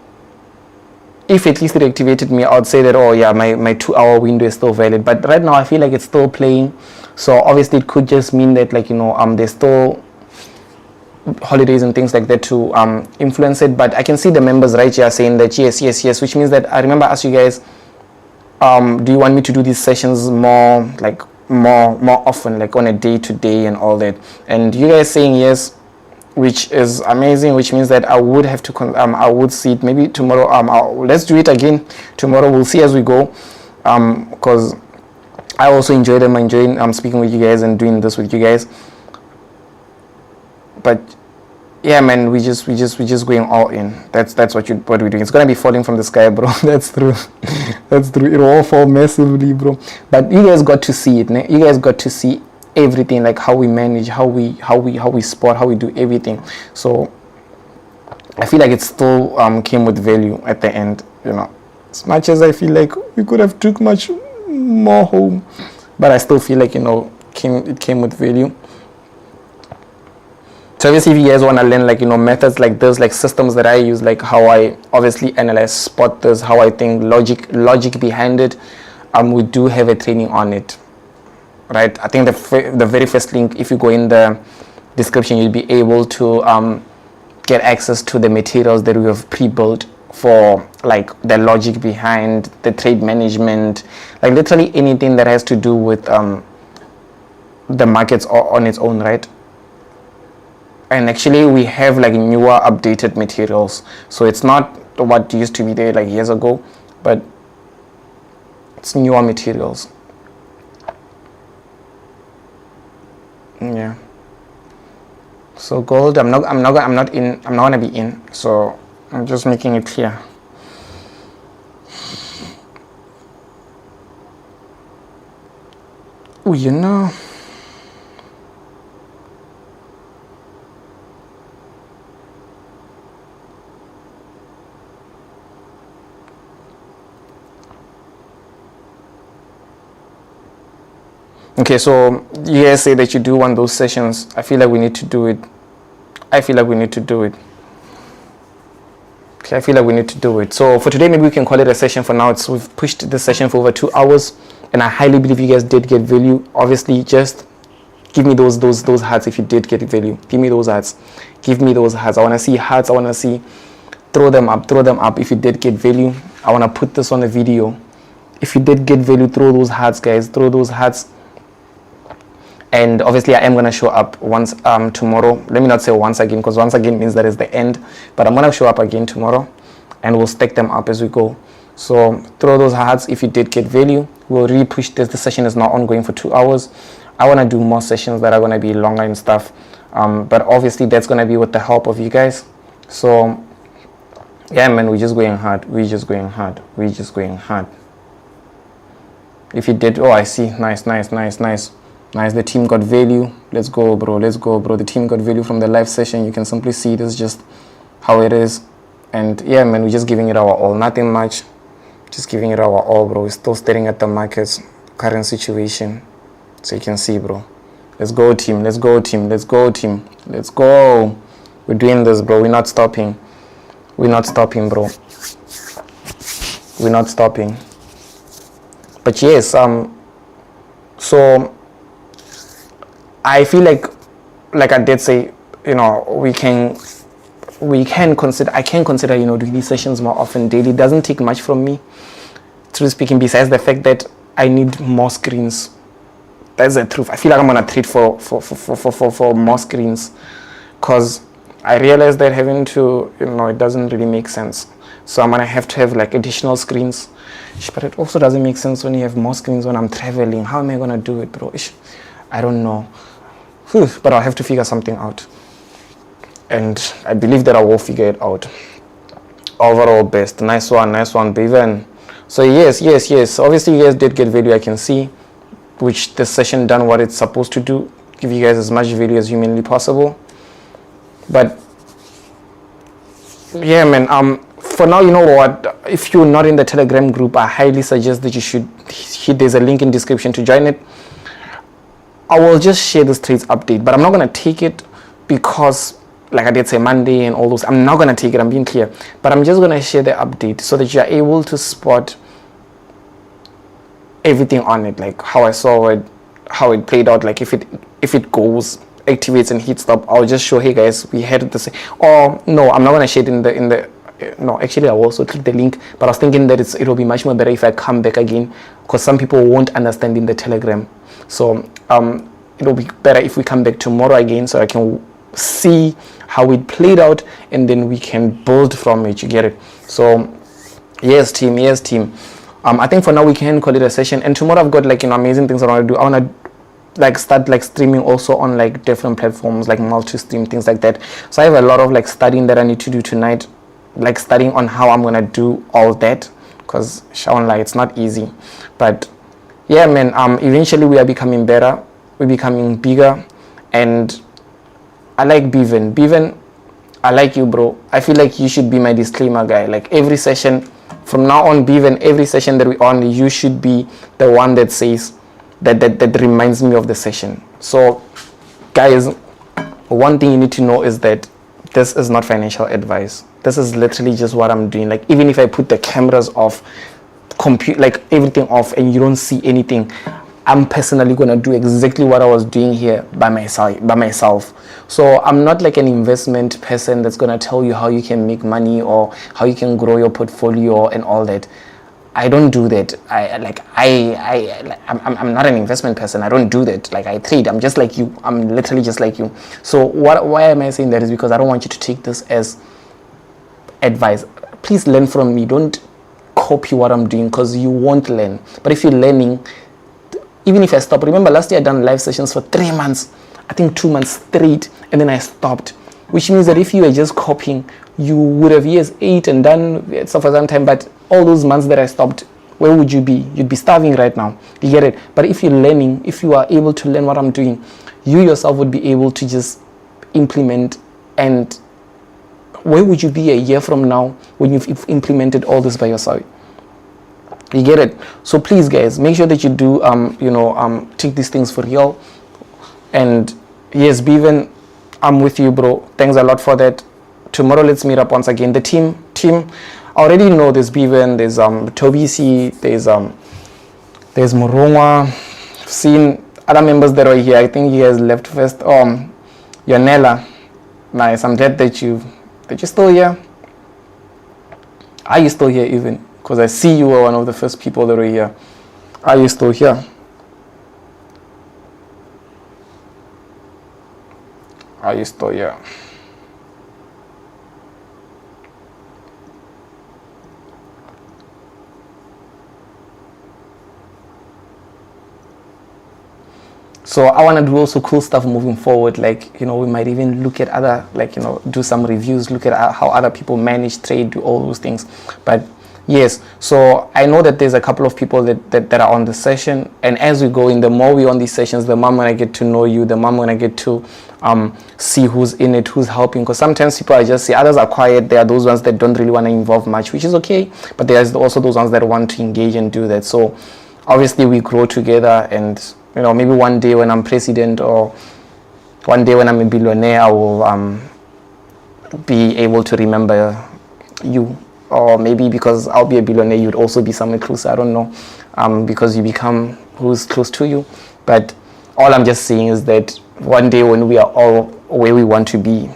If at least it activated me, I would say that, oh yeah, my 2 hour window is still valid. But right now I feel like it's still playing. So obviously it could just mean that, like, you know, there's still holidays and things like that to influence it. But I can see the members right here saying that yes, which means that I remember I asked you guys, do you want me to do these sessions more often, like on a day-to-day and all that? And you guys saying yes, which is amazing, which means that I would have to I would see it maybe tomorrow. Let's do it again tomorrow. We'll see as we go, because I also enjoy them. I'm enjoying speaking with you guys and doing this with you guys. But yeah, man, we just going all in. That's what we're doing. It's gonna be falling from the sky, bro. That's true. That's true. It will all fall massively, bro. But you guys got to see it. You guys got to see everything, like how we manage, how we spot, how we do everything. So I feel like it still came with value at the end, you know. As much as I feel like we could have took much more home, but I still feel like, you know, it came with value. So obviously if you guys want to learn, like, you know, methods like this, like systems that I use, like how I obviously analyze, spot this, how I think, logic behind it, we do have a training on it, right? I think the very first link, if you go in the description, you'll be able to get access to the materials that we have pre-built for, like, the logic behind the trade management, like literally anything that has to do with the markets on its own, right? And actually we have like newer updated materials, so it's not what used to be there like years ago, but it's newer materials. Yeah. So gold, I'm not gonna be in, so I'm just making it clear. Oh, you know, okay, so you guys say that you do want those sessions. I feel like we need to do it. Okay, I feel like we need to do it. So for today, maybe we can call it a session for now. We've pushed the session for over 2 hours, and I highly believe you guys did get value. Obviously, just give me those hearts if you did get value. Give me those hearts. Give me those hearts. I want to see hearts. I want to see. Throw them up if you did get value. I want to put this on a video. If you did get value, throw those hearts, guys. Throw those hearts. And obviously I am going to show up once tomorrow. Let me not say once again, because once again means that is the end. But I'm going to show up again tomorrow, and we'll stack them up as we go. So throw those hearts if you did get value. We'll really push this. The session is now ongoing for 2 hours. I want to do more sessions that are going to be longer and stuff. But obviously that's going to be with the help of you guys. So yeah, man, we're just going hard. We're just going hard. We're just going hard. If you did, oh, I see. Nice, nice, nice, nice. Nice, the team got value. Let's go, bro. Let's go, bro. The team got value from the live session. You can simply see this is just how it is. And yeah, man, we're just giving it our all. Nothing much. Just giving it our all, bro. We're still staring at the market's current situation. So you can see, bro. Let's go, team. Let's go, team. Let's go, team. Let's go. We're doing this, bro. We're not stopping. We're not stopping, bro. We're not stopping. But yes, so I feel like I did say, you know, we can consider, I can consider, you know, doing these sessions more often daily. It doesn't take much from me, truth speaking, besides the fact that I need more screens. That's the truth. I feel like I'm gonna trade for more screens, because I realized that having to, you know, it doesn't really make sense. So I'm gonna have to have like additional screens. But it also doesn't make sense when you have more screens when I'm traveling. How am I gonna do it, bro? I don't know. But I'll have to figure something out. And I believe that I will figure it out. Overall best. Nice one, Bevan. So yes. Obviously you guys did get value, I can see. Which this session done what it's supposed to do. Give you guys as much value as humanly possible. But yeah, man, for now, you know what, if you're not in the Telegram group, I highly suggest that you should there's a link in description to join it. I will just share this trades update, but I'm not going to take it because, like I did say, Monday and all those, I'm not going to take it, I'm being clear, but I'm just going to share the update so that you're able to spot everything on it, like how I saw it, how it played out. Like if it goes, activates and hits stop, I'll just show, hey guys, we had the same. Or no, I'm not going to share it in the no, actually I will also click the link, but I was thinking that it'll be much more better if I come back again, because some people won't understand in the Telegram. So it'll be better if we come back tomorrow again, so I can see how it played out, and then we can build from it. You get it? So yes, team. I think for now we can call it a session, and tomorrow I've got like, you know, amazing things I want to do. I want to like start like streaming also on like different platforms, like multi-stream, things like that. So I have a lot of like studying that I need to do tonight, like studying on how I'm gonna do all that, because like it's not easy. But yeah, man, eventually we are becoming better, we're becoming bigger. And I like Bevan, I like you, bro. I feel like you should be my disclaimer guy. Like every session from now on, Bevan, every session that we on, you should be the one that says that reminds me of the session. So guys, one thing you need to know is that this is not financial advice. This is literally just what I'm doing. Like even if I put the cameras off, like everything off, and you don't see anything, I'm personally gonna do exactly what I was doing here by myself. So I'm not like an investment person that's gonna tell you how you can make money or how you can grow your portfolio and all that. I don't do that. I'm not an investment person. I don't do that. Like I trade. I'm just like you. I'm literally just like you. So why am I saying that is because I don't want you to take this as advice. Please learn from me. Don't copy what I'm doing, because you won't learn. But if you're learning, even if I stop, remember last year I done live sessions for 3 months, I think 2 months straight, and then I stopped, which means that if you were just copying, you would have ate and done stuff for some time, but all those months that I stopped, where would you be? You'd be starving right now. You get it? But if you're learning, if you are able to learn what I'm doing, you yourself would be able to just implement. And where would you be a year from now when you've implemented all this by yourself? You get it? So please guys, make sure that you do take these things for real. And yes, Bevan, I'm with you, bro. Thanks a lot for that. Tomorrow let's meet up once again. The team I already know there's Bevan, there's Tobisi, there's Morongwa. I've seen other members that are here. I think he has left first. Yonela. Nice. I'm glad that you're still here. Are you still here even? Because I see you were one of the first people that were here. Are you still here? Are you still here? So I want to do also cool stuff moving forward. Like, you know, we might even look at other, like, you know, do some reviews, look at how other people manage, trade, do all those things. But yes, so I know that there's a couple of people that are on the session, and as we go in, the more we're on these sessions, the more I'm gonna get to know you, the more I'm gonna get to see who's in it, who's helping. Because sometimes people are just, others are quiet. There are those ones that don't really want to involve much, which is okay, but there's also those ones that want to engage and do that. So obviously we grow together, and you know, maybe one day when I'm president, or one day when I'm a billionaire, I will be able to remember you. Or maybe because I'll be a billionaire, you'd also be somewhere close. I don't know, because you become who's close to you. But all I'm just saying is that one day when we are all where we want to be,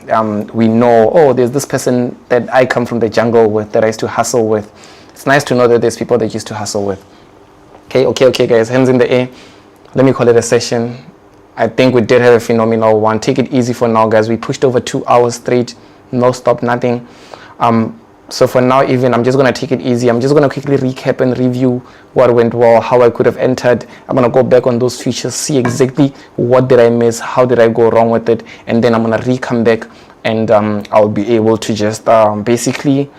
we know, oh, there's this person that I come from the jungle with, that I used to hustle with. It's nice to know that there's people that you used to hustle with. Okay, guys, hands in the air. Let me call it a session. I think we did have a phenomenal one. Take it easy for now, guys. We pushed over 2 hours straight, no stop, nothing. So for now, even, I'm just going to take it easy. I'm just going to quickly recap and review what went well, how I could have entered. I'm going to go back on those features, see exactly what did I miss, how did I go wrong with it, and then I'm going to come back, and I'll be able to just basically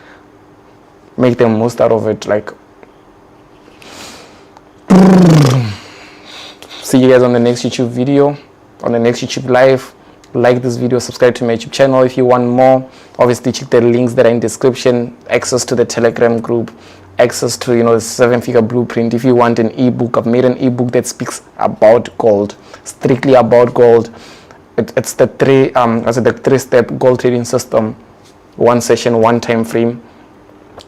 make the most out of it. Like, see you guys on the next YouTube video, on the next YouTube live. Like this video, subscribe to my YouTube channel if you want more. Obviously check the links that are in description, access to the Telegram group, access to, you know, the 7-figure blueprint. If you want an ebook, I've made an ebook that speaks about gold, strictly about gold. It's the three-step gold trading system. One session, one time frame.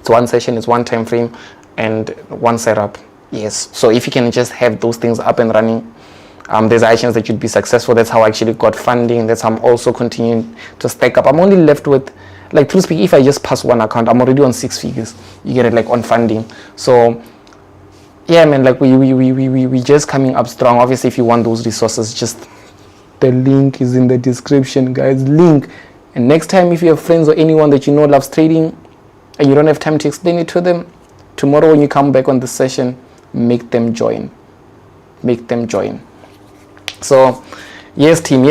So one session is one time frame and one setup. Yes, so if you can just have those things up and running, there's a chance that you'd be successful. That's how I actually got funding. That's how I'm also continuing to stack up. I'm only left with, like, to speak, if I just pass one account, I'm already on 6 figures. You get it, like, on funding. So yeah, man, like, we just coming up strong. Obviously, if you want those resources, just the link is in the description, guys. Link. And next time, if you have friends or anyone that you know loves trading and you don't have time to explain it to them, tomorrow when you come back on the session, make them join. Make them join. So yes team,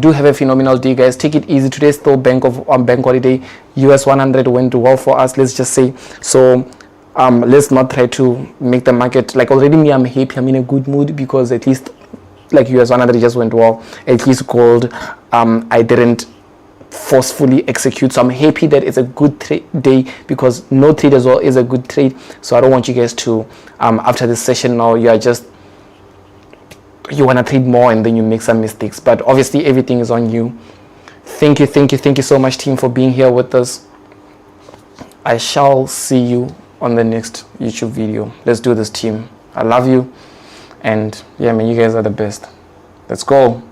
do have a phenomenal day, guys. Take it easy. Today's still bank holiday. US 100 went well for us, let's just say. So let's not try to make the market, like, already me, I'm happy, I'm in a good mood, because at least, like, US 100 just went well. At least gold, I didn't forcefully execute, so I'm happy that it's a good day, because no trade as well is a good trade. So I don't want you guys to after this session now, you want to trade more and then you make some mistakes. But obviously everything is on you. Thank you so much, team, for being here with us. I shall see you on the next YouTube video. Let's do this, team. I love you, and yeah, man, you guys are the best. Let's go.